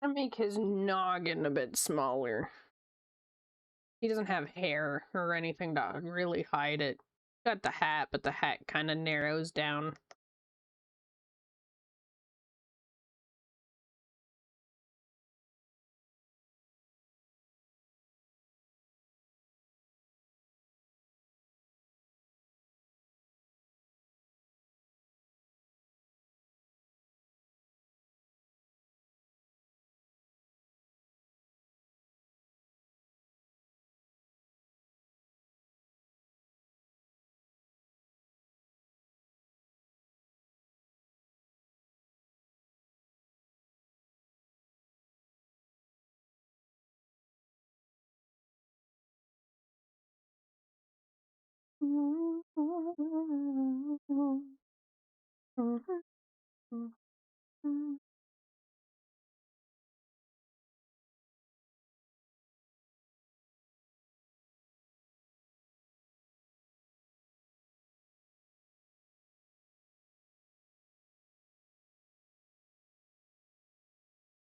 I make his noggin a bit smaller. He doesn't have hair or anything to really hide it. Got the hat, but the hat kind of narrows down.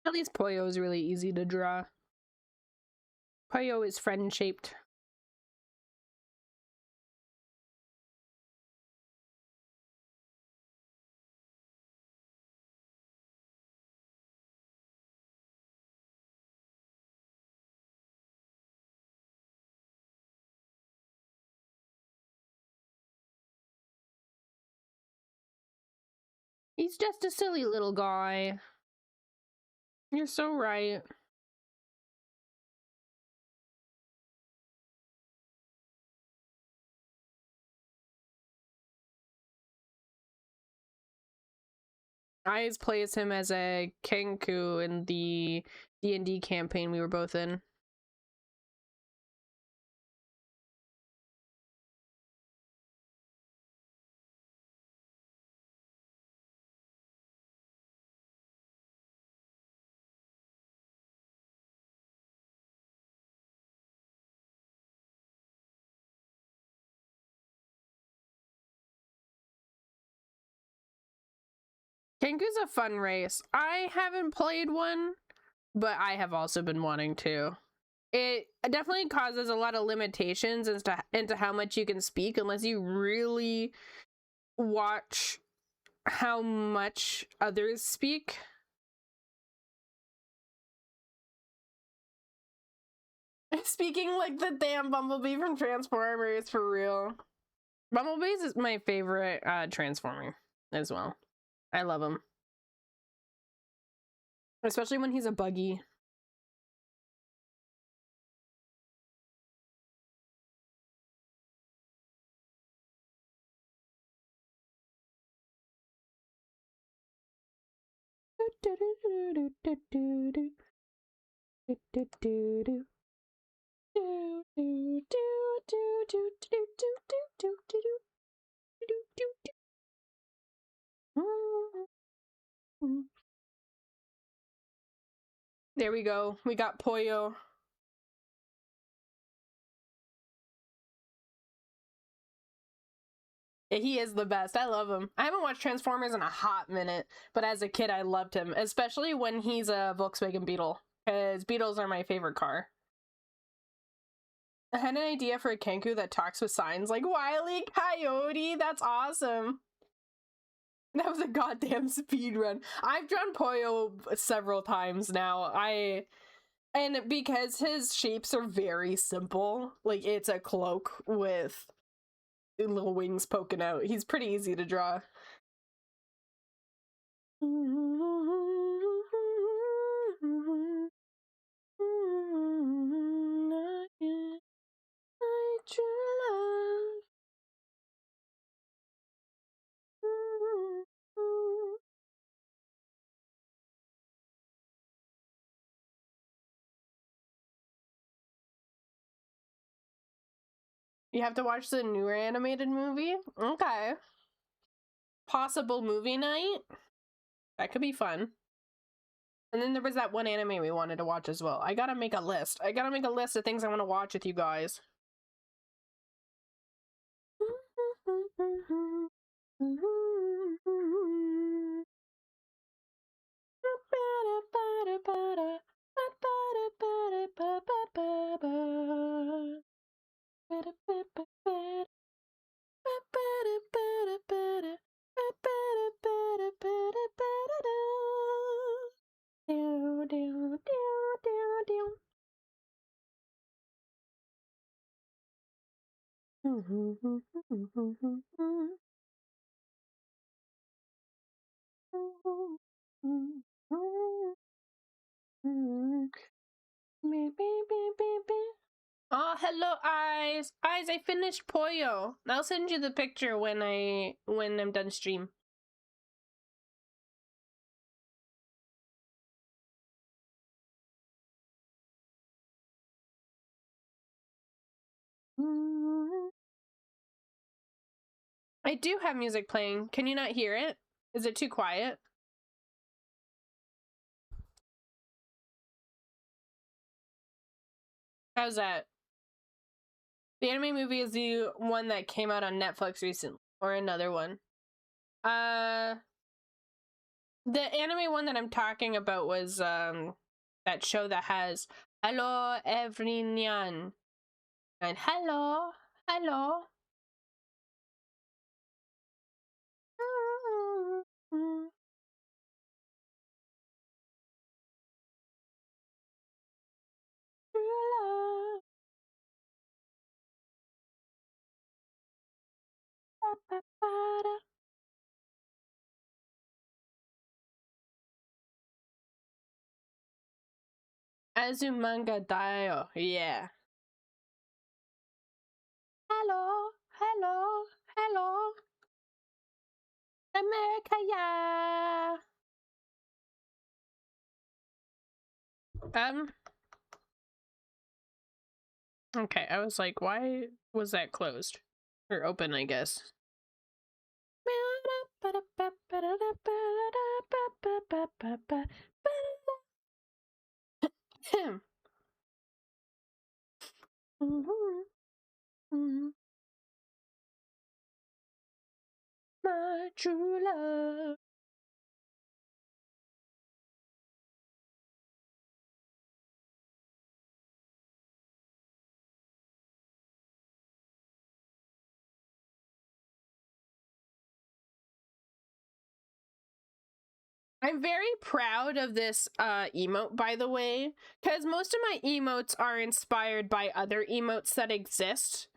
At least Poyo is really easy to draw. Poyo is friend-shaped. He's just a silly little guy. You're so right. I plays him as a Kenku in the D&D campaign we were both in. Kenku's a fun race. I haven't played one, but I have also been wanting to. It definitely causes a lot of limitations into how much you can speak unless you really watch how much others speak. Speaking like the damn Bumblebee from Transformers, for real. Bumblebee's is my favorite Transformer as well. I love him. Especially when he's a buggy. There we go. We got Pollo. Yeah, he is the best. I love him. I haven't watched Transformers in a hot minute, but as a kid, I loved him, especially when he's a Volkswagen Beetle, because Beetles are my favorite car. I had an idea for a Kenku that talks with signs like Wile E. Coyote. That's awesome. That was a goddamn speed run. I've drawn Pollo several times now. And because his shapes are very simple, like it's a cloak with little wings poking out. He's pretty easy to draw. You have to watch the newer animated movie? Okay. Possible movie night? That could be fun. And then there was that one anime we wanted to watch as well. I gotta make a list. I gotta make a list of things I want to watch with you guys. Oh, hello, Eyes. Eyes, I finished Pollo. I'll send you the picture when I'm done stream. I do have music playing. Can you not hear it? Is it too quiet? How's that? The anime movie is the one that came out on Netflix recently, or another one. The anime one that I'm talking about was that show that has "Hello everyone" and "Hello, hello." Azumanga Daioh, yeah. Hello, hello, hello. America, yeah. Okay, I was like, why was that closed? Or open, I guess. My true love. I'm very proud of this emote, by the way, because most of my emotes are inspired by other emotes that exist.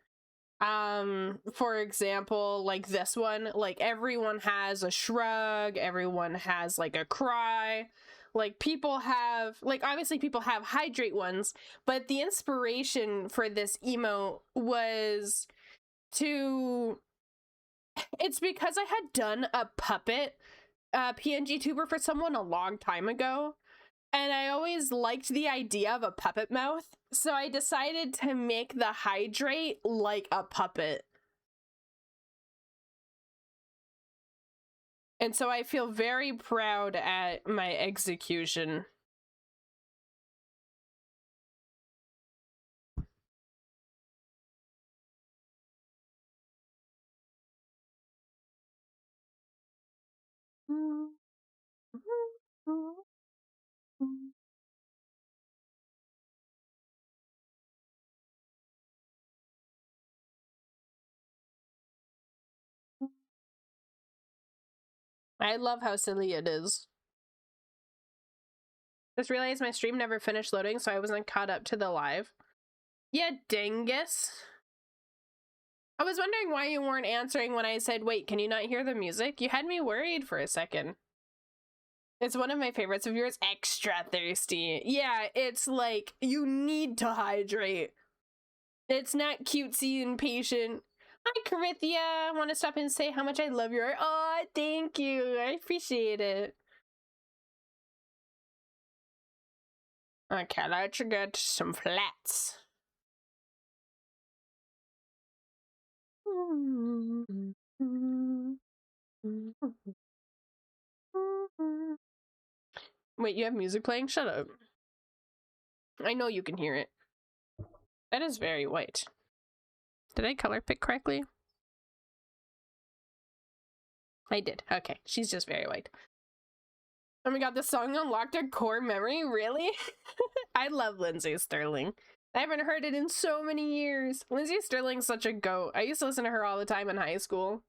For example, like this one, like everyone has a shrug, everyone has like a cry. Like people have, like obviously people have hydrate ones, but the inspiration for this emote was to, it's because I had done a puppet PNG tuber for someone a long time ago, and I always liked the idea of a puppet mouth, so I decided to make the hydrate like a puppet. And so I feel very proud at my execution. I love how silly it is. Just realized my stream never finished loading, so I wasn't caught up to the live. Yeah, dingus. I was wondering why you weren't answering when I said, wait, can you not hear the music? You had me worried for a second. It's one of my favorites of yours. Extra thirsty. Yeah, it's like, you need to hydrate. It's not cutesy and patient. Hi, Carithia. I want to stop and say how much I love your art. Oh, thank you. I appreciate it. Okay, let's get some flats. Wait, you have music playing? Shut up. I know you can hear it. That is very white. Did I color pick correctly? I did. Okay, she's just very white. Oh my god, this song unlocked a core memory? Really? I love Lindsay Sterling. I haven't heard it in so many years. Lindsay Sterling's such a goat. I used to listen to her all the time in high school.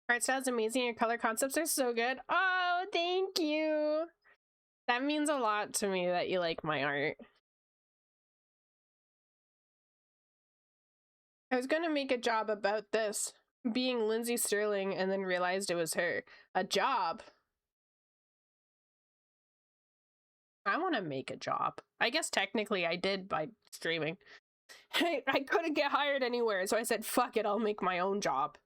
Art style's amazing. Your color concepts are so good. Oh, thank you. That means a lot to me that you like my art. I was gonna make a job about this, being Lindsay Sterling, and then realized it was her. A job? I want to make a job. I guess technically I did by streaming. I couldn't get hired anywhere, so I said, fuck it, I'll make my own job.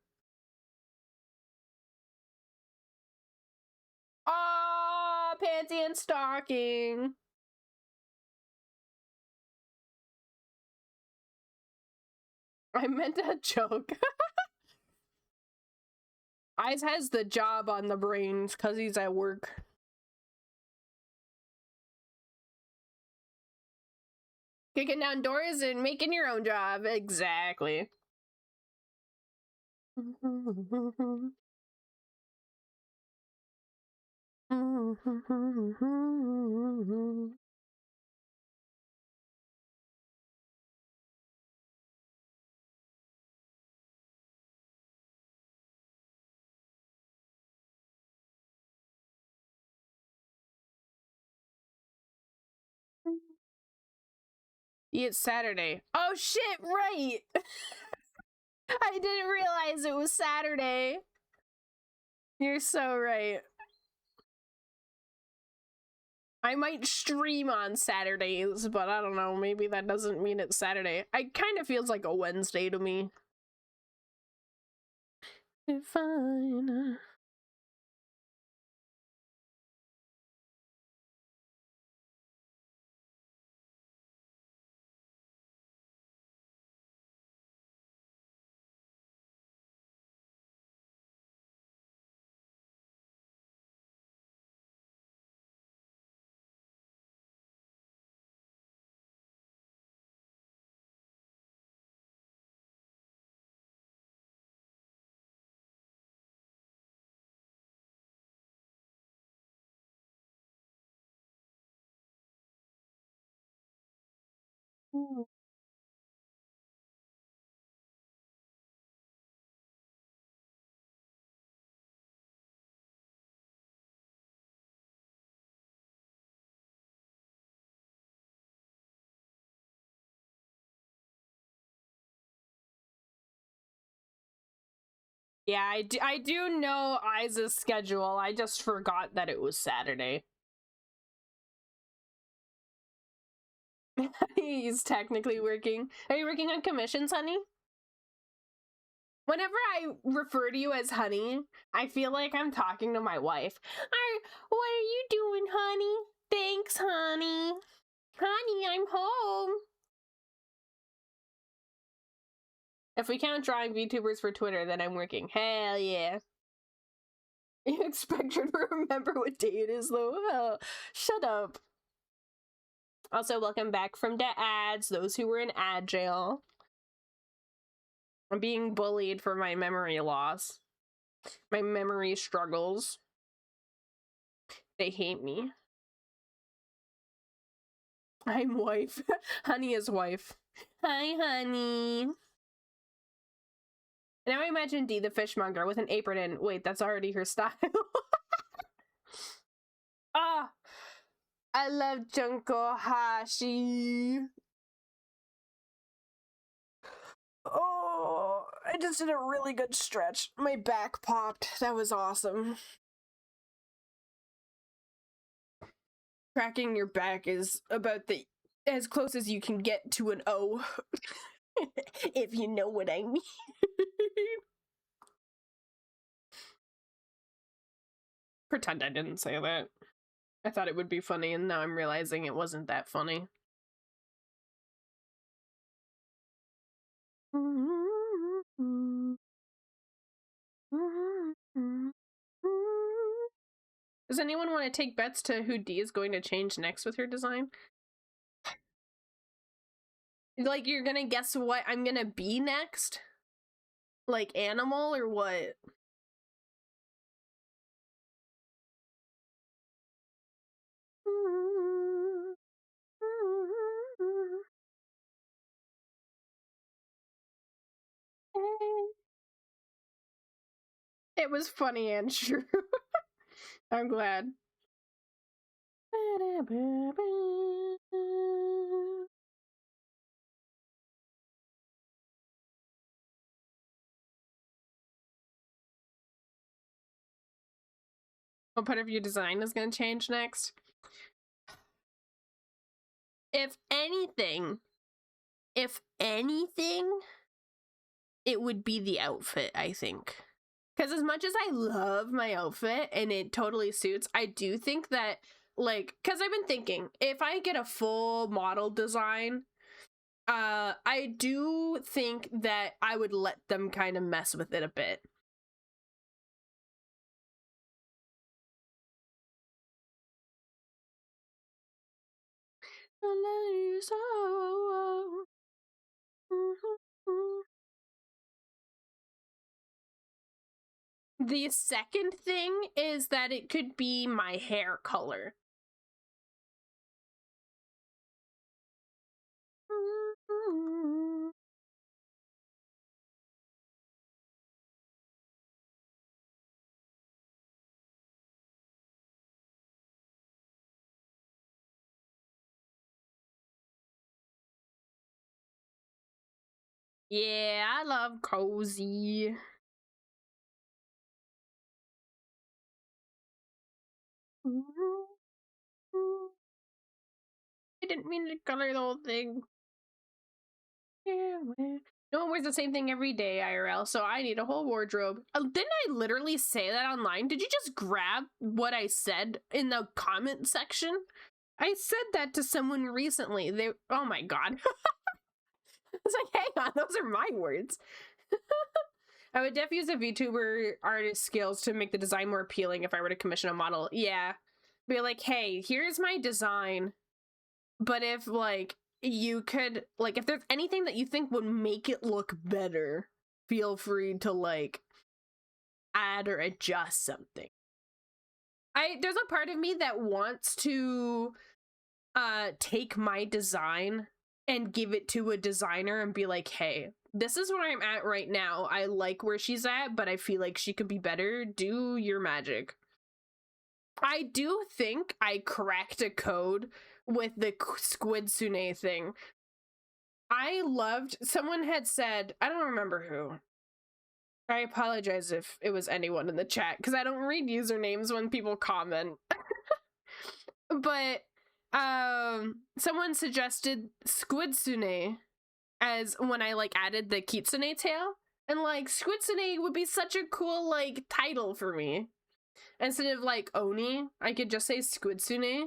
Ah, panty and stocking. I meant a joke. Eyes has the job on the brains because he's at work. Kicking down doors and making your own job. Exactly. It's Saturday. Oh shit, right! I didn't realize it was Saturday. You're so right. I might stream on Saturdays, but I don't know, maybe that doesn't mean it's Saturday. It kind of feels like a Wednesday to me. Fine. Mm. Yeah, I do know Isa's schedule. I just forgot that it was Saturday. He's technically working. Are you working on commissions, honey? Whenever I refer to you as honey, I feel like I'm talking to my wife. What are you doing, honey? Thanks, honey. Honey, I'm home. If we count drawing VTubers for Twitter, then I'm working. Hell yeah. You expect her to remember what day it is, though? Oh, shut up. Also, welcome back from the ads, those who were in ad jail. I'm being bullied for my memory loss. My memory struggles. They hate me. I'm wife. Honey is wife. Hi, honey. Now I imagine Dee the fishmonger with an apron in. Wait, that's already her style. Ah, I love Junko Hashi. Oh, I just did a really good stretch. My back popped. That was awesome. Cracking your back is about as close as you can get to an O. If you know what I mean. Pretend I didn't say that. I thought it would be funny, and now I'm realizing it wasn't that funny. Does anyone want to take bets to who Dee is going to change next with her design? Like, you're gonna guess what I'm gonna be next? Like, animal or what? It was funny and true. I'm glad. What part of your design is going to change next? If anything, it would be the outfit, I think. Because as much as I love my outfit and it totally suits, I do think that, like, because I've been thinking, if I get a full model design, I do think that I would let them kind of mess with it a bit. The second thing is that it could be my hair color. Yeah, I love cozy. I didn't mean to color the whole thing. No one wears the same thing every day, IRL, so I need a whole wardrobe. Didn't I literally say that online? Did you just grab what I said in the comment section? I said that to someone recently. Oh my god. It's like, hang on, those are my words. I would def use a VTuber artist skills to make the design more appealing if I were to commission a model. Yeah. Be like, hey, here's my design. But if, like, you could, like, if there's anything that you think would make it look better, feel free to, like, add or adjust something. There's a part of me that wants to take my design and give it to a designer and be like, hey, this is where I'm at right now. I like where she's at, but I feel like she could be better. Do your magic. I do think I cracked a code with the Squid Sune thing. I loved, someone had said, I don't remember who. I apologize if it was anyone in the chat, because I don't read usernames when people comment. But someone suggested Squidsune as when I like added the Kitsune tail, and like Squidsune would be such a cool like title for me. Instead of like Oni, I could just say Squidsune.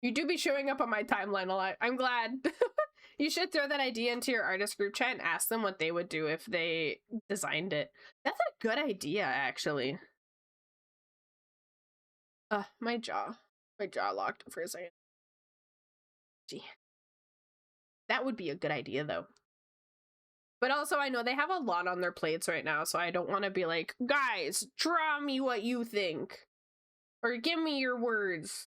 You do be showing up on my timeline a lot. I'm glad. You should throw that idea into your artist group chat and ask them what they would do if they designed it. That's a good idea, actually. My jaw locked for a second. Gee. That would be a good idea, though. But also, I know they have a lot on their plates right now, so I don't want to be like, guys, draw me what you think. Or give me your words.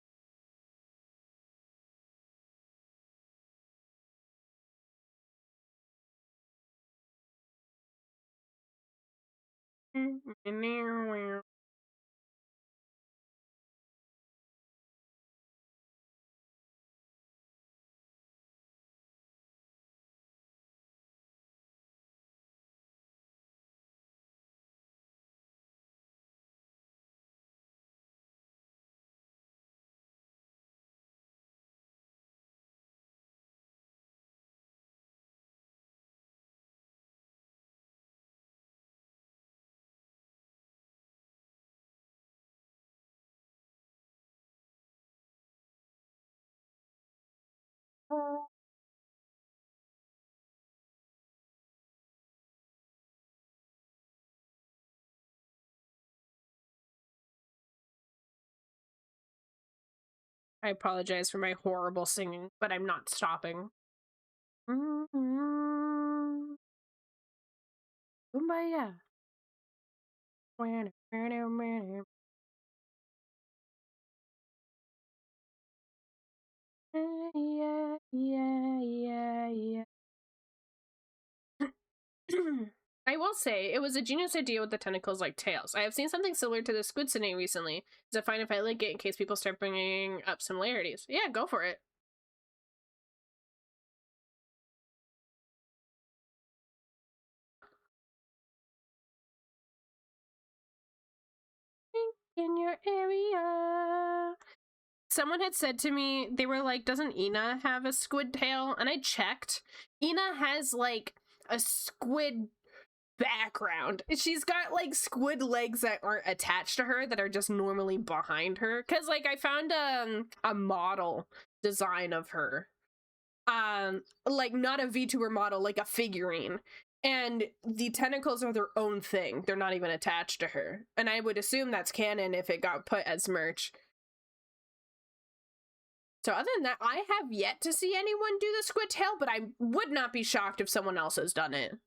I apologize for my horrible singing, but I'm not stopping. Kumbaya. Yeah. I will say, it was a genius idea with the tentacles like tails. I have seen something similar to the Squidsune recently. Is it fine if I link it in case people start bringing up similarities? Yeah, go for it. In your area. Someone had said to me, they were like, doesn't Ina have a squid tail? And I checked. Ina has like a squid background. She's got like squid legs that aren't attached to her, that are just normally behind her. Cause like I found a model design of her. Like not a VTuber model, like a figurine. And the tentacles are their own thing. They're not even attached to her. And I would assume that's canon if it got put as merch. So other than that, I have yet to see anyone do the squid tail, but I would not be shocked if someone else has done it.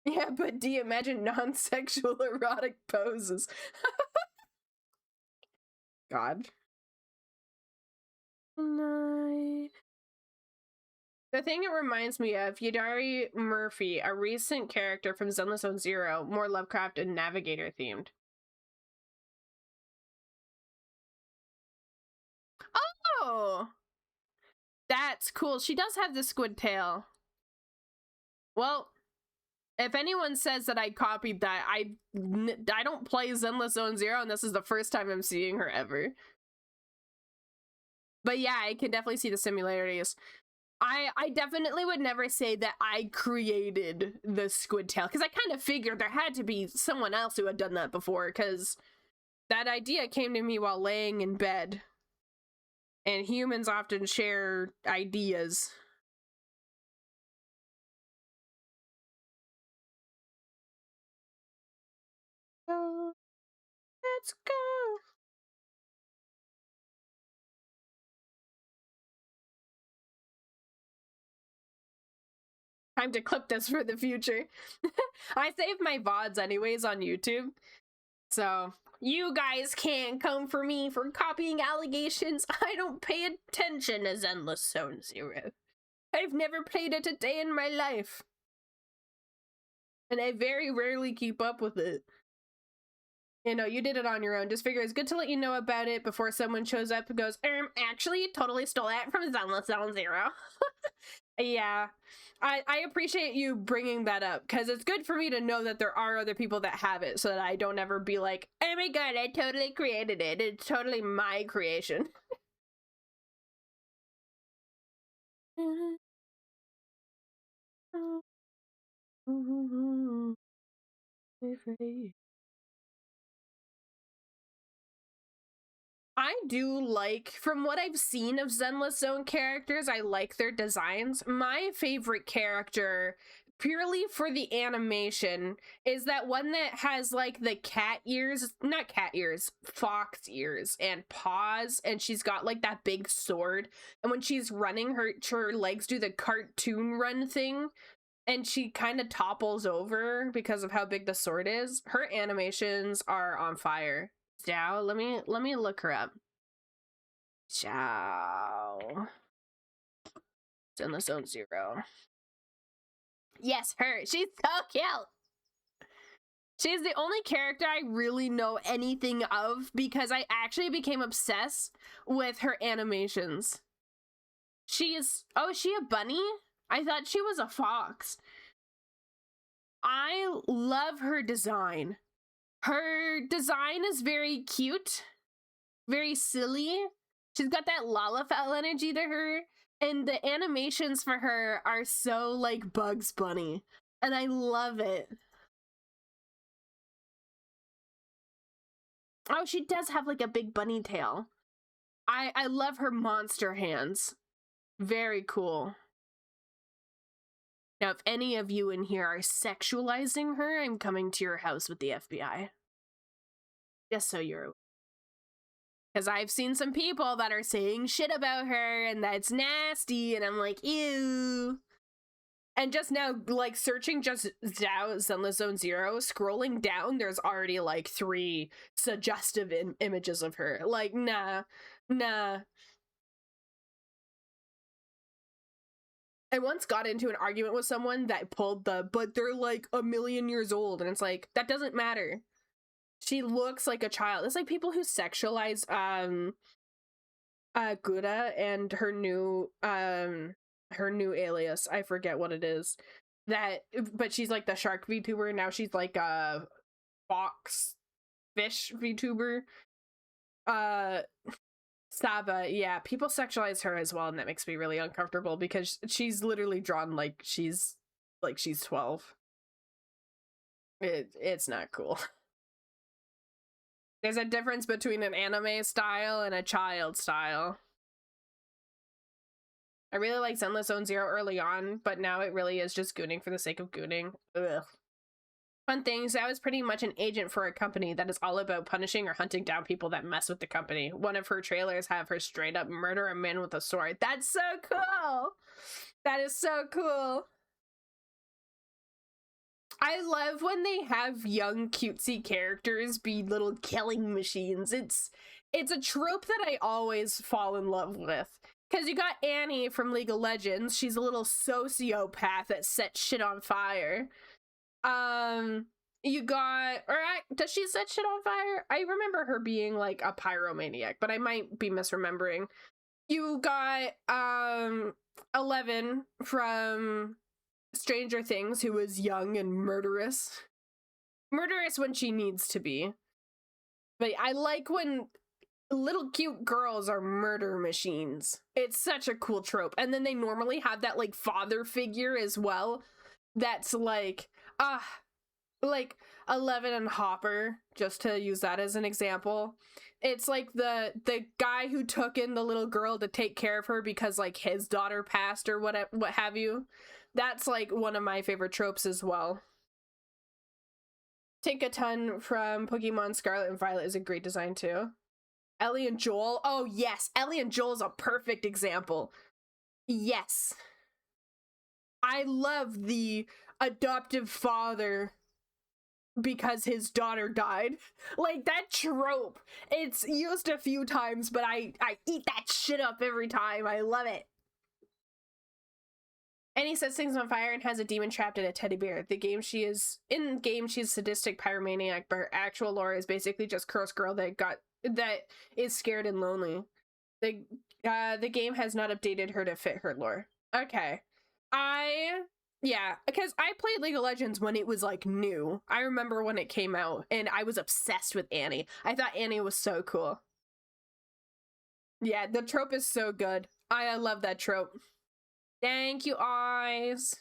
Yeah, but do you imagine non-sexual erotic poses? God. No. The thing it reminds me of, Yadari Murphy, a recent character from Zenless Zone Zero, more Lovecraft and Navigator themed. Oh! That's cool. She does have the squid tail. Well, if anyone says that I copied that, I don't play Zenless Zone Zero, and this is the first time I'm seeing her ever. But yeah, I can definitely see the similarities. I definitely would never say that I created the squid tail, because I kind of figured there had to be someone else who had done that before, because that idea came to me while laying in bed. And humans often share ideas. So, let's go. Time to clip this for the future. I save my VODs anyways on YouTube. So, You guys can't come for me for copying allegations. I don't pay attention to Zenless Zone Zero. I've never played it a day in my life. And I very rarely keep up with it. You know, you did it on your own. Just figure it's good to let you know about it before someone shows up and goes, actually, you totally stole that from Zenless Zone Zero. Yeah. I appreciate you bringing that up, because it's good for me to know that there are other people that have it, so that I don't ever be like, oh my god, I totally created it. It's totally my creation. I do like, from what I've seen of Zenless Zone characters, I like their designs. My favorite character, purely for the animation, is that one that has like the cat ears, not cat ears, fox ears and paws, and she's got like that big sword, and when she's running, her legs do the cartoon run thing, and she kind of topples over because of how big the sword is. Her animations are on fire. Zhao, let me look her up. Zhao. It's in the Zone Zero. Yes, her. She's so cute. She's the only character I really know anything of, because I actually became obsessed with her animations. She is... Oh, is she a bunny? I thought she was a fox. I love her design. Her design is very cute. Very silly. She's got that Lalafell energy to her. And the animations for her are so, like, Bugs Bunny. And I love it. Oh, she does have, like, a big bunny tail. I love her monster hands. Very cool. Now, if any of you in here are sexualizing her, I'm coming to your house with the FBI. Just so you're aware. Because I've seen some people that are saying shit about her, and that's nasty, and I'm like, ew. And just now, like, searching just Zhao Zenless Zone Zero, scrolling down, there's already, like, 3 suggestive images of her. Like, nah. I once got into an argument with someone that pulled but they're, like, 1,000,000 years old, and it's like, that doesn't matter. She looks like a child. It's like people who sexualize, Gouda and her new alias. I forget what it is. But she's like the shark VTuber. Now she's like a fox fish VTuber. Saba, yeah, people sexualize her as well, and that makes me really uncomfortable, because she's literally drawn like she's 12. It's not cool. There's a difference between an anime style and a child style. I really like Zenless Zone Zero early on, but now it really is just gooning for the sake of gooning. Ugh. Fun thing, Zhao is pretty much an agent for a company that is all about punishing or hunting down people that mess with the company. One of her trailers have her straight up murder a man with a sword. That's so cool! That is so cool! I love when they have young cutesy characters be little killing machines. It's a trope that I always fall in love with. Because you got Annie from League of Legends. She's a little sociopath that sets shit on fire. You got... does she set shit on fire? I remember her being like a pyromaniac, but I might be misremembering. You got 11 from Stranger Things, who is young and murderous. Murderous when she needs to be. But I like when little cute girls are murder machines. It's such a cool trope. And then they normally have that, like, father figure as well. That's like, like 11 and Hopper, just to use that as an example. It's like the guy who took in the little girl to take care of her because, like, his daughter passed or what have you. That's, like, one of my favorite tropes as well. Tinkaton from Pokemon Scarlet and Violet is a great design too. Ellie and Joel. Oh, yes. Ellie and Joel is a perfect example. Yes. I love the adoptive father because his daughter died. Like, that trope, it's used a few times, but I eat that shit up every time. I love it. And he sets things on fire and has a demon trapped in a teddy bear. In game she's sadistic pyromaniac, but her actual lore is basically just cursed girl that is scared and lonely. The game has not updated her to fit her lore. Okay. Yeah, because I played League of Legends when it was like new. I remember when it came out and I was obsessed with Annie. I thought Annie was so cool. Yeah, the trope is so good. I love that trope. Thank you, eyes.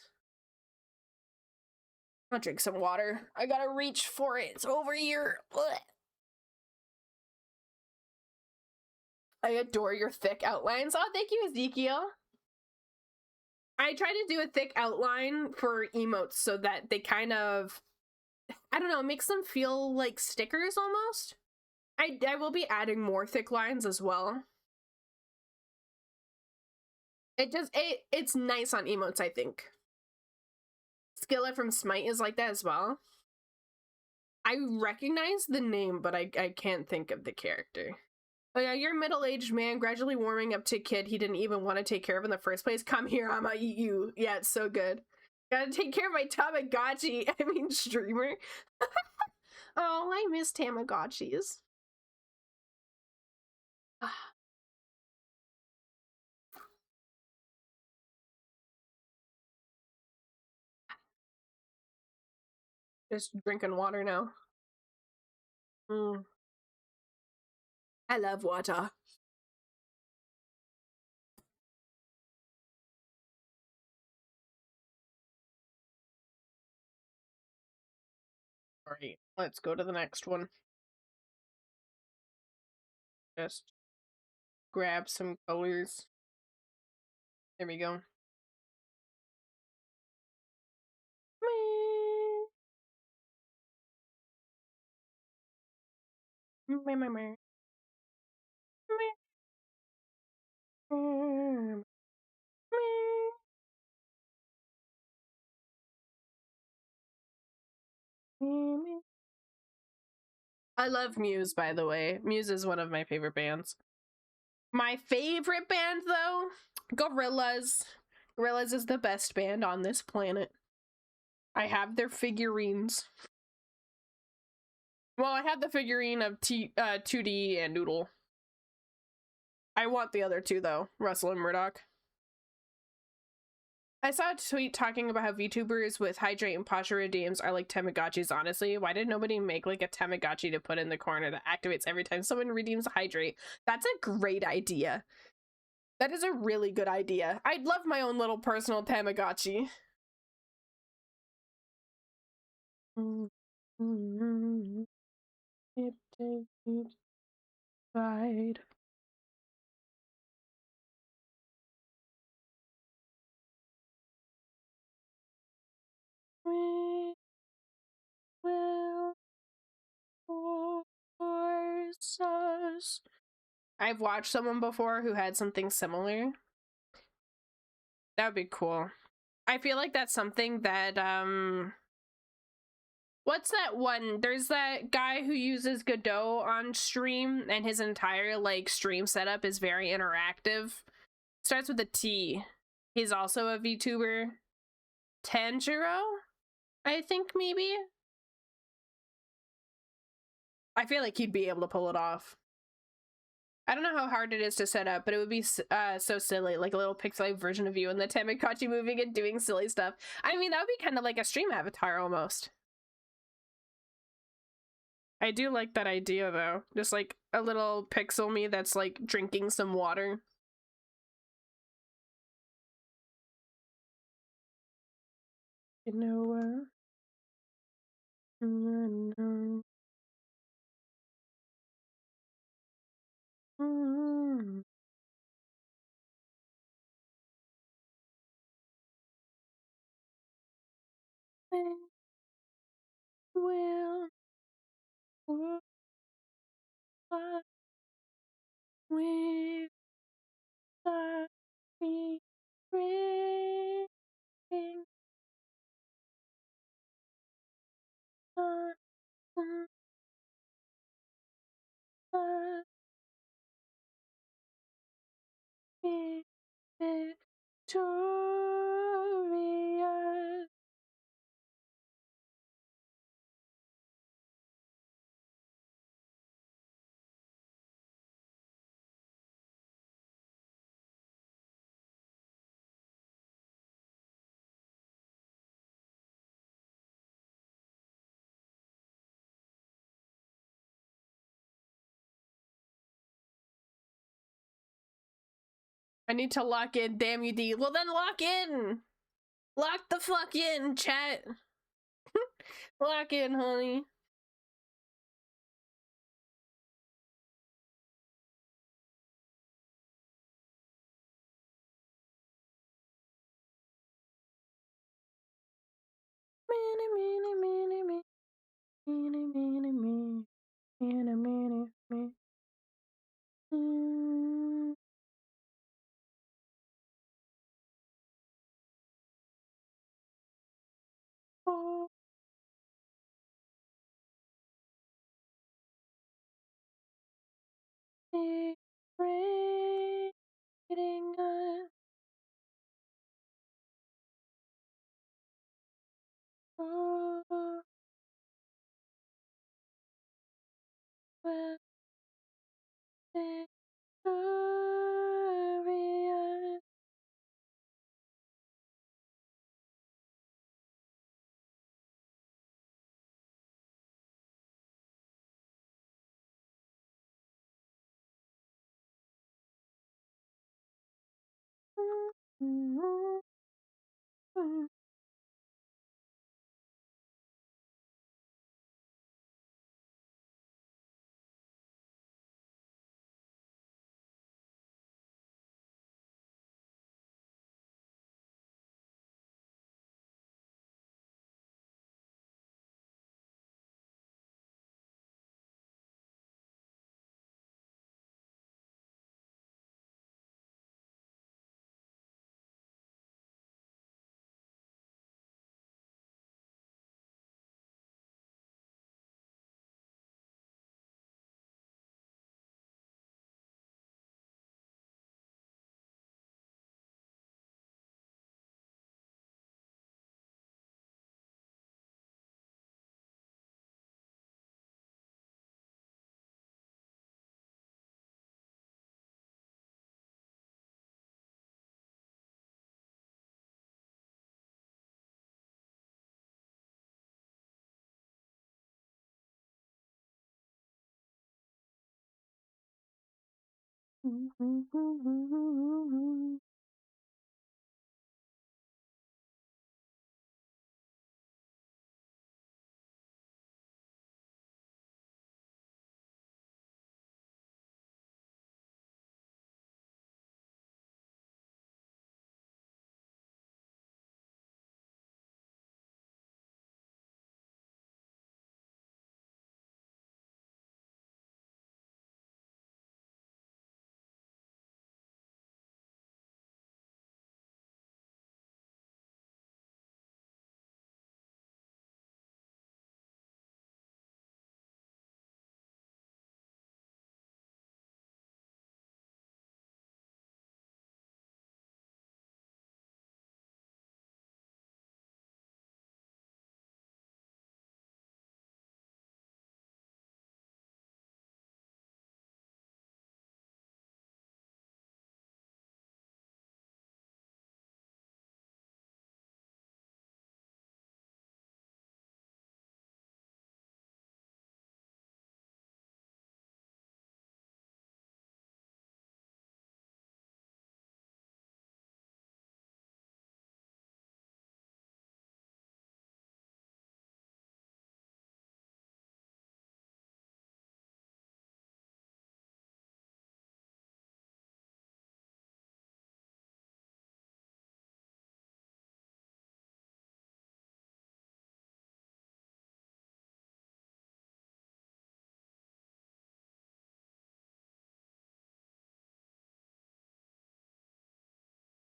I'll drink some water. I gotta reach for it. It's over here. Ugh. I adore your thick outlines. Oh, thank you, Ezekiel. I try to do a thick outline for emotes so that they kind of, I don't know, it makes them feel like stickers almost. I will be adding more thick lines as well. It's nice on emotes, I think. Skillet from Smite is like that as well. I recognize the name, but I can't think of the character. Oh yeah, you're a middle-aged man gradually warming up to a kid he didn't even want to take care of in the first place. Come here, I'ma eat you. Yeah, it's so good. Gotta take care of my Tamagotchi. I mean, streamer. Oh, I miss Tamagotchis. Just drinking water now. I love water. Alright, let's go to the next one. Just grab some colors. There we go. I love Muse, by the way. Muse is one of my favorite bands. My favorite band, though? Gorillaz. Gorillaz is the best band on this planet. I have their figurines. Well, I have the figurine of 2D and Noodle. I want the other two, though. Russell and Murdoch. I saw a tweet talking about how VTubers with Hydrate and Pasha redeems are like Tamagotchis, honestly. Why did nobody make like a Tamagotchi to put in the corner that activates every time someone redeems a Hydrate? That's a great idea. That is a really good idea. I'd love my own little personal Tamagotchi. It takes pride. We will force us. I've watched someone before who had something similar. That would be cool. I feel like that's something that, what's that one? There's that guy who uses Godot on stream, and his entire, like, stream setup is very interactive. Starts with a T. He's also a VTuber. Tanjiro? I think, maybe? I feel like he'd be able to pull it off. I don't know how hard it is to set up, but it would be so silly, like a little pixelated version of you in the Tamagotchi moving and doing silly stuff. I mean, that would be kind of like a stream avatar almost. I do like that idea though. Just like a little pixel me that's like drinking some water. You know what? Will with the ring victorious. I need to lock in, damn you, D. Well, then lock in! Lock the fuck in, chat! Lock in, honey.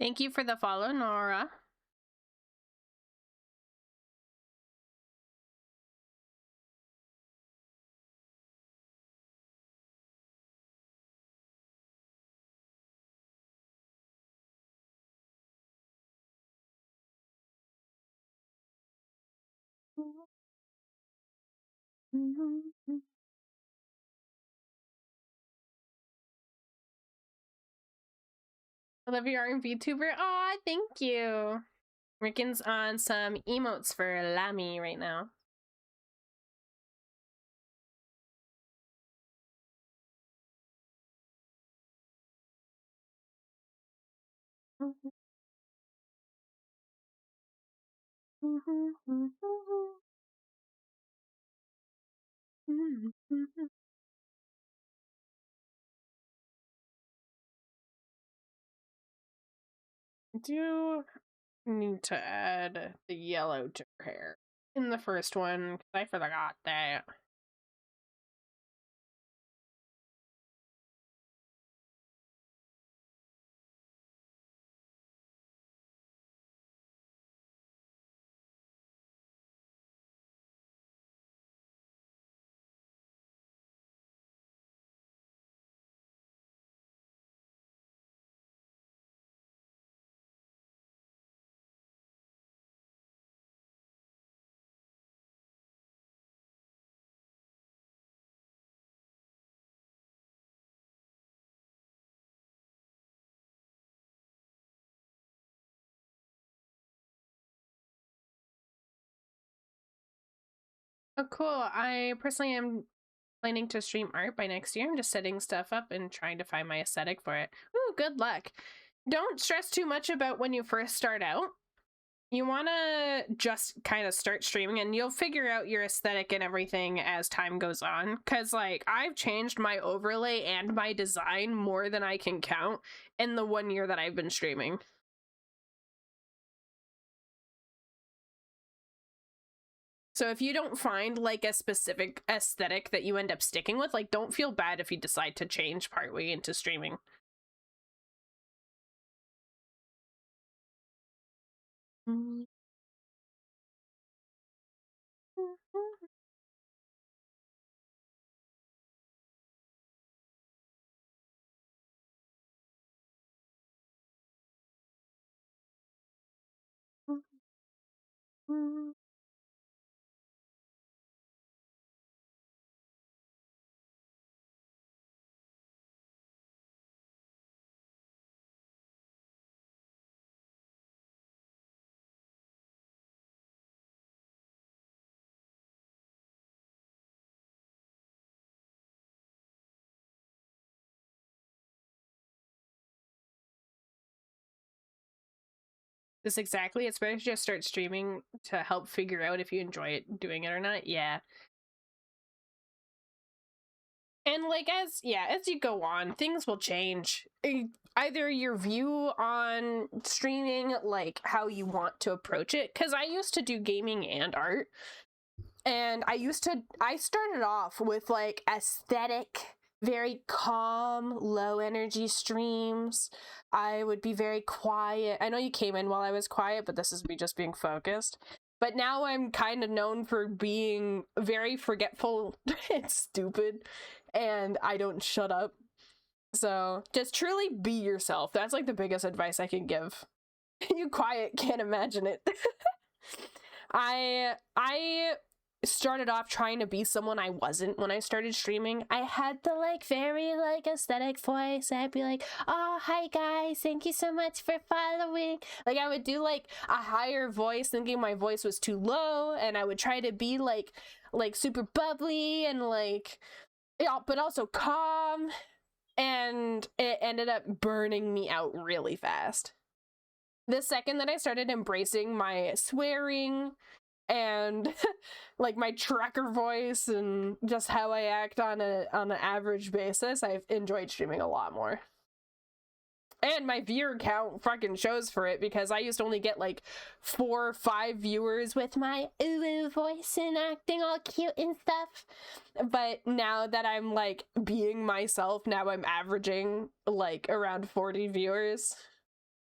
Thank you for the follow, Nora. I love your R&B tuber. Aw, thank you. Rickin's on some emotes for Lamy right now. Do need to add the yellow to her hair in the first one because I forgot that. Oh, cool. I personally am planning to stream art by next year. I'm just setting stuff up and trying to find my aesthetic for it. Ooh, good luck. Don't stress too much about when you first start out. You want to just kind of start streaming and you'll figure out your aesthetic and everything as time goes on. Because, like, I've changed my overlay and my design more than I can count in the 1 year that I've been streaming. So if you don't find like a specific aesthetic that you end up sticking with, like, don't feel bad if you decide to change partway into streaming. This exactly. It's better to just start streaming to help figure out if you enjoy it doing it or not. Yeah. And like as you go on, things will change. Either your view on streaming, like how you want to approach it, because I used to do gaming and art, and I started off with like aesthetic, very calm, low energy streams. I would be very quiet. I know you came in while I was quiet, but this is me just being focused. But now I'm kind of known for being very forgetful and stupid, and I don't shut up. So just truly be yourself. That's like the biggest advice I can give. You quiet, can't imagine it. I started off trying to be someone I wasn't when I started streaming. I had the like very like aesthetic voice. I'd be like, oh, hi guys, thank you so much for following. Like I would do like a higher voice thinking my voice was too low, and I would try to be like super bubbly and like, yeah, but also calm, and it ended up burning me out really fast. The second that I started embracing my swearing and like my tracker voice and just how I act on an average basis, I've enjoyed streaming a lot more. And my viewer count fucking shows for it, because I used to only get like 4 or 5 viewers with my ooh voice and acting all cute and stuff. But now that I'm like being myself, now I'm averaging like around 40 viewers.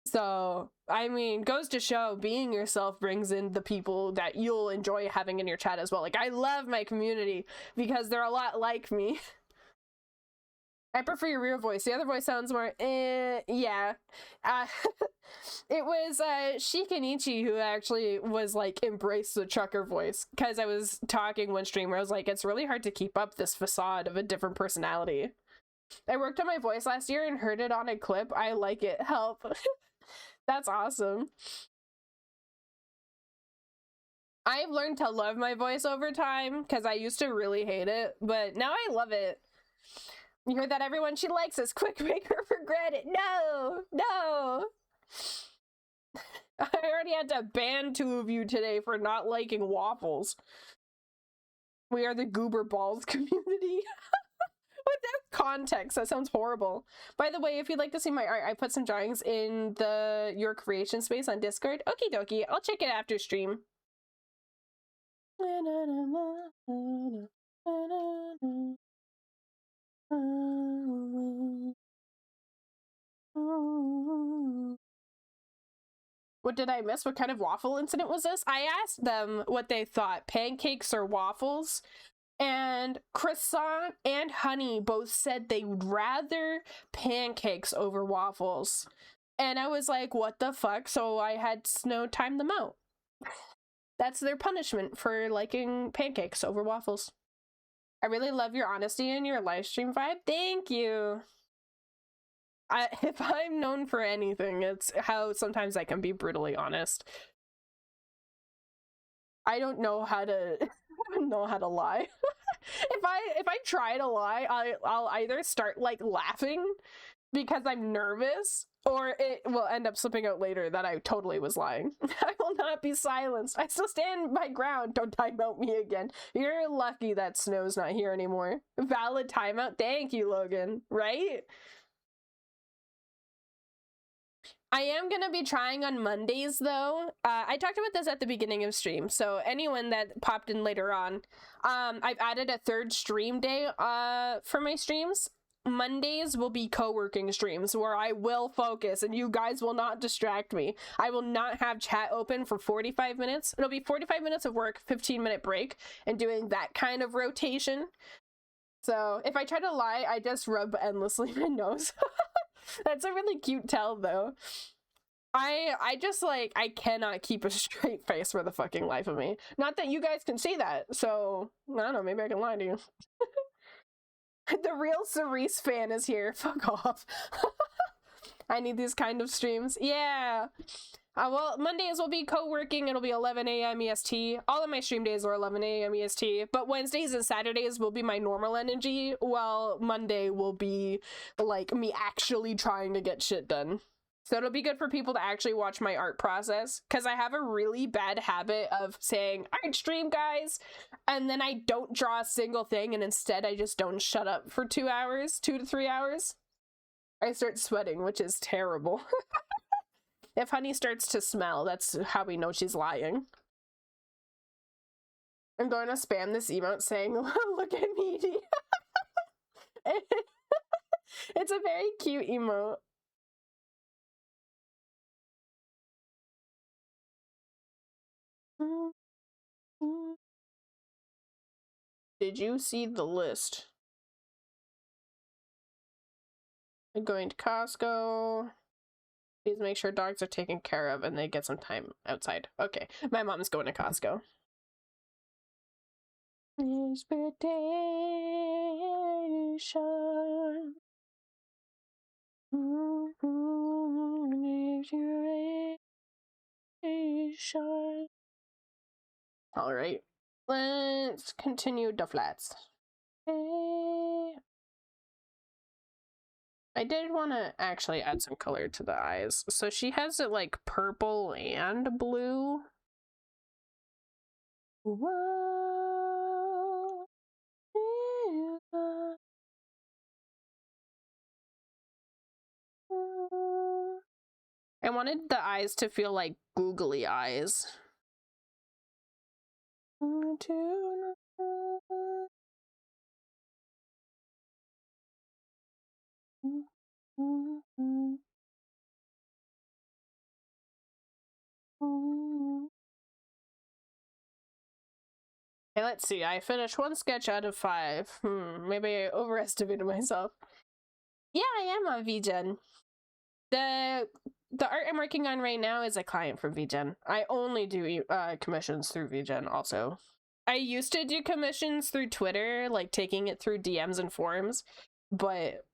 So, I mean, goes to show being yourself brings in the people that you'll enjoy having in your chat as well. Like, I love my community because they're a lot like me. I prefer your real voice. The other voice sounds more, yeah. It was Shikanichi who actually was like embraced the trucker voice, because I was talking one stream where I was like, it's really hard to keep up this facade of a different personality. I worked on my voice last year and heard it on a clip. I like it. Help. That's awesome. I've learned to love my voice over time, because I used to really hate it, but now I love it. You heard that, everyone? She likes us. Quick, make her regret it. No! No! I already had to ban 2 of you today for not liking Waffles. We are the Goober Balls community. Without context, that sounds horrible. By the way, if you'd like to see my art, I put some drawings in the Your Creation space on Discord. Okie dokie, I'll check it after stream. What did I miss? What kind of waffle incident was this? I asked them what they thought, pancakes or waffles, and Croissant and Honey both said they would rather pancakes over waffles. And I was like, what the fuck? So I had Snow time them out. That's their punishment for liking pancakes over waffles. I really love your honesty and your live stream vibe. Thank you. If I'm known for anything, it's how sometimes I can be brutally honest. I don't know how to lie. If I try to lie, I'll either start like laughing because I'm nervous, or it will end up slipping out later that I totally was lying. I will not be silenced. I still stand my ground. Don't timeout me again. You're lucky that Snow's not here anymore. Valid timeout. Thank you, Logan. Right? I am going to be trying on Mondays, though. I talked about this at the beginning of stream, so anyone that popped in later on, I've added a 3rd stream day for my streams. Mondays will be co-working streams where I will focus and you guys will not distract me. I will not have chat open for 45 minutes. It'll be 45 minutes of work, 15-minute break, and doing that kind of rotation. So if I try to lie, I just rub endlessly my nose. That's a really cute tell, though. I just, like, I cannot keep a straight face for the fucking life of me. Not that you guys can see that, so, I don't know, maybe I can lie to you. The real Cerise fan is here. Fuck off. I need these kind of streams. Yeah. Well, Mondays will be co-working. It'll be 11 a.m. EST. All of my stream days are 11 a.m. EST, but Wednesdays and Saturdays will be my normal energy, while Monday will be, like, me actually trying to get shit done. So it'll be good for people to actually watch my art process, because I have a really bad habit of saying, art stream, guys, and then I don't draw a single thing, and instead I just don't shut up for 2 hours, 2 to 3 hours. I start sweating, which is terrible. If Honey starts to smell, that's how we know she's lying. I'm going to spam this emote saying, look at me. It's a very cute emote. Did you see the list? I'm going to Costco. Please make sure dogs are taken care of and they get some time outside. Okay, my mom's going to Costco. Inspiration. All right, let's continue the flats. I did want to actually add some color to the eyes. So she has it like purple and blue. Whoa. I wanted the eyes to feel like googly eyes. Okay, let's see. I finished 1 sketch out of 5. Maybe I overestimated myself. Yeah, I am on VGen. The art I'm working on right now is a client from VGen. I only do commissions through VGen also. I used to do commissions through Twitter, like taking it through DMs and forums, but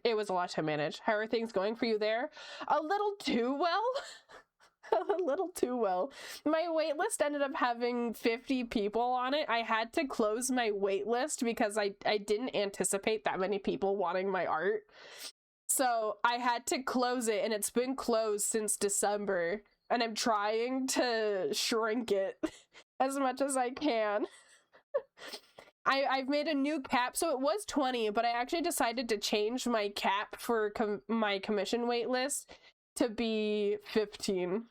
it was a lot to manage. How are things going for you there? A little too well. A little too well. My waitlist ended up having 50 people on it. I had to close my waitlist because I didn't anticipate that many people wanting my art. So I had to close it, and it's been closed since December, and I'm trying to shrink it as much as I can. I've made a new cap, so it was 20, but I actually decided to change my cap for my commission waitlist to be 15.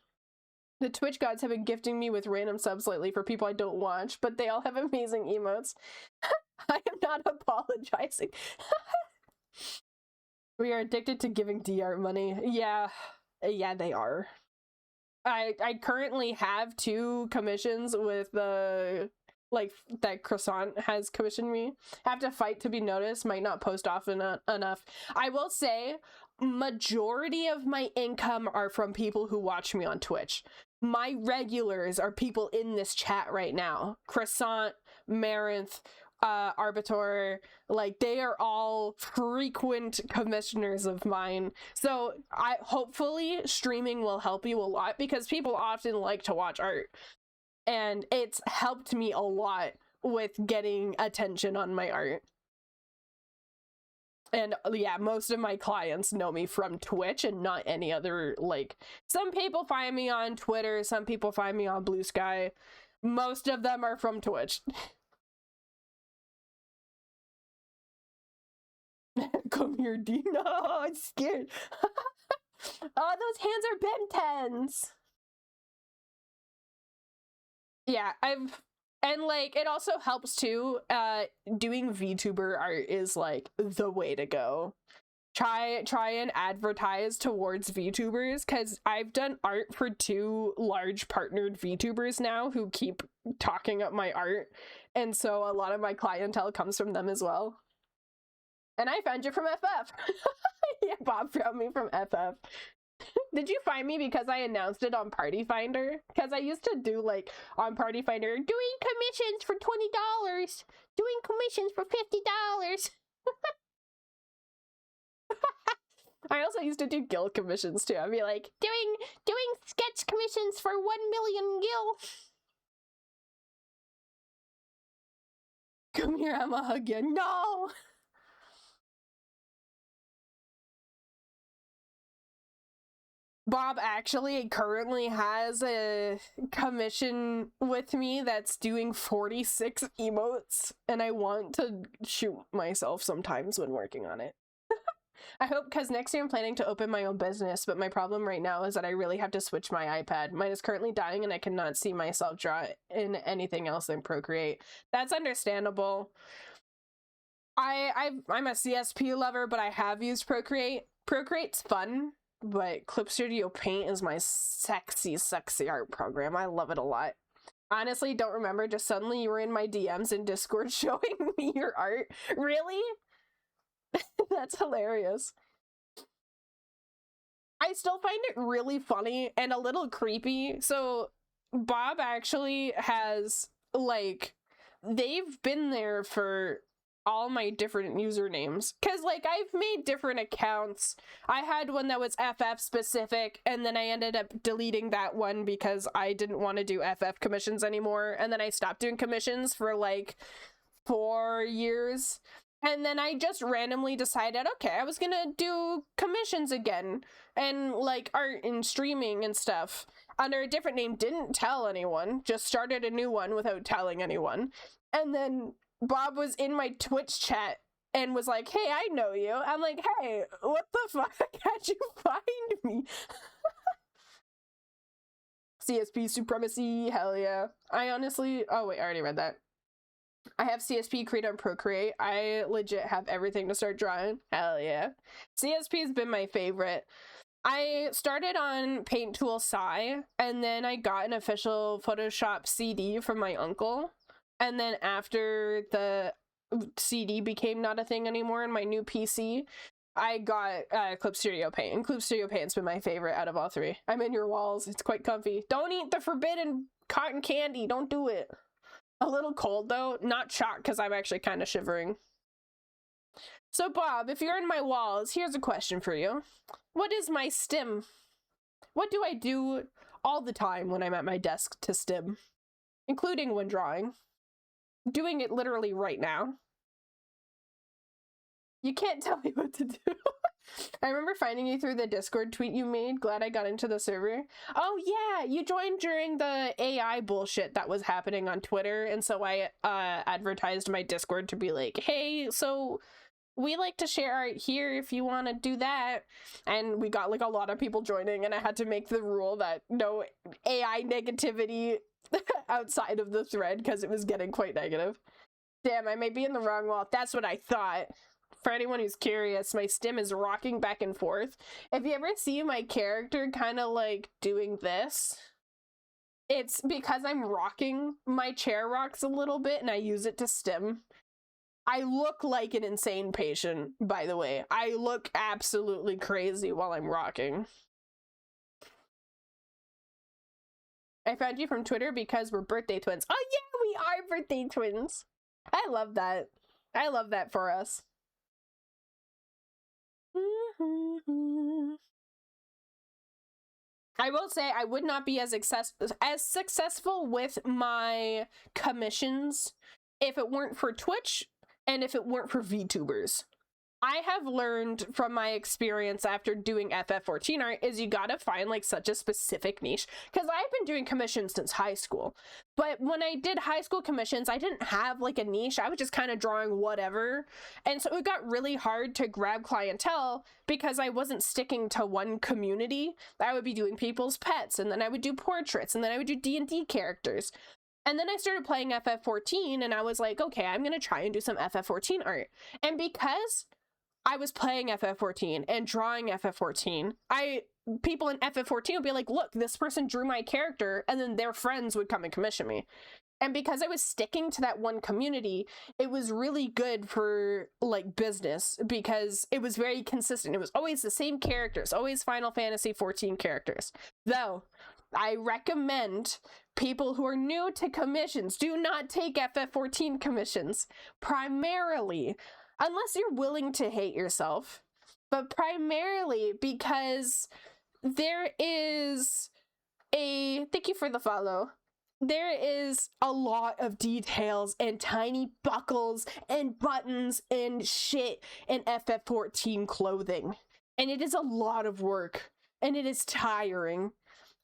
The Twitch gods have been gifting me with random subs lately for people I don't watch, but they all have amazing emotes. I am not apologizing. We are addicted to giving DR money. Yeah, they are. I currently have 2 commissions with the that Croissant has commissioned me. Have to fight to be noticed, might not post often enough. I will say majority of my income are from people who watch me on Twitch. My regulars are people in this chat right now. Croissant, Marinth, Arbiter, like they are all frequent commissioners of mine. So hopefully streaming will help you a lot, because people often like to watch art, and it's helped me a lot with getting attention on my art. And yeah, most of my clients know me from Twitch and not any other, like, some people find me on Twitter, some people find me on Blue Sky. Most of them are from Twitch. Come here, D. No, I'm scared. Oh, those hands are Ben 10s. Yeah, and like it also helps too. Doing VTuber art is like the way to go. Try and advertise towards VTubers, because I've done art for 2 large partnered VTubers now who keep talking up my art, and so a lot of my clientele comes from them as well. And I found you from FF. Yeah, Bob found me from FF. Did you find me because I announced it on Party Finder? Because I used to do, like, on Party Finder, doing commissions for $20, doing commissions for $50. I also used to do guild commissions too. I'd be like, doing sketch commissions for 1 million gil. Come here, I'ma hug you. No! Bob actually currently has a commission with me that's doing 46 emotes, and I want to shoot myself sometimes when working on it. I hope, because next year I'm planning to open my own business, but my problem right now is that I really have to switch my iPad. Mine is currently dying and I cannot see myself draw in anything else than Procreate. That's understandable. I'm a CSP lover, but I have used Procreate. Procreate's fun, but Clip Studio Paint is my sexy art program. I love it a lot. Honestly, don't remember, just suddenly you were in my DMs in Discord showing me your art. Really? That's hilarious. I still find it really funny and a little creepy. So Bob actually has, like, they've been there for all my different usernames, because like I've made different accounts. I had one that was FF specific, and then I ended up deleting that one because I didn't want to do FF commissions anymore, and then I stopped doing commissions for like 4 years, and then I just randomly decided, okay, I was gonna do commissions again, and like art and streaming and stuff under a different name. Didn't tell anyone, just started a new one without telling anyone. And then Bob was in my Twitch chat and was like, hey, I know you. I'm like, hey, what the fuck? How'd you find me? CSP supremacy, hell yeah. I honestly, oh wait, I already read that. I have CSP create on Procreate. I legit have everything to start drawing. Hell yeah. CSP has been my favorite. I started on Paint Tool Psy, and then I got an official Photoshop CD from my uncle. And then after the CD became not a thing anymore in my new PC, I got Clip Studio Paint, and Clip Studio Paint's been my favorite out of all three. I'm in your walls. It's quite comfy. Don't eat the forbidden cotton candy. Don't do it. A little cold though, not shocked because I'm actually kind of shivering. So Bob, if you're in my walls, here's a question for you. What is my stim? What do I do all the time when I'm at my desk to stim? Including when drawing. Doing it literally right now. You can't tell me what to do. I remember finding you through the Discord tweet you made. Glad I got into the server. Oh yeah, you joined during the AI bullshit that was happening on Twitter, and so I advertised my Discord to be like, hey, so we like to share art here if you want to do that. And we got like a lot of people joining, and I had to make the rule that no AI negativity outside of the thread because it was getting quite negative. Damn, I may be in the wrong wall. That's what I thought. For anyone who's curious, my stim is rocking back and forth. If you ever see my character kind of like doing this, it's because I'm rocking. My chair rocks a little bit and I use it to stim. I look like an insane patient, by the way. I look absolutely crazy while I'm rocking. I found you from Twitter because we're birthday twins. Oh yeah, we are birthday twins. I love that. I love that for us. I will say I would not be as successful with my commissions if it weren't for Twitch and if it weren't for VTubers. I have learned from my experience after doing FF14 art is you gotta find like such a specific niche, because I've been doing commissions since high school, but when I did high school commissions I didn't have like a niche. I was just kind of drawing whatever, and so it got really hard to grab clientele because I wasn't sticking to one community. I would be doing people's pets, and then I would do portraits, and then I would do D&D characters. And then I started playing FF14 and I was like, okay, I'm gonna try and do some FF14 art. And because I was playing FF14 and drawing FF14, people in FF14 would be like, look, this person drew my character, and then their friends would come and commission me. And because I was sticking to that one community, it was really good for like business because it was very consistent. It was always the same characters, always Final Fantasy 14 characters. Though, I recommend people who are new to commissions, do not take FF14 commissions. Primarily, unless you're willing to hate yourself, but primarily because there is thank you for the follow. There is a lot of details and tiny buckles and buttons and shit in FF14 clothing. And it is a lot of work, and it is tiring.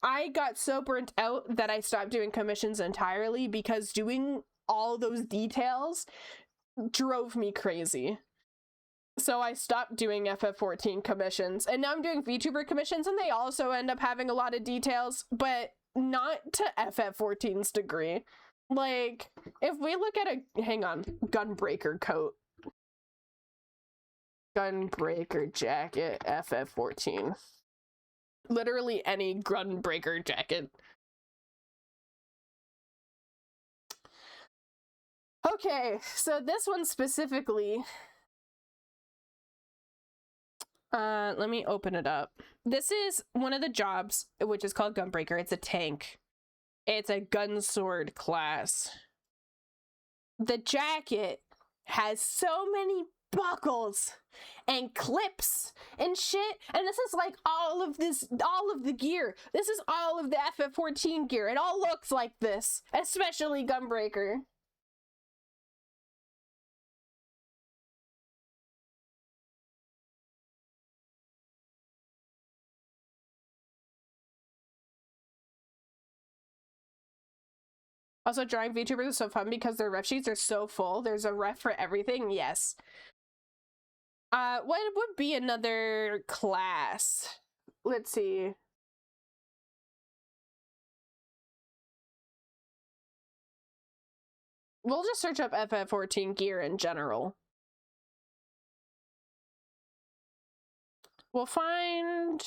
I got so burnt out that I stopped doing commissions entirely because doing all those details drove me crazy. So I stopped doing FF14 commissions, and now I'm doing VTuber commissions, and they also end up having a lot of details, but not to FF14's degree. Like, if we look at hang on, Gunbreaker coat. Gunbreaker jacket, FF14. Literally any Gunbreaker jacket. Okay, so this one specifically, let me open it up. This is one of the jobs, which is called Gunbreaker. It's a tank. It's a gun sword class. The jacket has so many buckles and clips and shit, and this is like all of the gear. This is all of the FF14 gear. It all looks like this, especially Gunbreaker. Also, drawing VTubers is so fun because their ref sheets are so full. There's a ref for everything. Yes. What would be another class? Let's see. We'll just search up FF14 gear in general. We'll find...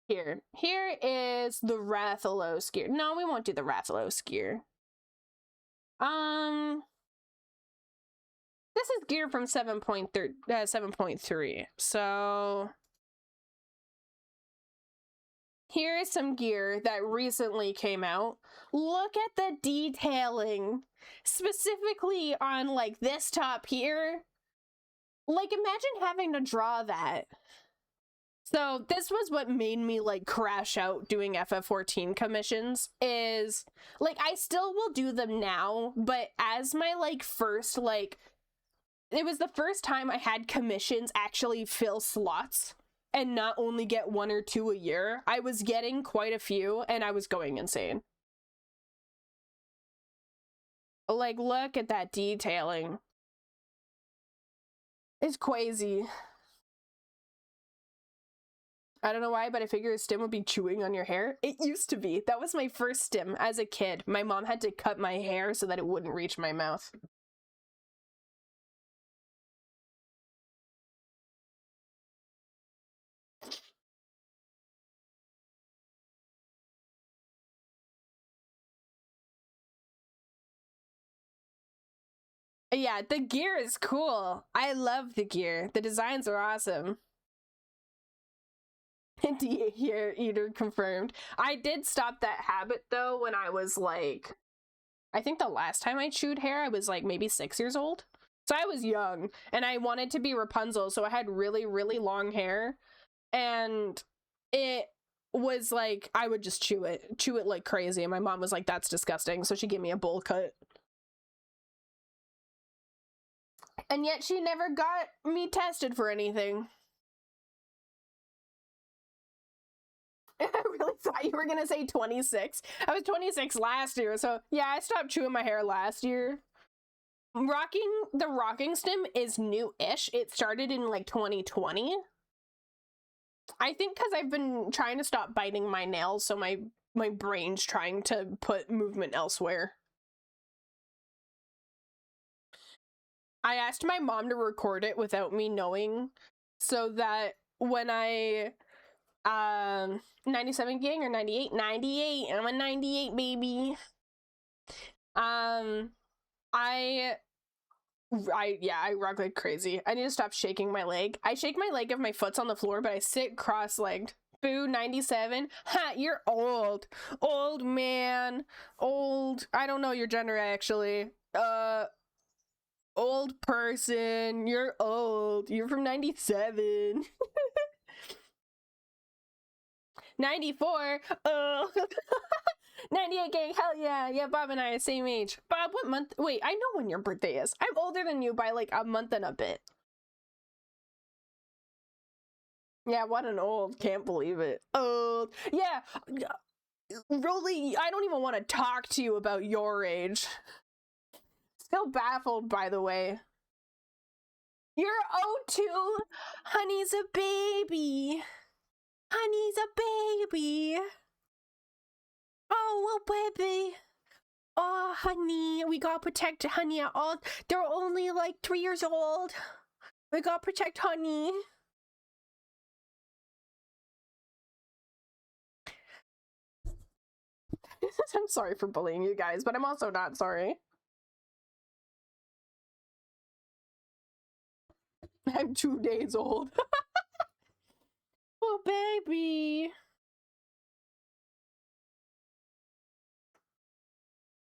Here is the Rathalos gear. No, we won't do the Rathalos gear. This is gear from 7.3. So here is some gear that recently came out. Look at the detailing, specifically on like this top here. Like, imagine having to draw that. So this was what made me like crash out doing FF14 commissions, is like I still will do them now, but as my like first like, it was the first time I had commissions actually fill slots and not only get 1 or 2 a year. I was getting quite a few and I was going insane. Like, look at that detailing. It's crazy. I don't know why, but I figured a stim would be chewing on your hair. It used to be. That was my first stim as a kid. My mom had to cut my hair so that it wouldn't reach my mouth. Yeah, the gear is cool. I love the gear. The designs are awesome. Here, eater confirmed. I did stop that habit though when I was like, I think the last time I chewed hair, I was like maybe 6 years old. So I was young and I wanted to be Rapunzel, so I had really, really long hair. And it was like, I would just chew it like crazy. And my mom was like, that's disgusting. So she gave me a bowl cut. And yet she never got me tested for anything. I really thought you were gonna say 26. I was 26 last year, so yeah, I stopped chewing my hair last year. The rocking stim is new-ish. It started in like 2020. I think because I've been trying to stop biting my nails, so my brain's trying to put movement elsewhere. I asked my mom to record it without me knowing, so that when I 97 gang or 98? 98. I'm a 98 baby. I rock like crazy. I need to stop shaking my leg. I shake my leg if my foot's on the floor, but I sit cross-legged. Boo, 97. Ha, you're old. Old man. Old. I don't know your gender actually. Old person. You're old. You're from 97. 94. Oh. 98 gang. Hell yeah. Yeah, Bob and I are same age. Bob, what month? Wait, I know when your birthday is. I'm older than you by like a month and a bit. Yeah, what an old. Can't believe it. Old. Yeah. Really, I don't even want to talk to you about your age. Still baffled, by the way. You're 02. Honey's a baby. Honey's a baby. Oh, baby. Oh, honey. We gotta protect honey at all. They're only like 3 years old. We gotta protect honey. I'm sorry for bullying you guys, but I'm also not sorry. I'm 2 days old. Oh, baby.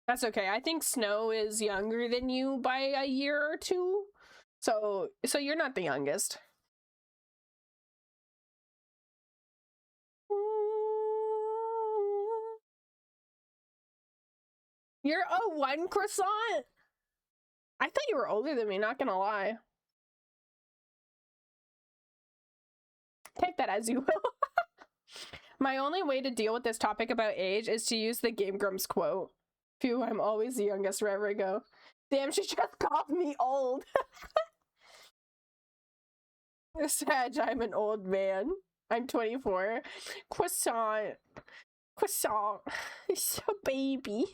That's okay. I think Snow is younger than you by a year or two. So you're not the youngest. You're a 1 croissant? I thought you were older than me, not gonna lie. Take that as you will. My only way to deal with this topic about age is to use the Game Grumps quote. Phew, I'm always the youngest wherever I go. Damn, she just called me old. Sag, I'm an old man. I'm 24. Croissant. Croissant. So baby.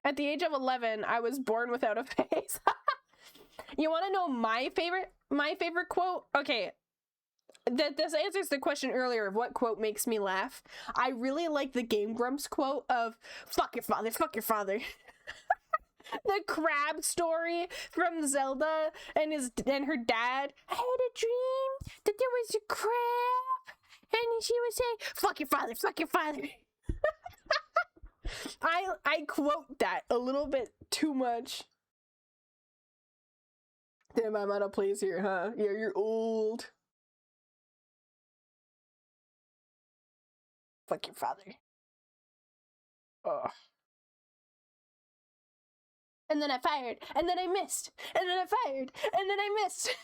At the age of 11, I was born without a face. You want to know my favorite quote? Okay. This answers the question earlier of what quote makes me laugh. I really like the Game Grumps quote of, fuck your father, fuck your father. The crab story from Zelda and her dad. I had a dream that there was a crab, and she would say, "Fuck your father, fuck your father." I quote that a little bit too much. Damn, I'm out of place here, huh? Yeah, you're old. Fuck your father. Ugh. And then I fired, and then I missed, and then I fired, and then I missed.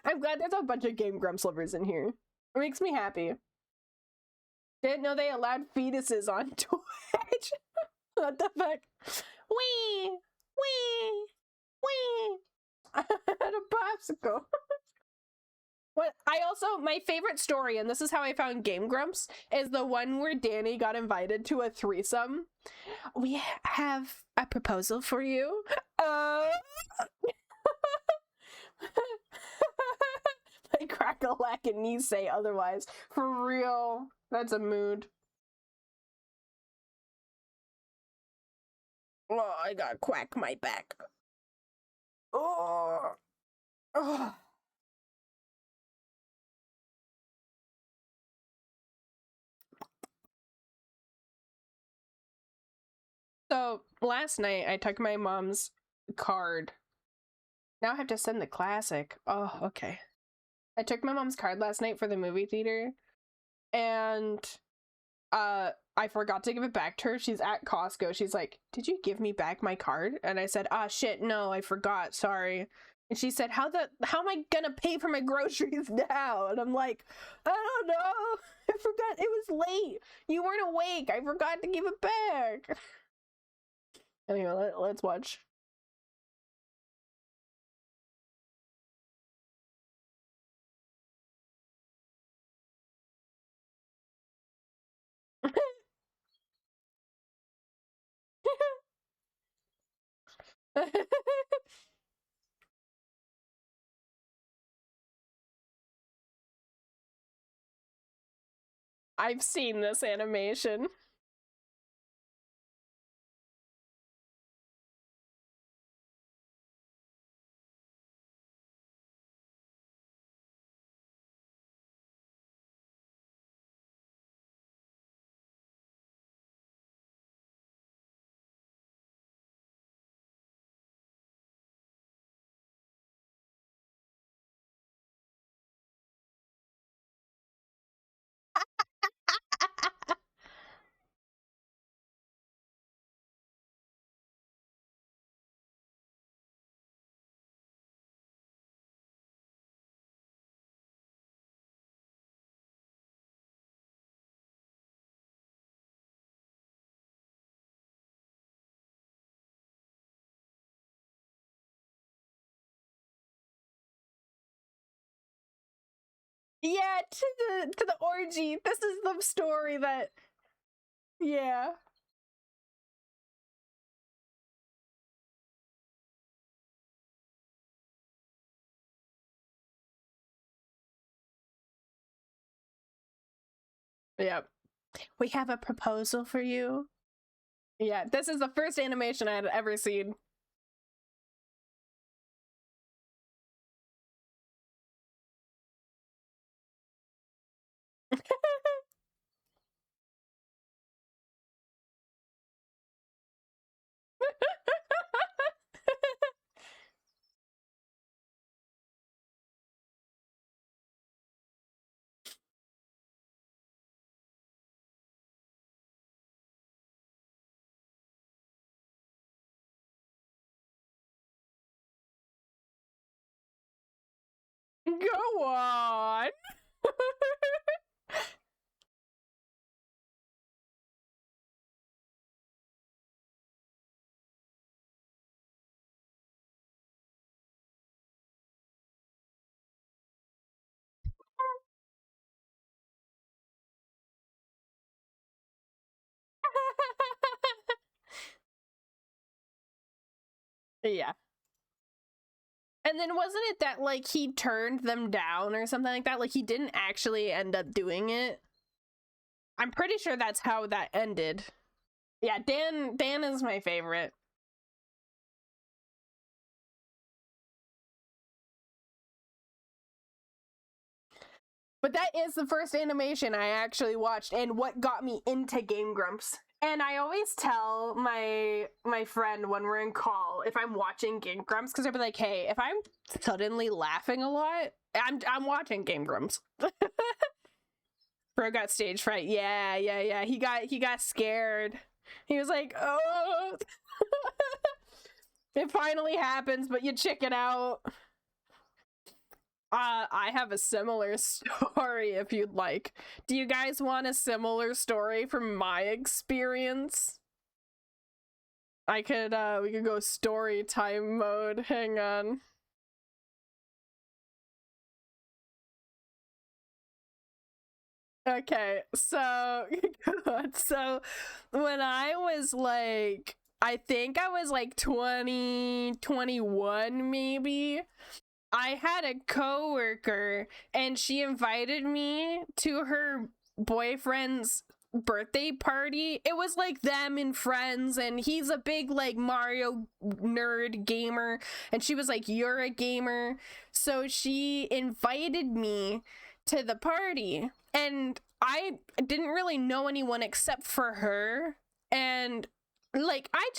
I'm glad there's a bunch of Game Grumps lovers in here. It makes me happy. Didn't know they allowed fetuses on Twitch. What the fuck? Wee! Wee! Wee! I had a popsicle. What I also, my favorite story, and this is how I found Game Grumps, is the one where Danny got invited to a threesome. We have a proposal for you. Like Crack-a-lack and knees say otherwise. For real. That's a mood. Oh, I got quack my back. Oh. Oh. So last night I took my mom's card. Now I have to send the classic. Oh, okay. I took my mom's card last night for the movie theater, and I forgot to give it back to her. She's at Costco. She's like, "Did you give me back my card?" And I said, "Ah, shit, no, I forgot. Sorry." And she said, how am I gonna pay for my groceries now?" And I'm like, "I don't know. I forgot. It was late. You weren't awake. I forgot to give it back." Anyway, let's watch. I've seen this animation. Yeah, to the orgy. This is the story that, yeah. Yep. We have a proposal for you. Yeah, this is the first animation I had ever seen. Go on. Yeah. And then wasn't it that, like, he turned them down or something like that? Like, he didn't actually end up doing it? I'm pretty sure that's how that ended. Yeah, Dan is my favorite. But that is the first animation I actually watched and what got me into Game Grumps. And I always tell my friend when we're in call if I'm watching Game Grumps, because I'd be like, hey, if I'm suddenly laughing a lot, I'm watching Game Grumps. Bro got stage fright. Yeah. He got scared. He was like, oh. It finally happens, but you chicken out. I have a similar story if you'd like. Do you guys want a similar story from my experience? We could go story time mode. Hang on. Okay, so so when I was like, I think I was like 20, 21 maybe, I had a coworker and she invited me to her boyfriend's birthday party. It was like them and friends, and he's a big like Mario nerd gamer, and she was like, you're a gamer. So she invited me to the party, and I didn't really know anyone except for her. And like I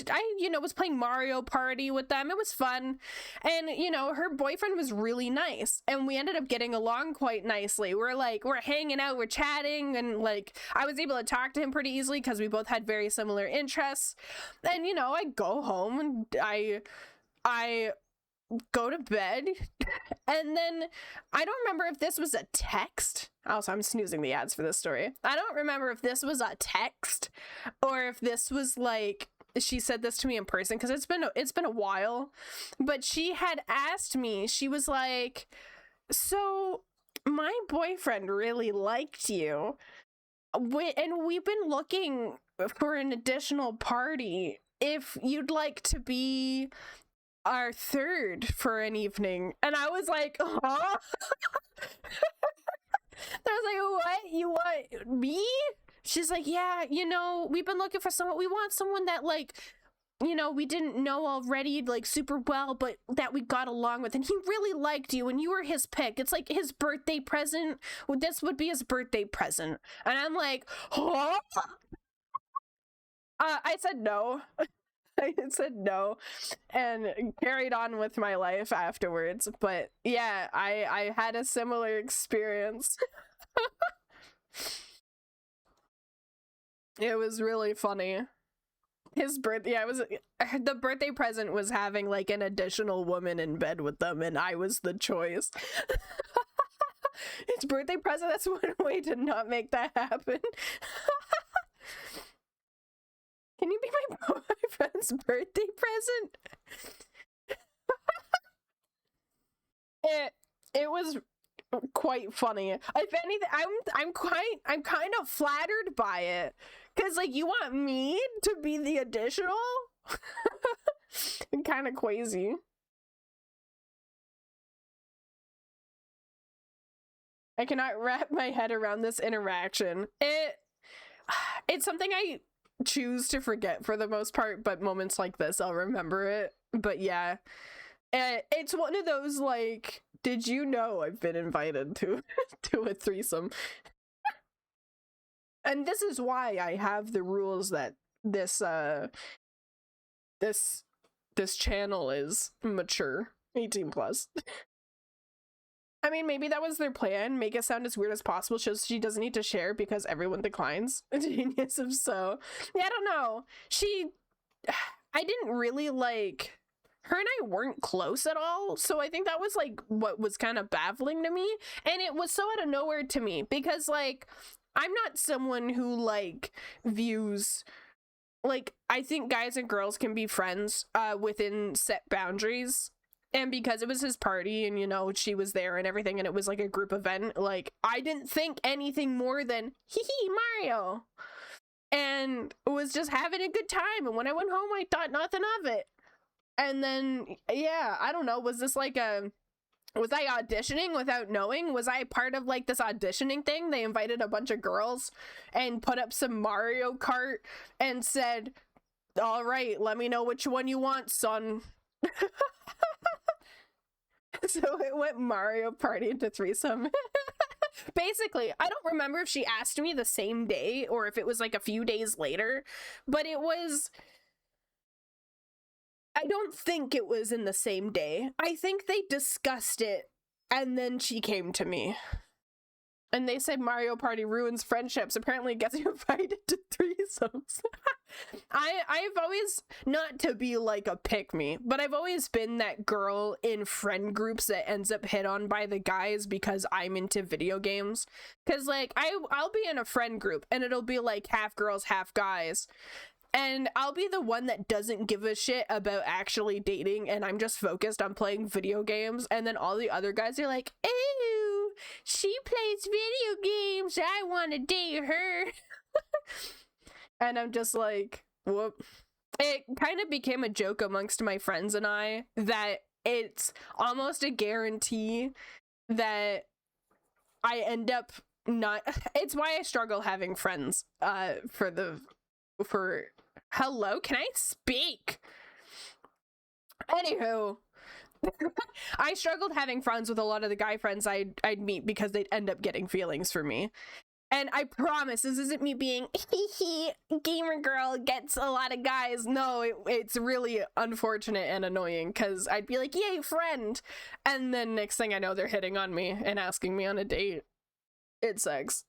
was playing Mario Party with them. It was fun, and her boyfriend was really nice, and we ended up getting along quite nicely. We're hanging out, we're chatting, and like I was able to talk to him pretty easily because we both had very similar interests. And I go home and I go to bed, and then I don't remember if this was a text. Also, I'm snoozing the ads for this story. I don't remember if this was a text or if this was like she said this to me in person, because it's been a while. But she had asked me, she was like, so my boyfriend really liked you, and we've been looking for an additional party if you'd like to be our third for an evening. And I was like, huh? I was like, what? You want me? She's like, yeah, we've been looking for someone. We want someone that like, we didn't know already like super well, but that we got along with, and he really liked you, and you were his pick. It's like his birthday present. This would be his birthday present. And I'm like, huh? I said no. I said no and carried on with my life afterwards. But yeah, I had a similar experience. It was really funny. His birthday, yeah, it was the birthday present was having like an additional woman in bed with them, and I was the choice. His birthday present, that's one way to not make that happen. Can you be my boyfriend's birthday present? It was quite funny. If anything, I'm kind of flattered by it, because like, you want me to be the additional? Kind of crazy. I cannot wrap my head around this interaction. It's something I choose to forget for the most part, but moments like this I'll remember it. But yeah, it's one of those like, did you know I've been invited to to a threesome? And this is why I have the rules that this this channel is mature, 18 plus. I mean, maybe that was their plan, make it sound as weird as possible so she doesn't need to share because everyone declines. Genius if so. Yeah, I don't know. I didn't really like, her and I weren't close at all, so I think that was like what was kind of baffling to me, and it was so out of nowhere to me because like, I'm not someone who like views, like, I think guys and girls can be friends within set boundaries. And because it was his party and she was there and everything, and it was like a group event, like, I didn't think anything more than hee hee Mario, and was just having a good time. And when I went home, I thought nothing of it. And then yeah, I don't know, was this like a Was I auditioning without knowing? Was I part of like this auditioning thing? They invited a bunch of girls and put up some Mario Kart and said, all right, let me know which one you want, son. So it went Mario Party into threesome. Basically, I don't remember if she asked me the same day or if it was like a few days later, but it was... I don't think it was in the same day. I think they discussed it and then she came to me. And they said Mario Party ruins friendships. Apparently it gets you invited to threesomes. I've always, not to be like a pick-me, but I've always been that girl in friend groups that ends up hit on by the guys because I'm into video games. Because like I'll be in a friend group and it'll be like half girls, half guys. And I'll be the one that doesn't give a shit about actually dating, and I'm just focused on playing video games, and then all the other guys are like, ew, she plays video games, I want to date her. And I'm just like, whoop. It kind of became a joke amongst my friends and I that it's almost a guarantee that I end up not... It's why I struggle having friends for hello, can I speak? Anywho, I struggled having friends with a lot of the guy friends I'd meet because they'd end up getting feelings for me. And I promise this isn't me being gamer girl gets a lot of guys. No, it's really unfortunate and annoying because I'd be like, yay, friend, and then next thing I know they're hitting on me and asking me on a date. It sucks.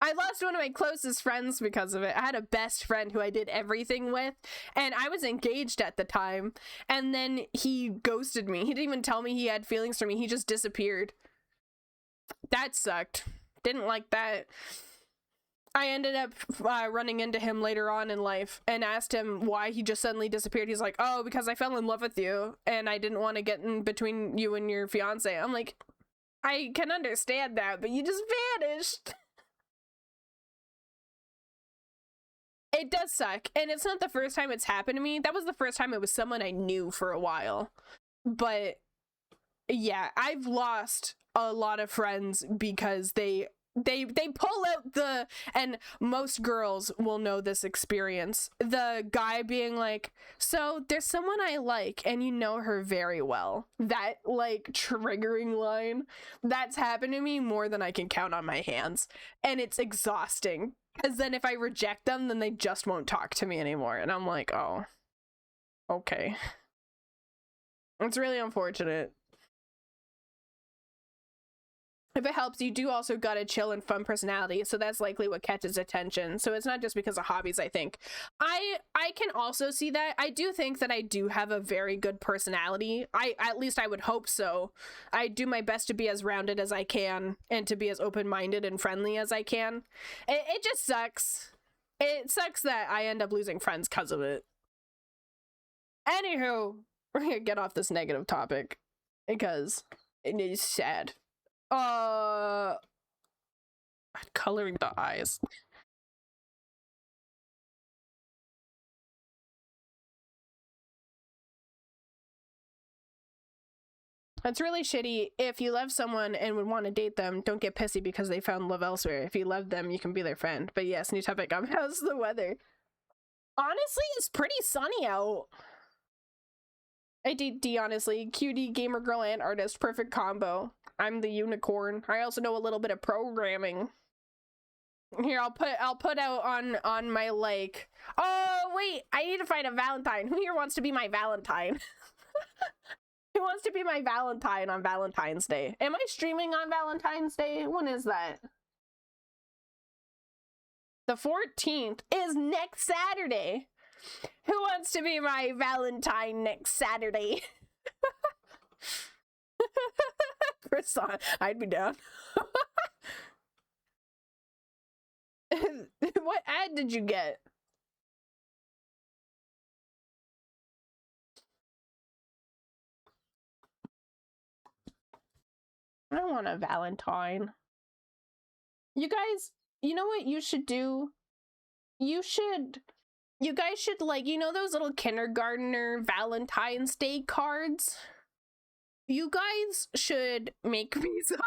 I lost one of my closest friends because of it. I had a best friend who I did everything with, and I was engaged at the time, and then he ghosted me. He didn't even tell me he had feelings for me. He just disappeared. That sucked. Didn't like that. I ended up running into him later on in life and asked him why he just suddenly disappeared. He's like, oh, because I fell in love with you, and I didn't want to get in between you and your fiance. I'm like, I can understand that, but you just vanished. It does suck, and it's not the first time it's happened to me. That was the first time it was someone I knew for a while. But yeah, I've lost a lot of friends because they pull out the, and most girls will know this experience, the guy being like, so there's someone I like and you know her very well. That like triggering line, that's happened to me more than I can count on my hands, and it's exhausting. Because then if I reject them, then they just won't talk to me anymore. And I'm like, oh, okay. It's really unfortunate. If it helps, you do also got a chill and fun personality, so that's likely what catches attention. So it's not just because of hobbies, I think. I can also see that. I do think that I do have a very good personality. At least I would hope so. I do my best to be as rounded as I can and to be as open-minded and friendly as I can. It just sucks. It sucks that I end up losing friends because of it. Anywho, we're gonna get off this negative topic because it is sad. Coloring the eyes. That's really shitty. If you love someone and would want to date them, don't get pissy because they found love elsewhere. If you love them, you can be their friend. But yes, new topic. How's the weather? Honestly, it's pretty sunny out. ADD, honestly. Cutie, gamer girl, and artist. Perfect combo. I'm the unicorn. I also know a little bit of programming. Here, I'll put out on my like. Oh wait, I need to find a Valentine. Who here wants to be my Valentine? Who wants to be my Valentine on Valentine's Day? Am I streaming on Valentine's Day? When is that? The 14th is next Saturday. Who wants to be my Valentine next Saturday? Croissant, I'd be down. What ad did you get? I don't want a Valentine. You guys, you know what you should do? You guys should, like, you know those little kindergartner Valentine's Day cards? You guys should make me some.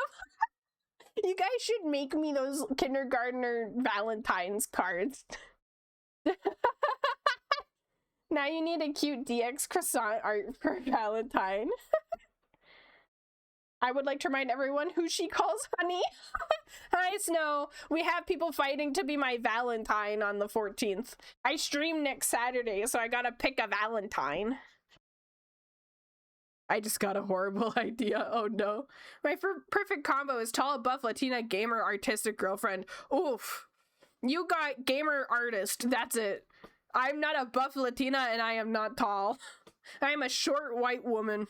You guys should make me those kindergartner Valentine's cards. Now you need a cute DX croissant art for Valentine. I would like to remind everyone who she calls Honey. Hi, Snow. We have people fighting to be my Valentine on the 14th. I stream next Saturday, so I gotta pick a Valentine. I just got a horrible idea. Oh no. My perfect combo is tall, buff, Latina, gamer, artistic girlfriend. Oof. You got gamer artist. That's it. I'm not a buff Latina and I am not tall. I am a short white woman.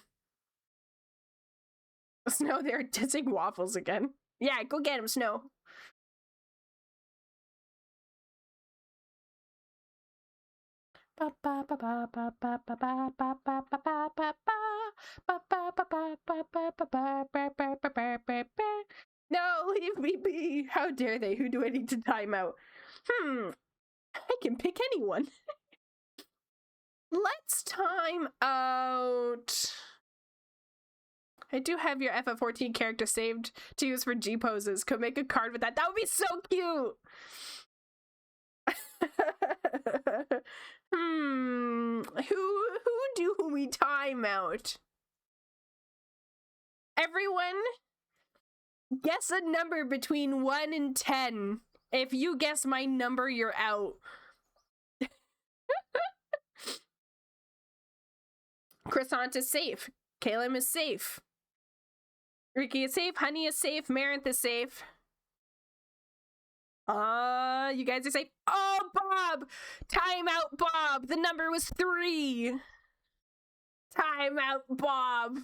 Snow, they're dissing Waffles again. Yeah, go get him, Snow. No, leave me be. How dare they? Who do I need to time out? I can pick anyone. Let's time out. I do have your FF14 character saved to use for G poses. Could make a card with that. That would be so cute. Who do we time out? Everyone, guess a number between 1 and 10. If you guess my number, you're out. Croissant is safe. Caleb is safe. Ricky is safe. Honey is safe. Marinth is safe. You guys are safe. Oh, Bob! Time out, Bob! The number was 3. Time out, Bob.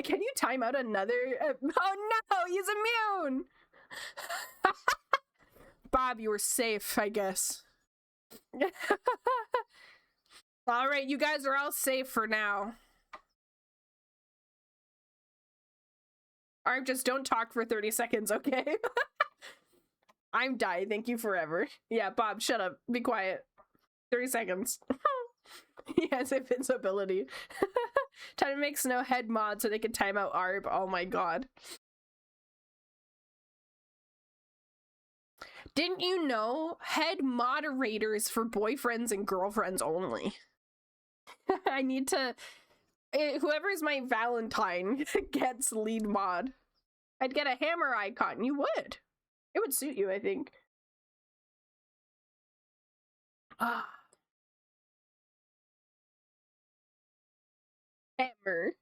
Can you time out another? Oh no, he's immune! Bob, you were safe, I guess. Alright, you guys are all safe for now. Or just don't talk for 30 seconds, okay? I'm dying, thank you forever. Yeah, Bob, shut up. Be quiet. 30 seconds. He has invincibility. Time to make Snow head mod so they can time out Arb. Oh my god. Didn't you know head moderators for boyfriends and girlfriends only? I need to... Whoever's my Valentine gets lead mod. I'd get a hammer icon. You would. It would suit you, I think. Ah. Hammer.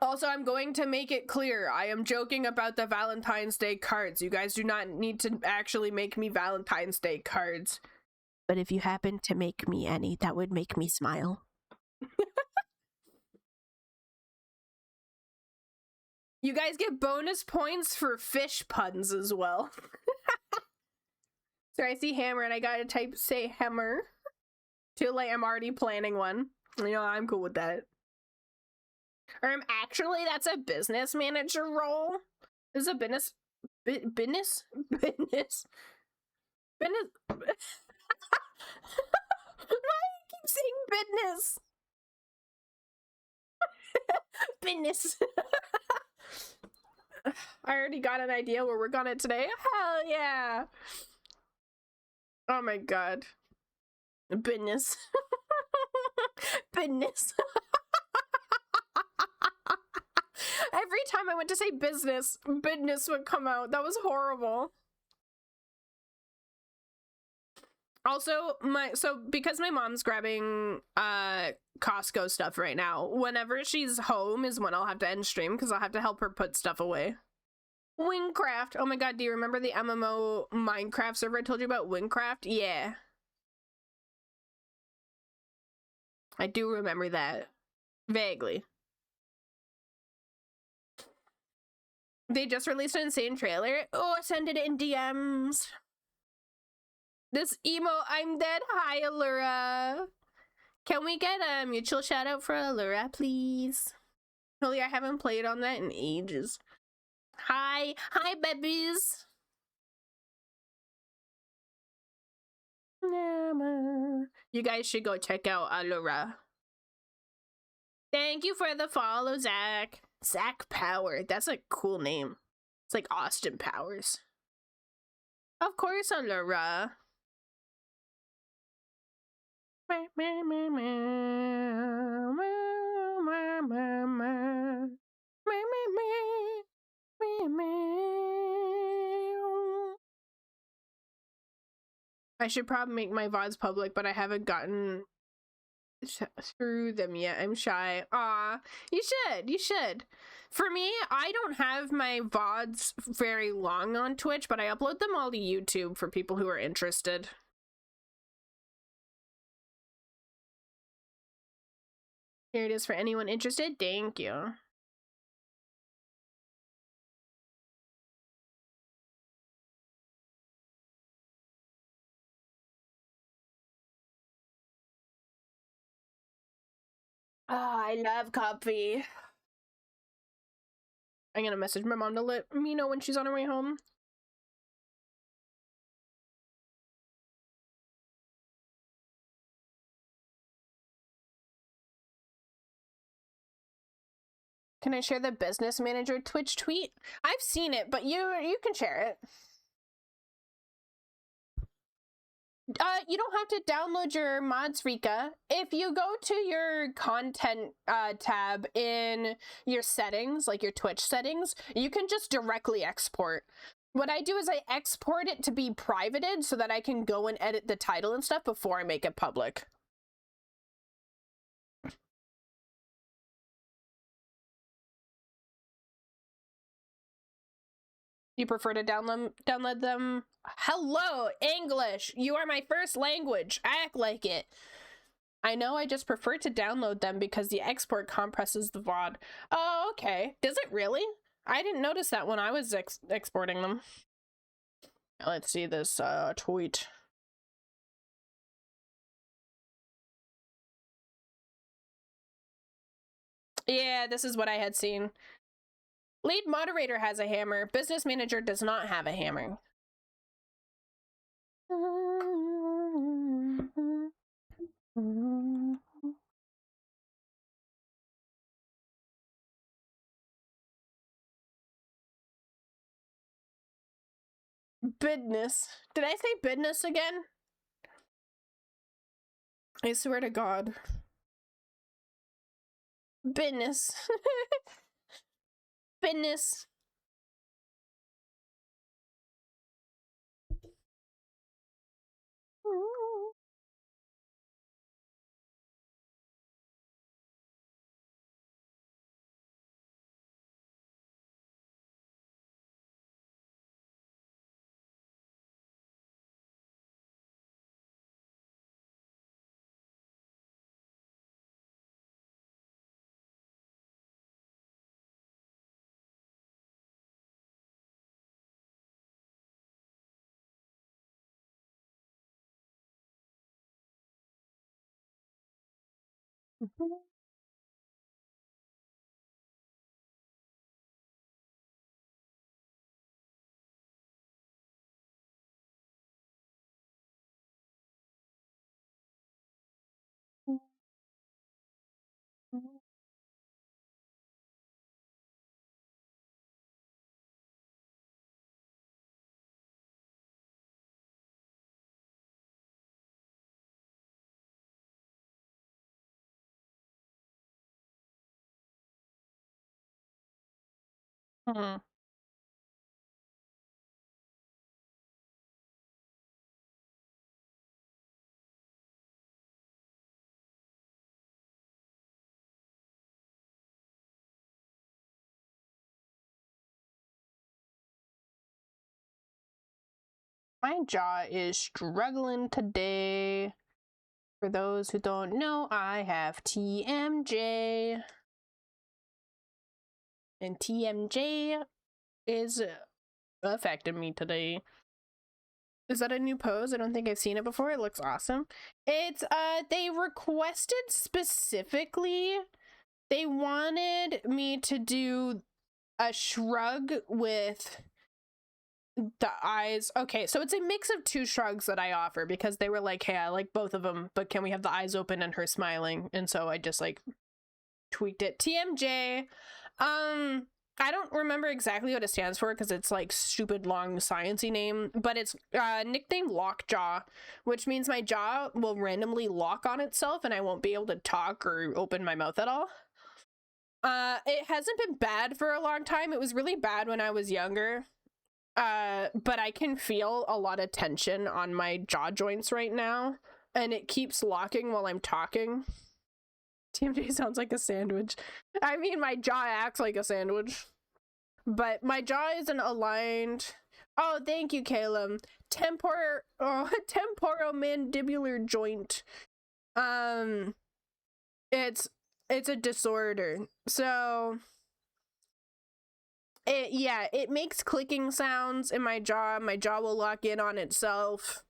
Also, I'm going to make it clear. I am joking about the Valentine's Day cards. You guys do not need to actually make me Valentine's Day cards. But if you happen to make me any, that would make me smile. You guys get bonus points for fish puns as well. So I see hammer and I gotta say hammer. Too late, I'm already planning one. You know, I'm cool with that. Or actually, that's a business manager role. This is a business... Business? Business? Business? Why do I keep saying business? Business. I already got an idea where we're going today. Hell yeah. Oh my god. Business. Business. Every time I went to say business would come out. That was horrible. Also, because my mom's grabbing Costco stuff right now, whenever she's home is when I'll have to end stream because I'll have to help her put stuff away. Wingcraft. Oh my god, do you remember the MMO Minecraft server I told you about? Wingcraft? Yeah. I do remember that. Vaguely. They just released an insane trailer. Oh, send it in DMs. This emo, I'm dead. Hi, Allura. Can we get a mutual shout out for Allura, please? Really, I haven't played on that in ages. Hi. Hi, babies. You guys should go check out Allura. Thank you for the follow, Zach. Zach Power. That's a cool name. It's like Austin Powers. Of course, Allura. I should probably make my VODs public, but I haven't gotten through them yet. I'm shy. Aw, you should. For me, I don't have my VODs very long on Twitch, but I upload them all to YouTube for people who are interested. Here it is for anyone interested. Thank you. Oh, I love coffee. I'm gonna message my mom to let me know when she's on her way home. Can I share the business manager Twitch tweet? I've seen it, but you can share it. You don't have to download your mods, Rika. If you go to your content tab in your settings, like your Twitch settings, you can just directly export. What I do is I export it to be privated so that I can go and edit the title and stuff before I make it public. You prefer to download them? Hello, English! You are my first language! Act like it! I know, I just prefer to download them because the export compresses the VOD. Oh, okay. Does it really? I didn't notice that when I was exporting them. Let's see this tweet. Yeah, this is what I had seen. Lead moderator has a hammer. Business manager does not have a hammer. Business. Did I say business again? I swear to God. Business. Business. Hmm. My jaw is struggling today. For those who don't know, I have TMJ. And TMJ is affecting me today. Is that a new pose? I don't think I've seen it before. It looks awesome. It's, they requested specifically, they wanted me to do a shrug with The eyes. Okay, so it's a mix of two shrugs that I offer because they were like, hey, I like both of them, but can we have the eyes open and her smiling? And so I just like tweaked it. TMJ. I don't remember exactly what it stands for because it's like stupid long sciencey name, but it's nicknamed Lockjaw, which means my jaw will randomly lock on itself and I won't be able to talk or open my mouth at all. It hasn't been bad for a long time. It was really bad when I was younger. But I can feel a lot of tension on my jaw joints right now, and it keeps locking while I'm talking. TMJ sounds like a sandwich. I mean, my jaw acts like a sandwich, but my jaw isn't aligned. Oh, thank you, Caleb. Temporomandibular joint. It's a disorder. So it makes clicking sounds in my jaw. My jaw will lock in on itself.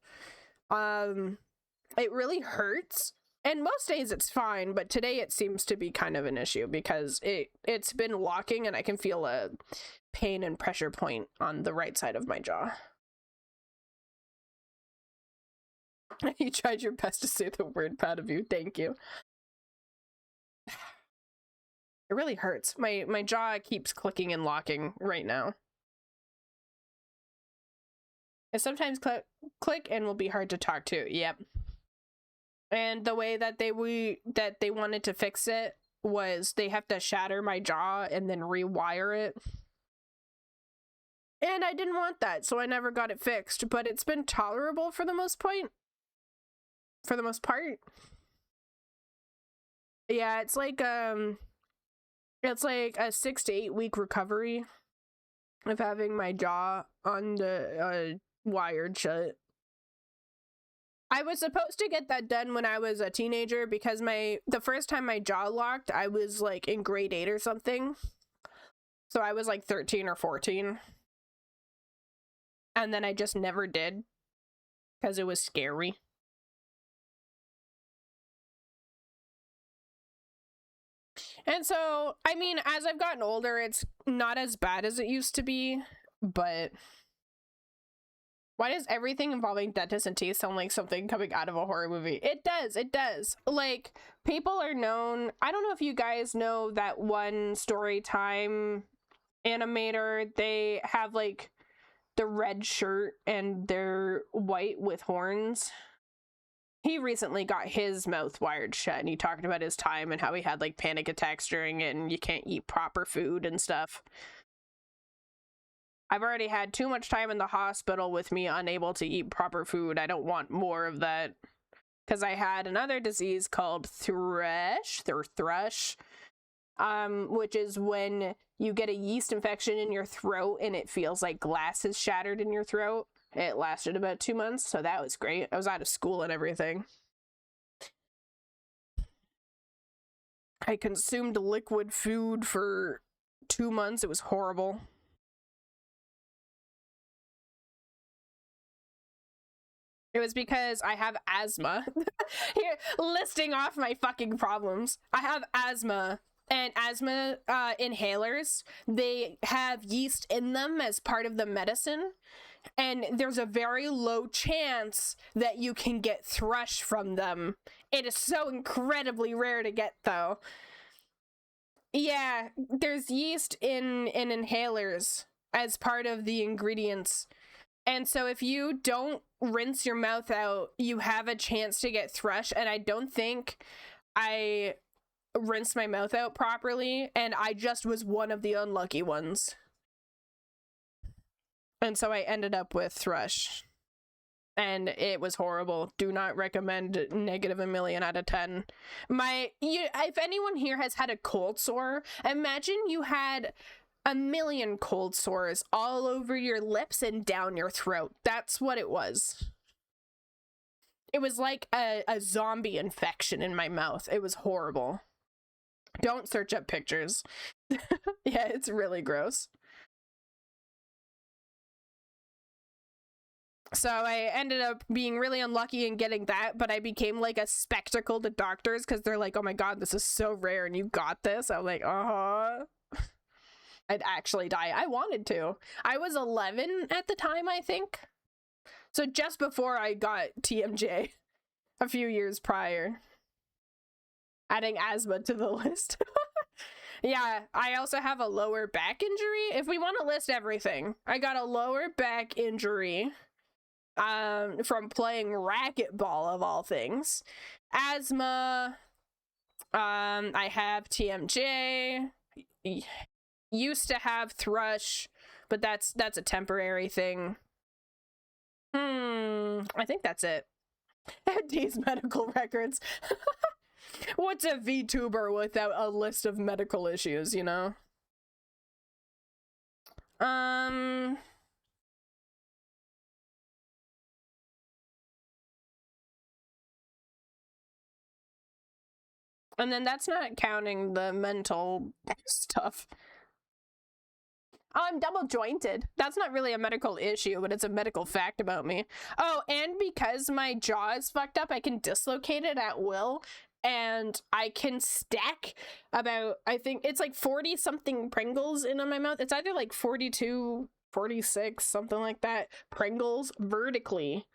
It really hurts. And most days it's fine, but today it seems to be kind of an issue because it's been locking and I can feel a pain and pressure point on the right side of my jaw. You tried your best to say the word, proud of you. Thank you. It really hurts. My jaw keeps clicking and locking right now. It sometimes click and will be hard to talk to. Yep. And the way that they wanted to fix it was they have to shatter my jaw and then rewire it. And I didn't want that, so I never got it fixed, but it's been tolerable for the most part. Yeah, it's like a 6 to 8 week recovery of having my jaw on the wired shut. I was supposed to get that done when I was a teenager because the first time my jaw locked, I was like in grade 8 or something. So I was like 13 or 14. And then I just never did because it was scary. And so, I mean, as I've gotten older, it's not as bad as it used to be, but why does everything involving dentists and teeth sound like something coming out of a horror movie? It does. Like, people are known. I don't know if you guys know that one Storytime animator. They have like the red shirt and they're white with horns. He recently got his mouth wired shut and he talked about his time and how he had like panic attacks during it and you can't eat proper food and stuff. I've already had too much time in the hospital with me unable to eat proper food. I don't want more of that. Because I had another disease called thrush, which is when you get a yeast infection in your throat and it feels like glass is shattered in your throat. It lasted about 2 months, so that was great. I was out of school and everything. I consumed liquid food for 2 months. It was horrible. It was because I have asthma. Here, listing off my fucking problems. I have asthma, and asthma inhalers, they have yeast in them as part of the medicine, and there's a very low chance that you can get thrush from them. It is so incredibly rare to get, though. Yeah, there's yeast in inhalers as part of the ingredients. And so if you don't rinse your mouth out, you have a chance to get thrush. And I don't think I rinsed my mouth out properly. And I just was one of the unlucky ones. And so I ended up with thrush. And it was horrible. Do not recommend. -1,000,000 out of 10. If anyone here has had a cold sore, imagine you had 1,000,000 cold sores all over your lips and down your throat. That's what it was. It was like a zombie infection in my mouth. It was horrible. Don't search up pictures. Yeah, it's really gross. So I ended up being really unlucky in getting that, but I became like a spectacle to doctors because they're like, oh my god, this is so rare and you got this. I'm like, uh-huh. I'd actually die. I wanted to. I was 11 at the time, I think. So just before I got TMJ, a few years prior. Adding asthma to the list. Yeah, I also have a lower back injury. If we want to list everything, I got a lower back injury from playing racquetball of all things. Asthma. I have TMJ. Used to have thrush, but that's a temporary thing. I think that's it. These medical records. What's a VTuber without a list of medical issues, you know? And then that's not counting the mental stuff. Oh, I'm double jointed. That's not really a medical issue, but it's a medical fact about me. Oh, and because my jaw is fucked up, I can dislocate it at will. And I can stack about, I think it's like 40 something Pringles in my mouth. It's either like 42, 46, something like that, Pringles vertically,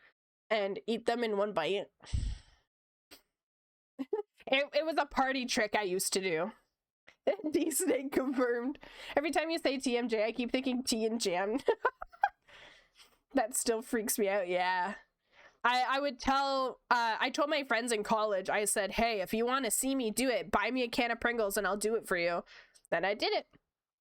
and eat them in one bite. It was a party trick I used to do. D-Snake confirmed. Every time you say TMJ, I keep thinking T and Jam. That still freaks me out, yeah. I would tell, I told my friends in college, I said, hey, if you want to see me do it, buy me a can of Pringles and I'll do it for you. Then I did it.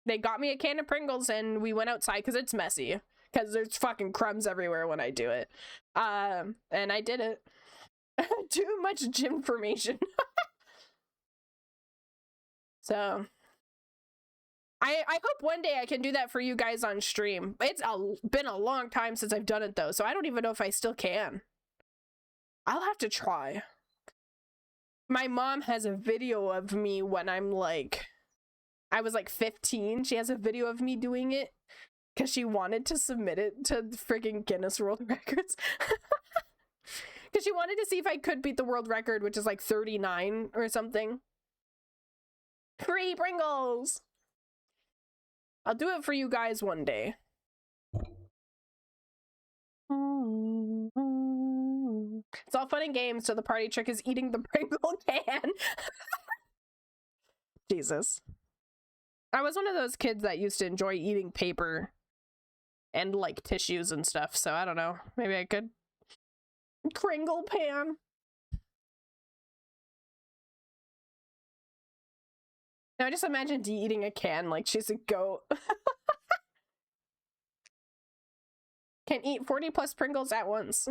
They got me a can of Pringles and we went outside because it's messy. Because there's fucking crumbs everywhere when I do it. And I did it. Too much gym information. So I hope one day I can do that for you guys on stream. It's been a long time since I've done it though, so I don't even know if I still can. I'll have to try. My mom has a video of me when I was like 15. She has a video of me doing it because she wanted to submit it to friggin' Guinness World Records. Because she wanted to see if I could beat the world record, which is like 39 or something. Free Pringles! I'll do it for you guys one day. It's all fun and games, so the party trick is eating the Pringle can. Jesus. I was one of those kids that used to enjoy eating paper and like tissues and stuff, so I don't know. Maybe I could. Kringle pan. Now I just imagine Dee eating a can like she's a goat. Can eat 40 plus Pringles at once.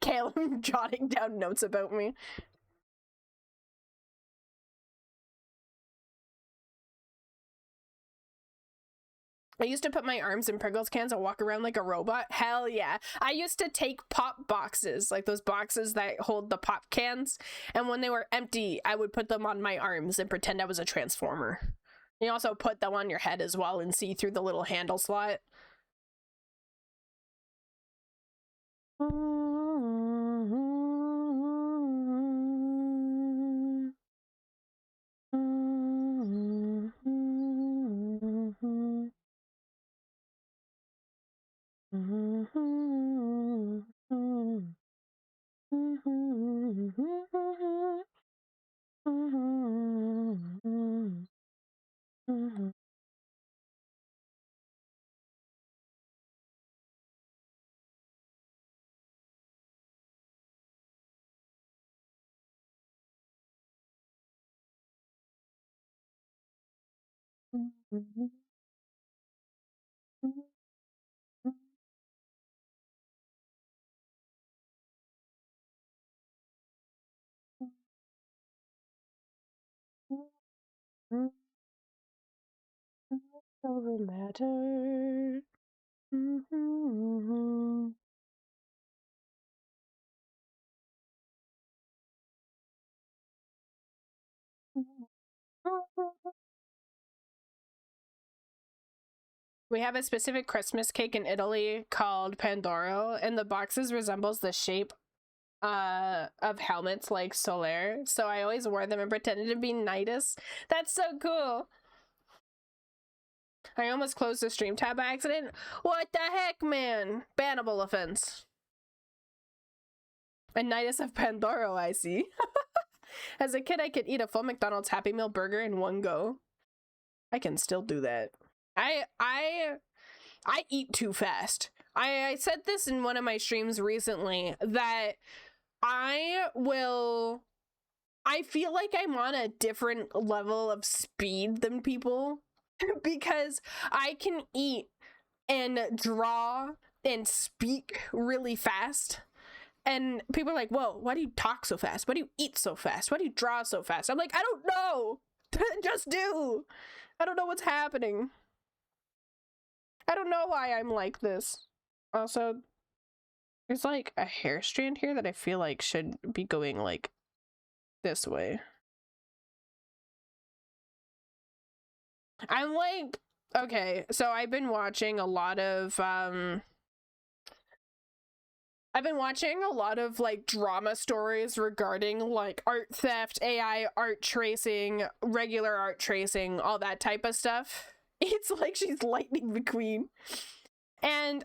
Caleb jotting down notes about me. I used to put my arms in Pringles cans and walk around like a robot. Hell yeah. I used to take pop boxes, like those boxes that hold the pop cans, and when they were empty, I would put them on my arms and pretend I was a transformer. You also put them on your head as well and see through the little handle slot. Over matter. We have a specific Christmas cake in Italy called Pandoro, and the boxes resembles the shape of helmets like Solaire, so I always wore them and pretended to be Nidus. That's so cool. I almost closed the stream tab by accident. What the heck, man? Bannable offense. A Nidus of Pandoro, I see. As a kid, I could eat a full McDonald's Happy Meal burger in one go. I can still do that. I eat too fast. I said this in one of my streams recently that I feel like I'm on a different level of speed than people because I can eat and draw and speak really fast. And people are like, whoa, why do you talk so fast? Why do you eat so fast? Why do you draw so fast? I'm like, I don't know. Just do. I don't know what's happening. I don't know why I'm like this. Also, there's like a hair strand here that I feel like should be going like this way. I'm like, okay, so I've been watching a lot of like drama stories regarding like art theft, AI art tracing, regular art tracing, all that type of stuff. It's like she's Lightning McQueen. And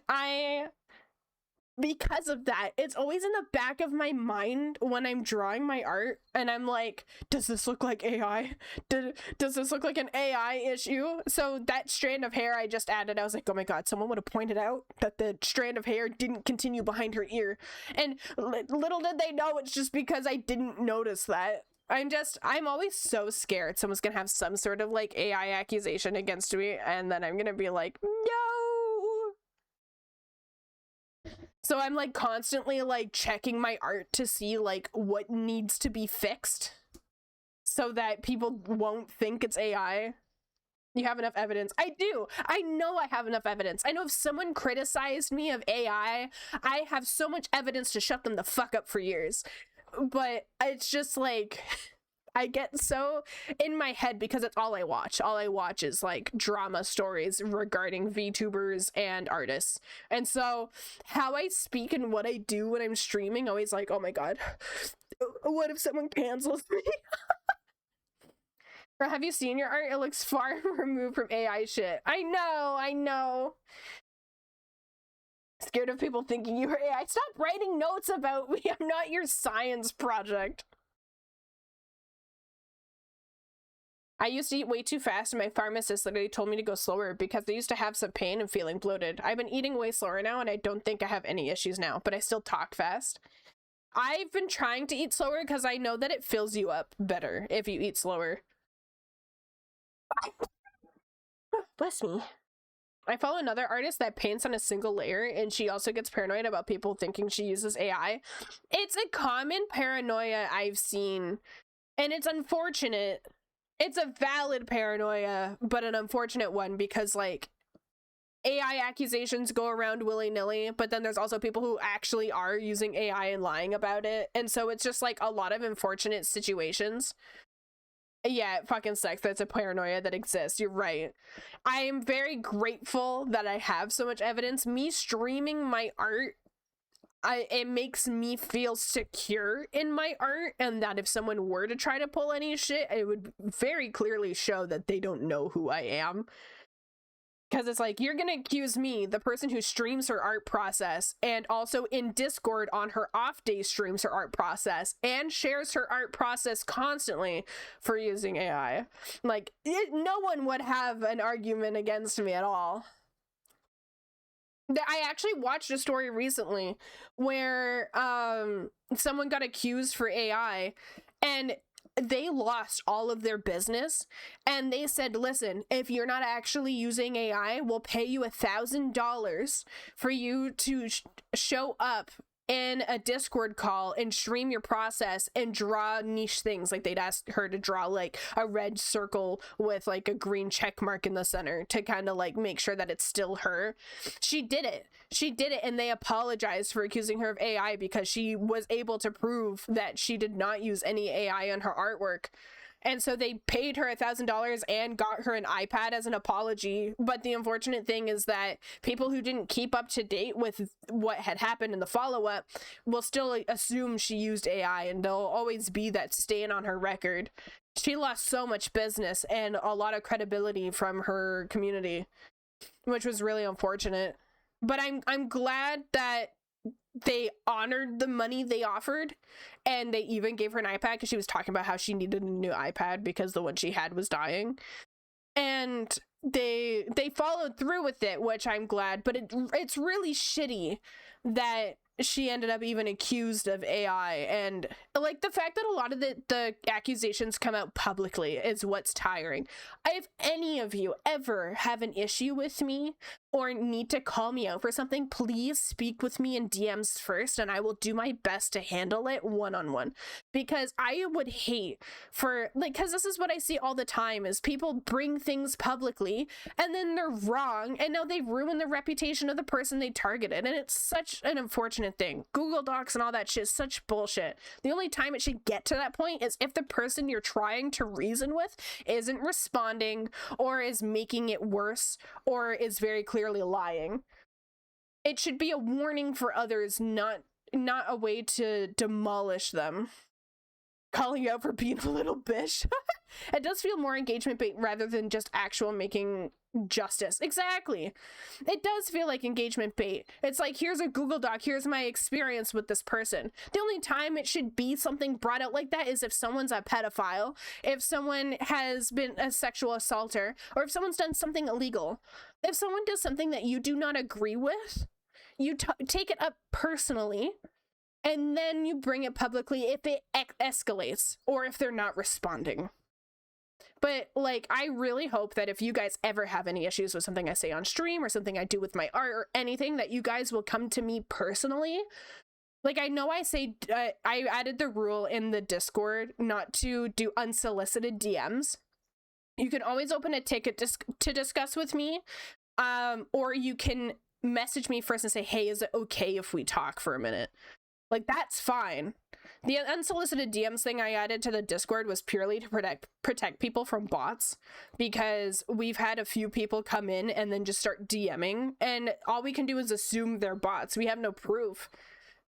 because of that, it's always in the back of my mind when I'm drawing my art and I'm like, does this look like AI? Does this look like an AI issue? So that strand of hair I just added, I was like, oh my god, someone would have pointed out that the strand of hair didn't continue behind her ear. And little did they know it's just because I didn't notice that. I'm always so scared someone's gonna have some sort of like AI accusation against me and then I'm gonna be like, no. So I'm like constantly like checking my art to see like what needs to be fixed so that people won't think it's AI. You have enough evidence. I do. I know I have enough evidence. I know if someone criticized me of AI, I have so much evidence to shut them the fuck up for years. But it's just like, I get so in my head because it's all I watch. All I watch is like drama stories regarding VTubers and artists. And so how I speak and what I do when I'm streaming, always like, oh my god, what if someone cancels me? Or have you seen your art? It looks far removed from AI shit. I know. Scared of people thinking you were AI. Stop writing notes about me. I'm not your science project. I used to eat way too fast and my pharmacist literally told me to go slower because I used to have some pain and feeling bloated. I've been eating way slower now and I don't think I have any issues now, but I still talk fast. I've been trying to eat slower because I know that it fills you up better if you eat slower. Bless me. I follow another artist that paints on a single layer and she also gets paranoid about people thinking she uses AI. It's a common paranoia I've seen and it's unfortunate. It's a valid paranoia, but an unfortunate one because like AI accusations go around willy-nilly, but then there's also people who actually are using AI and lying about it. And so it's just like a lot of unfortunate situations. Yeah, it fucking sucks. That's a paranoia that exists. You're right. I am very grateful that I have so much evidence. Me streaming my art, it makes me feel secure in my art, and that if someone were to try to pull any shit, it would very clearly show that they don't know who I am. Because it's like, you're gonna accuse me, the person who streams her art process, and also in Discord on her off day streams her art process, and shares her art process constantly for using AI. Like, no one would have an argument against me at all. I actually watched a story recently where someone got accused for AI, and they lost all of their business, and they said, listen, if you're not actually using AI, we'll pay you $1,000 for you to show up in a Discord call and stream your process and draw niche things. Like they'd ask her to draw like a red circle with like a green check mark in the center to kind of like make sure that it's still her. She did it, and they apologized for accusing her of AI because she was able to prove that she did not use any AI on her artwork. And so they paid her $1,000 and got her an iPad as an apology. But the unfortunate thing is that people who didn't keep up to date with what had happened in the follow-up will still assume she used AI, and there'll always be that stain on her record. She lost so much business and a lot of credibility from her community, which was really unfortunate. But I'm glad that they honored the money they offered, and they even gave her an iPad because she was talking about how she needed a new iPad because the one she had was dying. And they followed through with it, which I'm glad, but it's really shitty that she ended up even accused of AI, and like the fact that a lot of the accusations come out publicly is what's tiring. If any of you ever have an issue with me or need to call me out for something, please speak with me in DMs first, and I will do my best to handle it one-on-one, because I would hate for, like, because this is what I see all the time, is people bring things publicly and then they're wrong, and now they've ruined the reputation of the person they targeted, and it's such an unfortunate thing. Google Docs and all that shit is such bullshit. The only time it should get to that point is if the person you're trying to reason with isn't responding, or is making it worse, or is very clearly lying. It should be a warning for others, not a way to demolish them. Calling out for being a little bitch. It does feel more engagement bait rather than just actual making justice. Exactly. It does feel like engagement bait. It's like, here's a Google Doc, here's my experience with this person. The only time it should be something brought out like that is if someone's a pedophile, if someone has been a sexual assaulter, or if someone's done something illegal. If someone does something that you do not agree with, you take it up personally, and then you bring it publicly if it escalates, or if they're not responding. But, like, I really hope that if you guys ever have any issues with something I say on stream, or something I do with my art, or anything, that you guys will come to me personally. Like, I know I say, I added the rule in the Discord not to do unsolicited DMs. You can always open a ticket to discuss with me, or you can message me first and say, hey, is it okay if we talk for a minute? Like, that's fine. The unsolicited DMs thing I added to the Discord was purely to protect people from bots, because we've had a few people come in and then just start DMing, and all we can do is assume they're bots. We have no proof,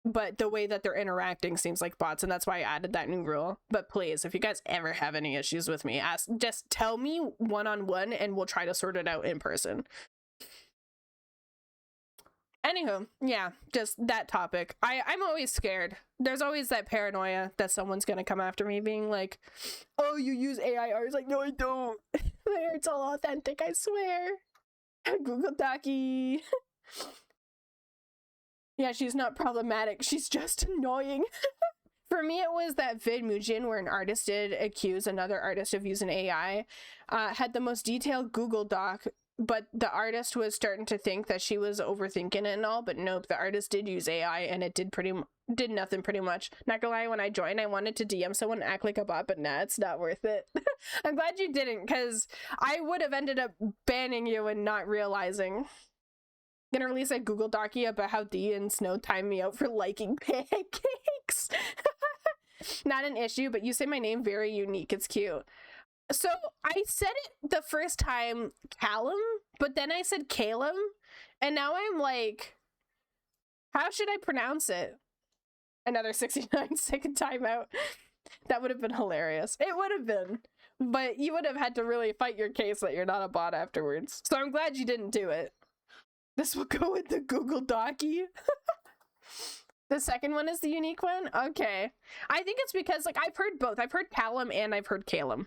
but the way that they're interacting seems like bots, and that's why I added that new rule. But please, if you guys ever have any issues with me, just tell me one-on-one, and we'll try to sort it out in person. Anywho, yeah, just that topic. I'm always scared. There's always that paranoia that someone's gonna come after me being like, oh, you use AI art. It's like, no, I don't. My art's all authentic, I swear. Google Docky. Yeah, she's not problematic. She's just annoying. For me, it was that vid Mujin where an artist did accuse another artist of using AI. Had the most detailed Google Doc, but the artist was starting to think that she was overthinking it and all, but nope, the artist did use AI, and it did nothing pretty much. Not gonna lie, when I joined, I wanted to DM someone and act like a bot, but nah, it's not worth it. I'm glad you didn't, because I would have ended up banning you and not realizing. Gonna release a Google Docky about how Dee and Snow timed me out for liking pancakes. Not an issue, but you say my name very unique. It's cute. So I said it the first time Callum, but then I said Calum, and now I'm like, how should I pronounce it? Another 69-second timeout. That would have been hilarious. It would have been, but you would have had to really fight your case that you're not a bot afterwards. So I'm glad you didn't do it. This will go with the Google Docky. The second one is the unique one? Okay. I think it's because, like, I've heard both. I've heard Callum and I've heard Calum.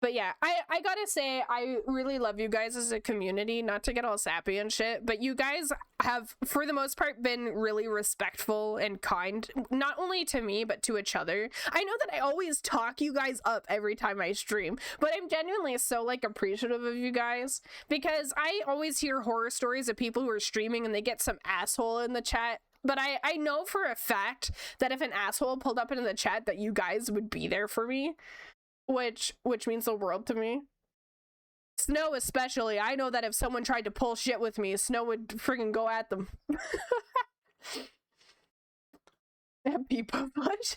But yeah, I gotta say, I really love you guys as a community, not to get all sappy and shit, but you guys have, for the most part, been really respectful and kind, not only to me, but to each other. I know that I always talk you guys up every time I stream, but I'm genuinely so, like, appreciative of you guys, because I always hear horror stories of people who are streaming and they get some asshole in the chat. But I know for a fact that if an asshole pulled up into the chat, that you guys would be there for me. Which means the world to me. Snow especially. I know that if someone tried to pull shit with me, Snow would friggin' go at them. People push.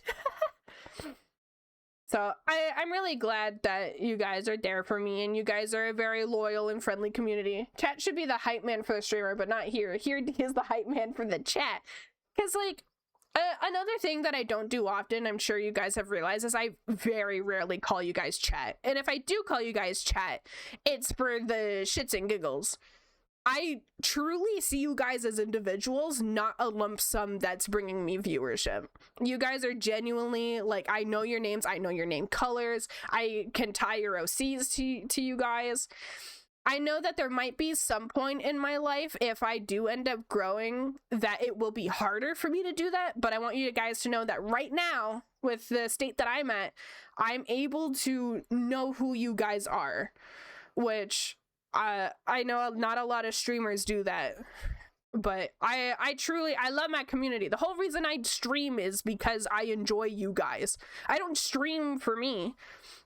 So I'm really glad that you guys are there for me, and you guys are a very loyal and friendly community. Chat should be the hype man for the streamer, but not here. Here is the hype man for the chat. Because, like, another thing that I don't do often, I'm sure you guys have realized, is I very rarely call you guys chat. And if I do call you guys chat, it's for the shits and giggles. I truly see you guys as individuals, not a lump sum that's bringing me viewership. You guys are genuinely, like, I know your names, I know your name colors, I can tie your OCs to you guys. I know that there might be some point in my life, if I do end up growing, that it will be harder for me to do that, but I want you guys to know that right now, with the state that I'm at, I'm able to know who you guys are, which I know not a lot of streamers do that, but I truly, I love my community. The whole reason I stream is because I enjoy you guys. I don't stream for me.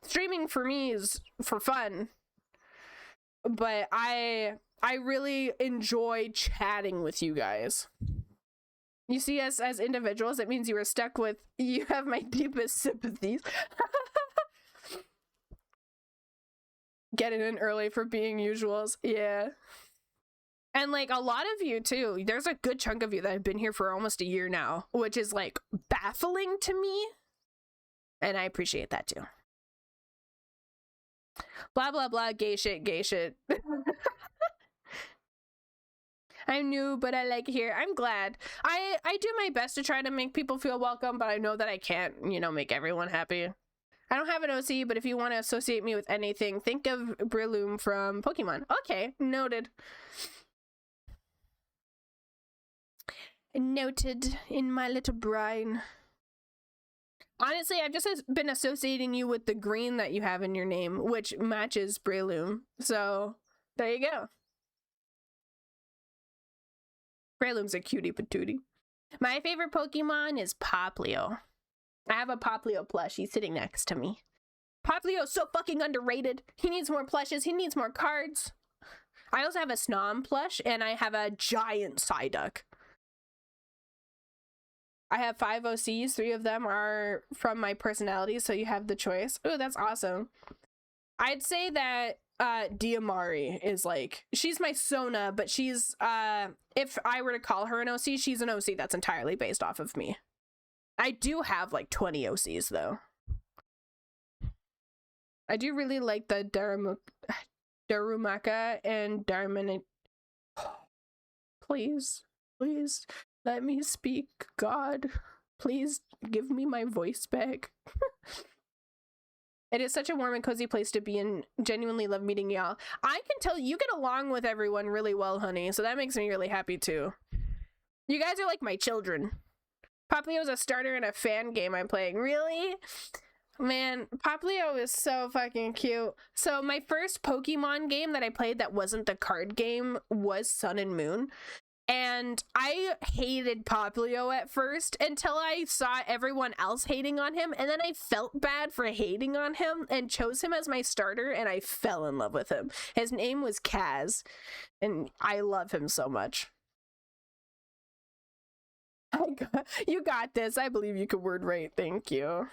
Streaming for me is for fun. But I really enjoy chatting with you guys. You see us as individuals, it means you are stuck with, you have my deepest sympathies. Getting in early for being usuals, yeah. And like a lot of you too, there's a good chunk of you that have been here for almost a year now, which is like baffling to me. And I appreciate that too. Blah, blah, blah, gay shit, gay shit. I'm new, but I like it here. I'm glad. I do my best to try to make people feel welcome, but I know that I can't, you know, make everyone happy. I don't have an OC, but if you want to associate me with anything, think of Breloom from Pokemon. Okay, noted. Noted in my little brain. Honestly, I've just been associating you with the green that you have in your name, which matches Breloom. So, there you go. Breloom's a cutie patootie. My favorite Pokemon is Poplio. I have a Poplio plushie sitting next to me. Poplio's so fucking underrated. He needs more plushes. He needs more cards. I also have a Snom plush, and I have a giant Psyduck. I have 5 OCs. 3 of them are from my personality, so you have the choice. Ooh, that's awesome. I'd say that Diamari is like, she's my Sona, but she's, if I were to call her an OC, she's an OC that's entirely based off of me. I do have like 20 OCs though. I do really like the Darumaka and Darman. Please, please let me speak, God. Please give me my voice back. It is such a warm and cozy place to be in. Genuinely love meeting y'all. I can tell you get along with everyone really well, honey, so that makes me really happy too. You guys are like my children. Poplio's a starter in a fan game I'm playing. Really? Man, Poplio is so fucking cute. So my first Pokemon game that I played that wasn't the card game was Sun and Moon. And I hated Poplio at first until I saw everyone else hating on him. And then I felt bad for hating on him and chose him as my starter. And I fell in love with him. His name was Kaz. And I love him so much. You got this. I believe you could word right. Thank you.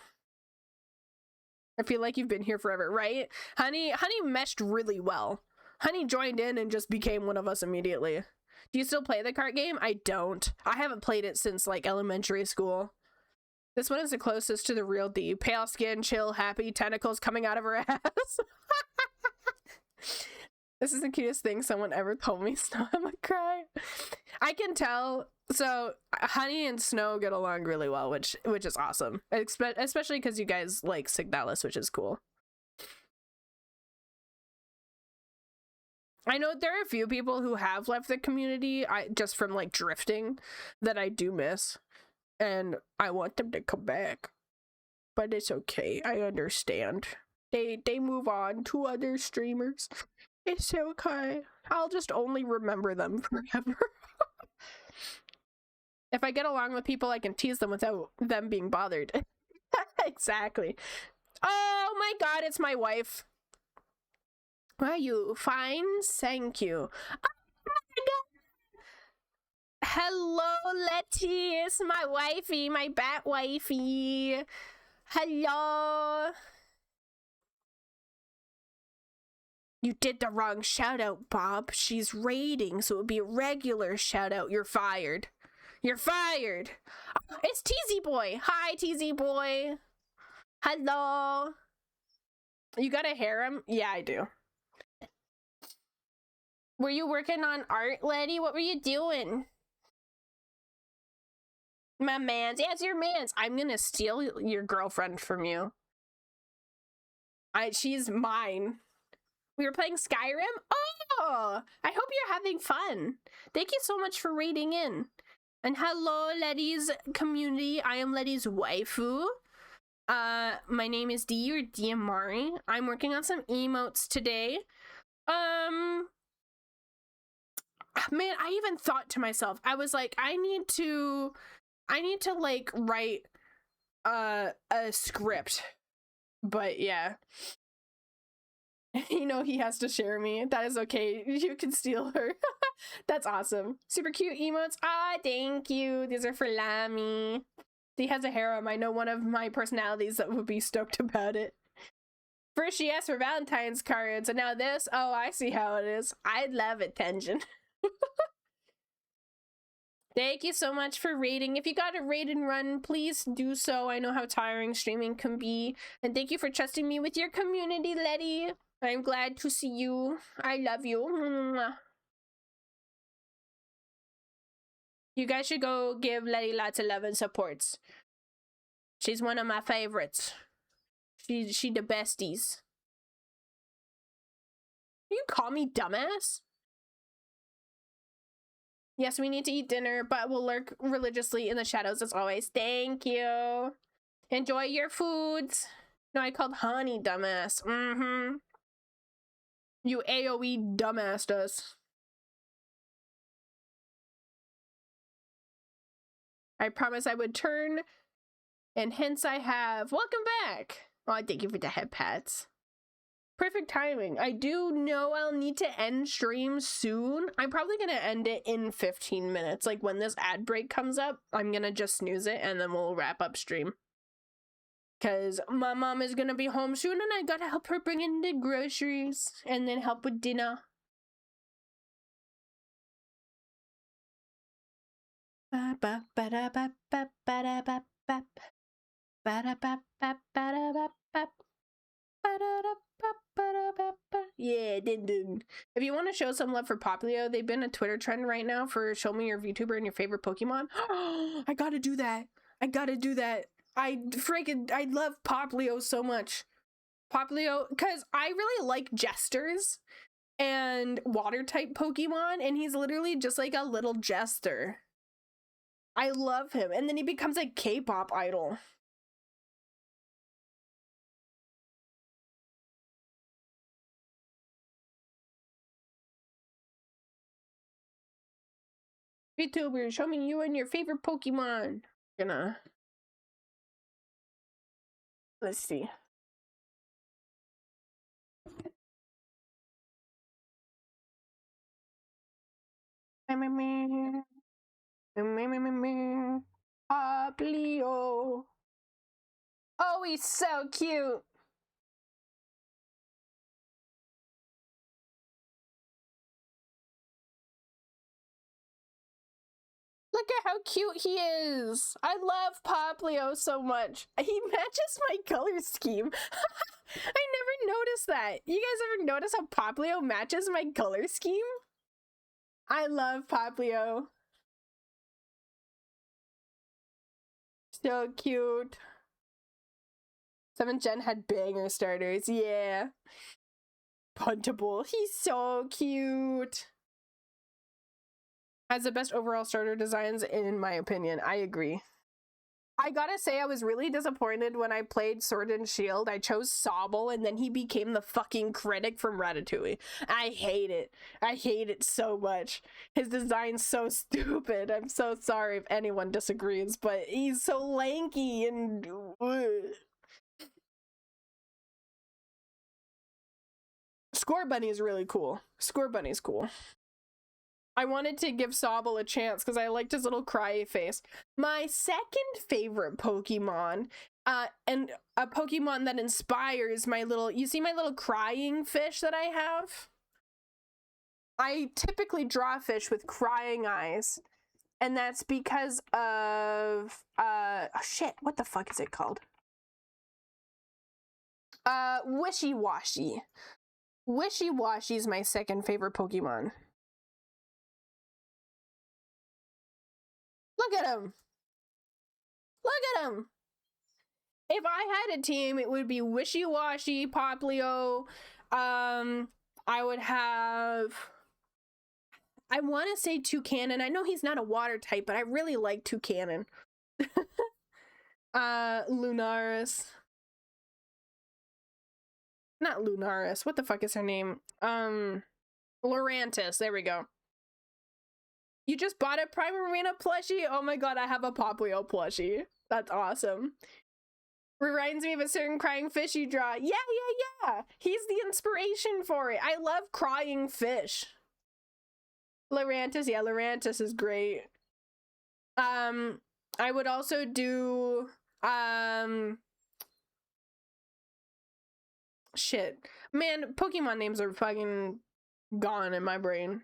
I feel like you've been here forever, right? Honey meshed really well. Honey joined in and just became one of us immediately. Do you still play the card game? I don't. I haven't played it since like elementary school. This one is the closest to the real D. Pale skin, chill, happy, tentacles coming out of her ass. This is the cutest thing someone ever told me. Snow, I'm gonna cry. I can tell. So Honey and Snow get along really well, which is awesome. Especially because you guys like Signalis, which is cool. I know there are a few people who have left the community, just from like drifting, that I do miss, and I want them to come back. But it's okay. I understand. They move on to other streamers. It's okay. I'll just only remember them forever. If I get along with people, I can tease them without them being bothered. Exactly. Oh my god, it's my wife. Are you fine? Thank you. Oh my god. Hello, Letty. It's my wifey, my bat wifey. Hello. You did the wrong shout out, Bob. She's raiding, so it would be a regular shout out. You're fired. You're fired. It's TZ Boy. Hi, TZ Boy. Hello. You got a harem? Yeah, I do. Were you working on art, Letty? What were you doing? My mans. Yeah, it's your mans. I'm gonna steal your girlfriend from you. She's mine. We were playing Skyrim? Oh! I hope you're having fun. Thank you so much for raiding in. And hello, Letty's community. I am Letty's waifu. My name is D or Diamari. I'm working on some emotes today. Man, I even thought to myself, I was like, I need to like write a script. But yeah. You know he has to share me. That is okay. You can steal her. That's awesome. Super cute emotes. Ah, thank you. These are for Lammy. He has a harem. I know one of my personalities that would be stoked about it. First she asked for Valentine's cards, and now this. Oh, I see how it is. I love attention. Thank you so much for raiding. If you got a raid and run, please do so. I know how tiring streaming can be. And thank you for trusting me with your community, Letty. I'm glad to see you. I love you. You guys should go give Letty lots of love and supports. She's one of my favorites. She the besties. You call me dumbass? Yes, we need to eat dinner, but we'll lurk religiously in the shadows as always. Thank you. Enjoy your foods. No, I called Honey dumbass. Mm-hmm. You AoE dumbassed us. I promised I would turn, and hence I have. Welcome back. Oh, thank you for the head pats. Perfect timing. I do know I'll need to end stream soon. I'm probably gonna end it in 15 minutes. Like when this ad break comes up, I'm gonna just snooze it and then we'll wrap up stream. Cause my mom is gonna be home soon and I gotta help her bring in the groceries and then help with dinner. Yeah, ding. If you want to show some love for Poplio, they've been a Twitter trend right now for show me your VTuber and your favorite Pokemon. I gotta do that. I love Poplio so much. Poplio, because I really like Jesters and water type Pokemon, and he's literally just like a little jester. I love him. And then he becomes a K-pop idol. VTuber, show me you and your favorite Pokemon. Let's see. Poplio. Oh, he's so cute. Look at how cute he is. I love Poplio so much. He matches my color scheme. I never noticed that. You guys ever notice how Poplio matches my color scheme? I love Poplio. So cute. 7th gen had banger starters. Yeah. Puntable. He's so cute. Has the best overall starter designs in my opinion. I agree. I gotta say, I was really disappointed when I played Sword and Shield. I chose Sobble, and then he became the fucking critic from Ratatouille. I hate it. I hate it so much. His design's so stupid. I'm so sorry if anyone disagrees, but he's so lanky and... Score Bunny is really cool. Score Bunny's cool. I wanted to give Sobble a chance because I liked his little cry face. My second favorite Pokemon, and a Pokemon that inspires my little... You see my little crying fish that I have? I typically draw fish with crying eyes. And that's because of oh shit, what the fuck is it called? Wishy-Washy. Wishy-Washy is my second favorite Pokemon. Look at him. Look at him. If I had a team, it would be Wishy-Washy, Poplio. I would have, I want to say Toucannon. I know he's not a water type, but I really like Toucannon. Lunaris. Not Lunaris. What the fuck is her name? Lurantis. There we go. You just bought a Primarina plushie? Oh my god, I have a Poplio plushie. That's awesome. Reminds me of a certain crying fish you draw. Yeah. He's the inspiration for it. I love crying fish. Lurantis, yeah, Lurantis is great. I would also do shit. Man, Pokemon names are fucking gone in my brain.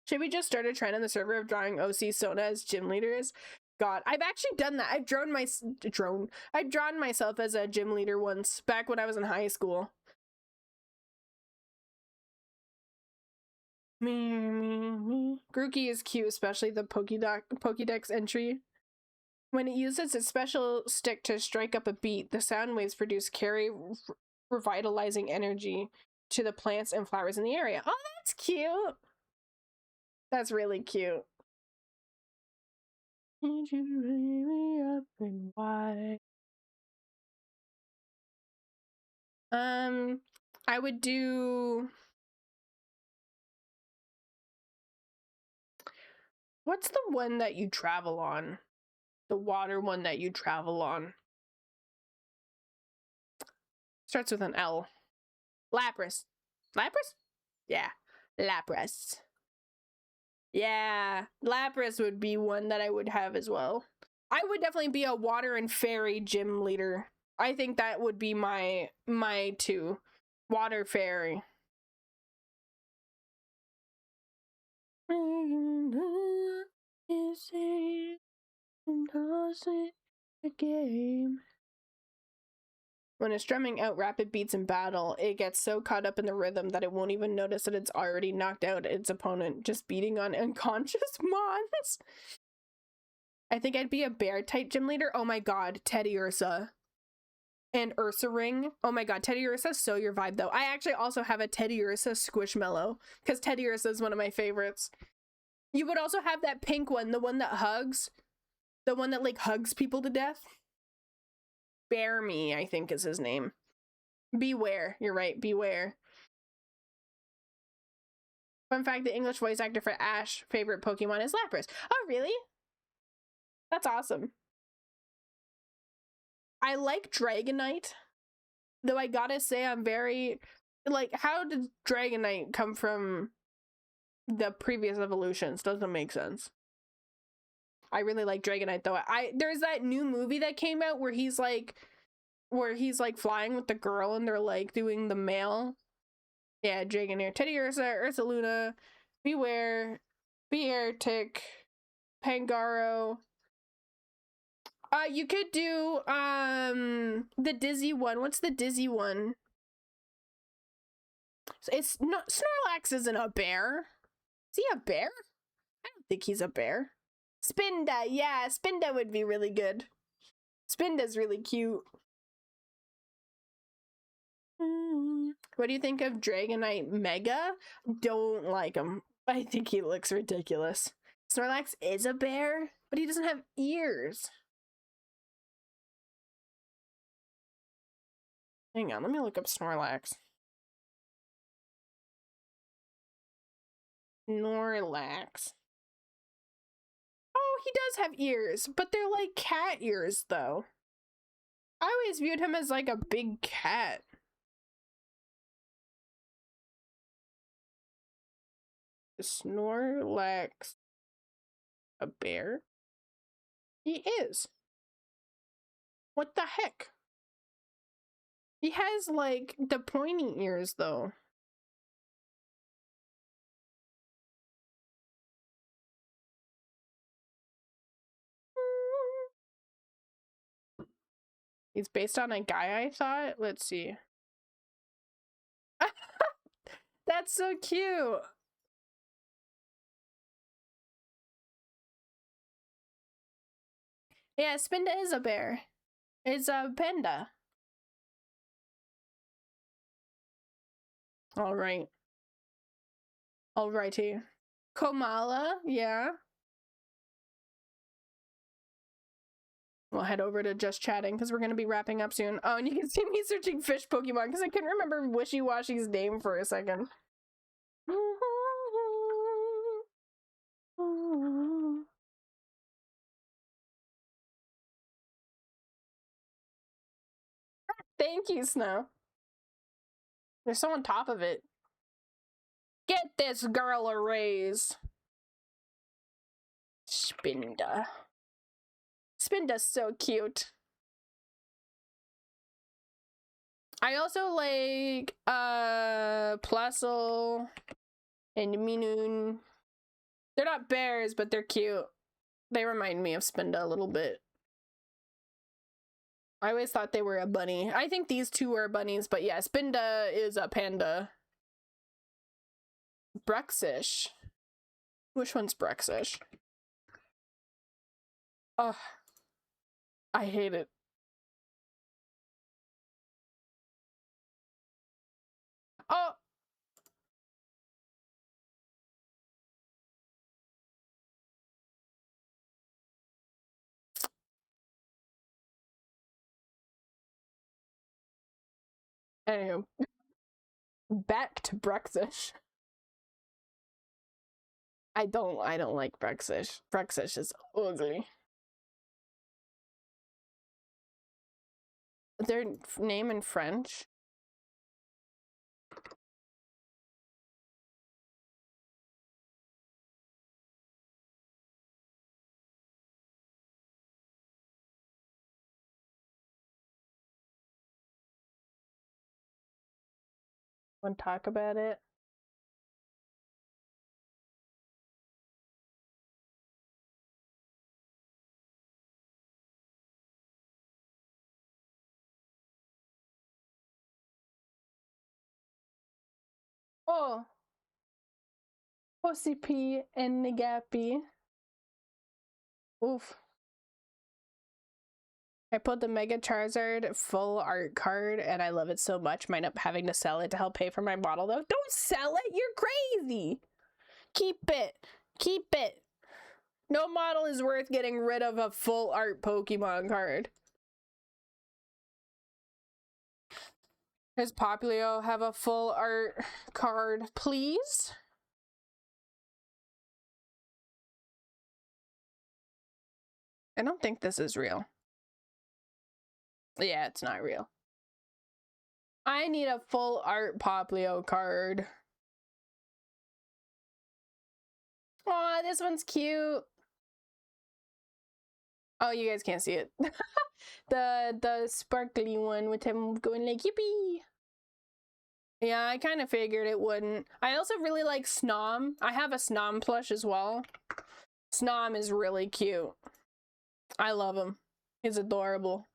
Should we just start a trend on the server of drawing OC Sona as gym leaders? God, I've actually done that. I've drawn myself as a gym leader once, back when I was in high school. Grookey is cute, especially the Pokédex entry. When it uses its special stick to strike up a beat, the sound waves produce revitalizing energy to the plants and flowers in the area. Oh, that's cute. That's really cute. Need you to raise me up and why? I would do. What's the one that you travel on? The water one that you travel on. Starts with an L. Lapras. Lapras? Yeah. Lapras. Yeah. Lapras would be one that I would have as well. I would definitely be a water and fairy gym leader. I think that would be my two. Water fairy. Is it a game? When it's strumming out rapid beats in battle, it gets so caught up in the rhythm that it won't even notice that it's already knocked out its opponent, just beating on unconscious mons. I think I'd be a bear type gym leader. Oh my god, Teddy Ursa. And Ursa Ring. Oh my god, Teddy Ursa is so your vibe though. I actually also have a Teddy Ursa Squishmallow, because Teddy Ursa is one of my favorites. You would also have that pink one, the one that hugs. The one that like hugs people to death. Bear Me, I think is his name. Beware. You're right, Beware. Fun fact, the English voice actor for Ash' favorite Pokemon is Lapras. Oh, really? That's awesome. I like Dragonite. Though I gotta say, I'm very... Like, how did Dragonite come from the previous evolutions? Doesn't make sense. I really like Dragonite though. There's that new movie that came out where he's like flying with the girl and they're like doing the male. Yeah, Dragonair. Teddy Ursa, Ursaluna, Beware, Beartic, Pangaro. You could do the Dizzy one. What's the Dizzy one? It's not, Snorlax isn't a bear. Is he a bear? I don't think he's a bear. Spinda, yeah, Spinda would be really good. Spinda's really cute. What do you think of Dragonite Mega? Don't like him. I think he looks ridiculous. Snorlax is a bear, but he doesn't have ears. Hang on, let me look up Snorlax. Snorlax. Oh, he does have ears, but they're like cat ears, though. I always viewed him as like a big cat. Snorlax a bear? He is. What the heck? He has like the pointy ears, though. He's based on a guy, I thought. Let's see. That's so cute. Yeah, Spinda is a bear. It's a panda. All right. Alrighty. Komala, yeah. We'll head over to just chatting because we're going to be wrapping up soon. Oh, and you can see me searching fish Pokemon because I couldn't remember Wishy-Washy's name for a second. Thank you, Snow. They're so on top of it. Get this girl a raise. Spinda. Spinda's so cute. I also like Plusle and Minun. They're not bears, but they're cute. They remind me of Spinda a little bit. I always thought they were a bunny. I think these two are bunnies, but yeah, Spinda is a panda. Bruxish. Which one's Bruxish? Ugh. I hate it. Oh! Anywho. Back to Bruxish. I don't like Bruxish. Bruxish is ugly. Their name in French? Want to talk about it? Oh! Pussy P and Nagapi. Oof. I put the Mega Charizard full art card and I love it so much. Might end up having to sell it to help pay for my bottle though. Don't sell it! You're crazy! Keep it! Keep it! No model is worth getting rid of a full art Pokemon card. Does Popplio have a full art card, please? I don't think this is real. Yeah, it's not real. I need a full art Popplio card. Aw, this one's cute. Oh, you guys can't see it. the sparkly one with him going like, yippee! Yeah, I kind of figured it wouldn't. I also really like Snom. I have a Snom plush as well. Snom is really cute. I love him. He's adorable.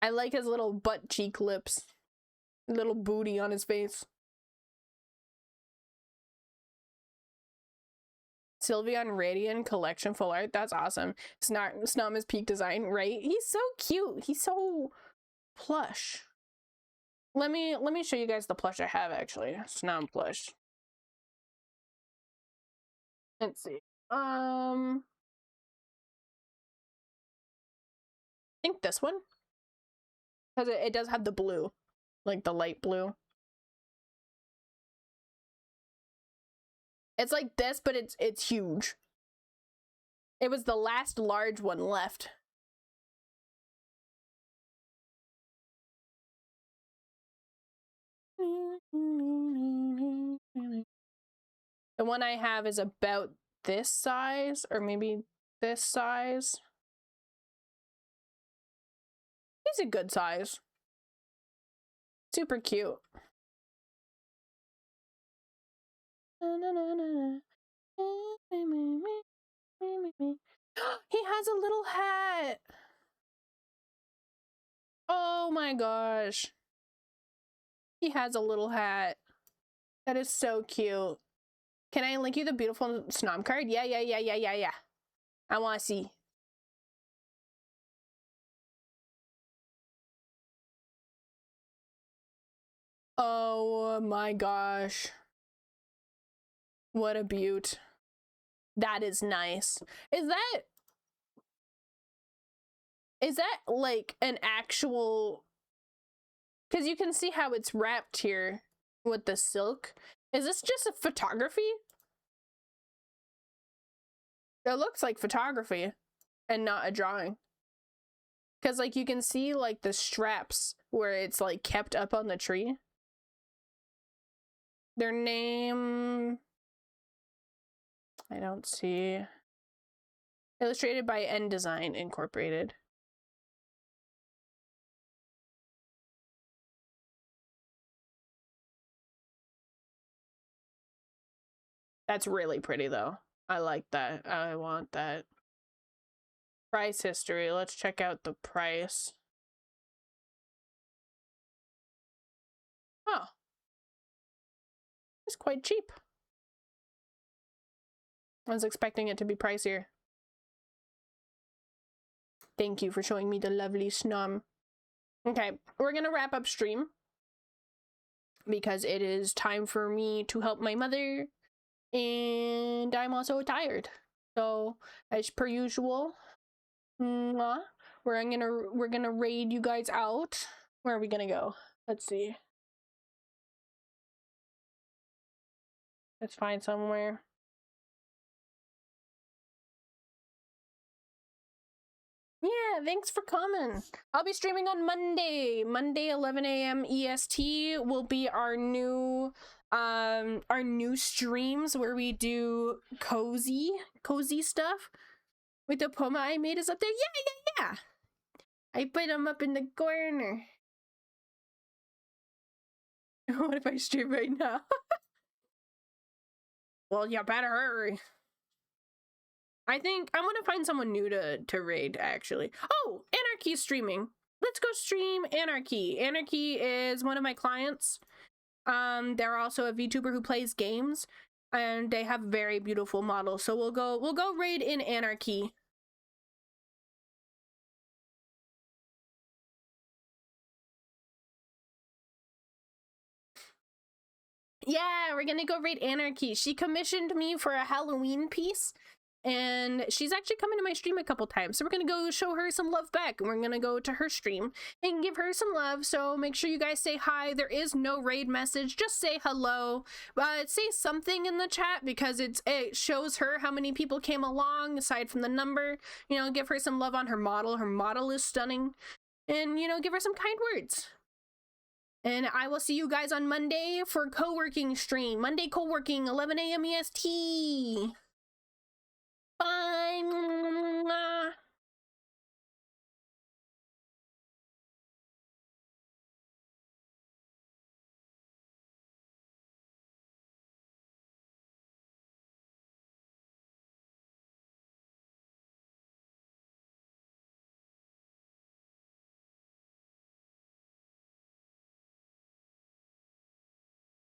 I like his little butt cheek lips. Little booty on his face. Sylveon Radiant collection full art. That's awesome. Snom is peak design, right? He's so cute. He's so plush. Let me show you guys the plush I have actually. Snom plush. Let's see. I think this one. Because it does have the blue. Like the light blue. It's like this, but it's huge. It was the last large one left. The one I have is about this size, or maybe this size. He's a good size. Super cute. He has a little hat. Oh my gosh. He has a little hat. That is so cute. Can I link you the beautiful Snom card? Yeah. I want to see. Oh my gosh. What a beaut. That is nice. Is that like an actual, because you can see how it's wrapped here with the silk. Is this just a photography? It looks like photography and not a drawing. Because like you can see like the straps where it's like kept up on the tree. Their name, I don't see. Illustrated by N Design Incorporated. That's really pretty though. I like that. I want that. Price history. Let's check out the price. Oh. It's quite cheap. I was expecting it to be pricier. Thank you for showing me the lovely Snom. Okay, we're gonna wrap up stream because it is time for me to help my mother, and I'm also tired. So, as per usual, we're gonna raid you guys out. Where are we gonna go? Let's see. Let's find somewhere. Yeah, thanks for coming. I'll be streaming on Monday. Monday, 11 a.m. EST will be our new streams where we do cozy stuff. With the Puma I made is up there. Yeah. I put them up in the corner. What if I stream right now? Well, you better hurry. I think I'm gonna find someone new to raid, actually. Oh, Anarchy streaming. Let's go stream Anarchy. Anarchy is one of my clients. They're also a VTuber who plays games, and they have very beautiful models. So we'll go raid in Anarchy. Yeah, we're gonna go raid Anarchy. She commissioned me for a Halloween piece, and she's actually coming to my stream a couple times. So we're gonna go show her some love back, and we're gonna go to her stream and give her some love. So make sure you guys say hi. There is no raid message, just say hello. Say something in the chat because it shows her how many people came along aside from the number. You know, give her some love on her model. Her model is stunning, and you know, give her some kind words. And I will see you guys on Monday for co-working stream. Monday co-working, 11 a.m. EST. Bye.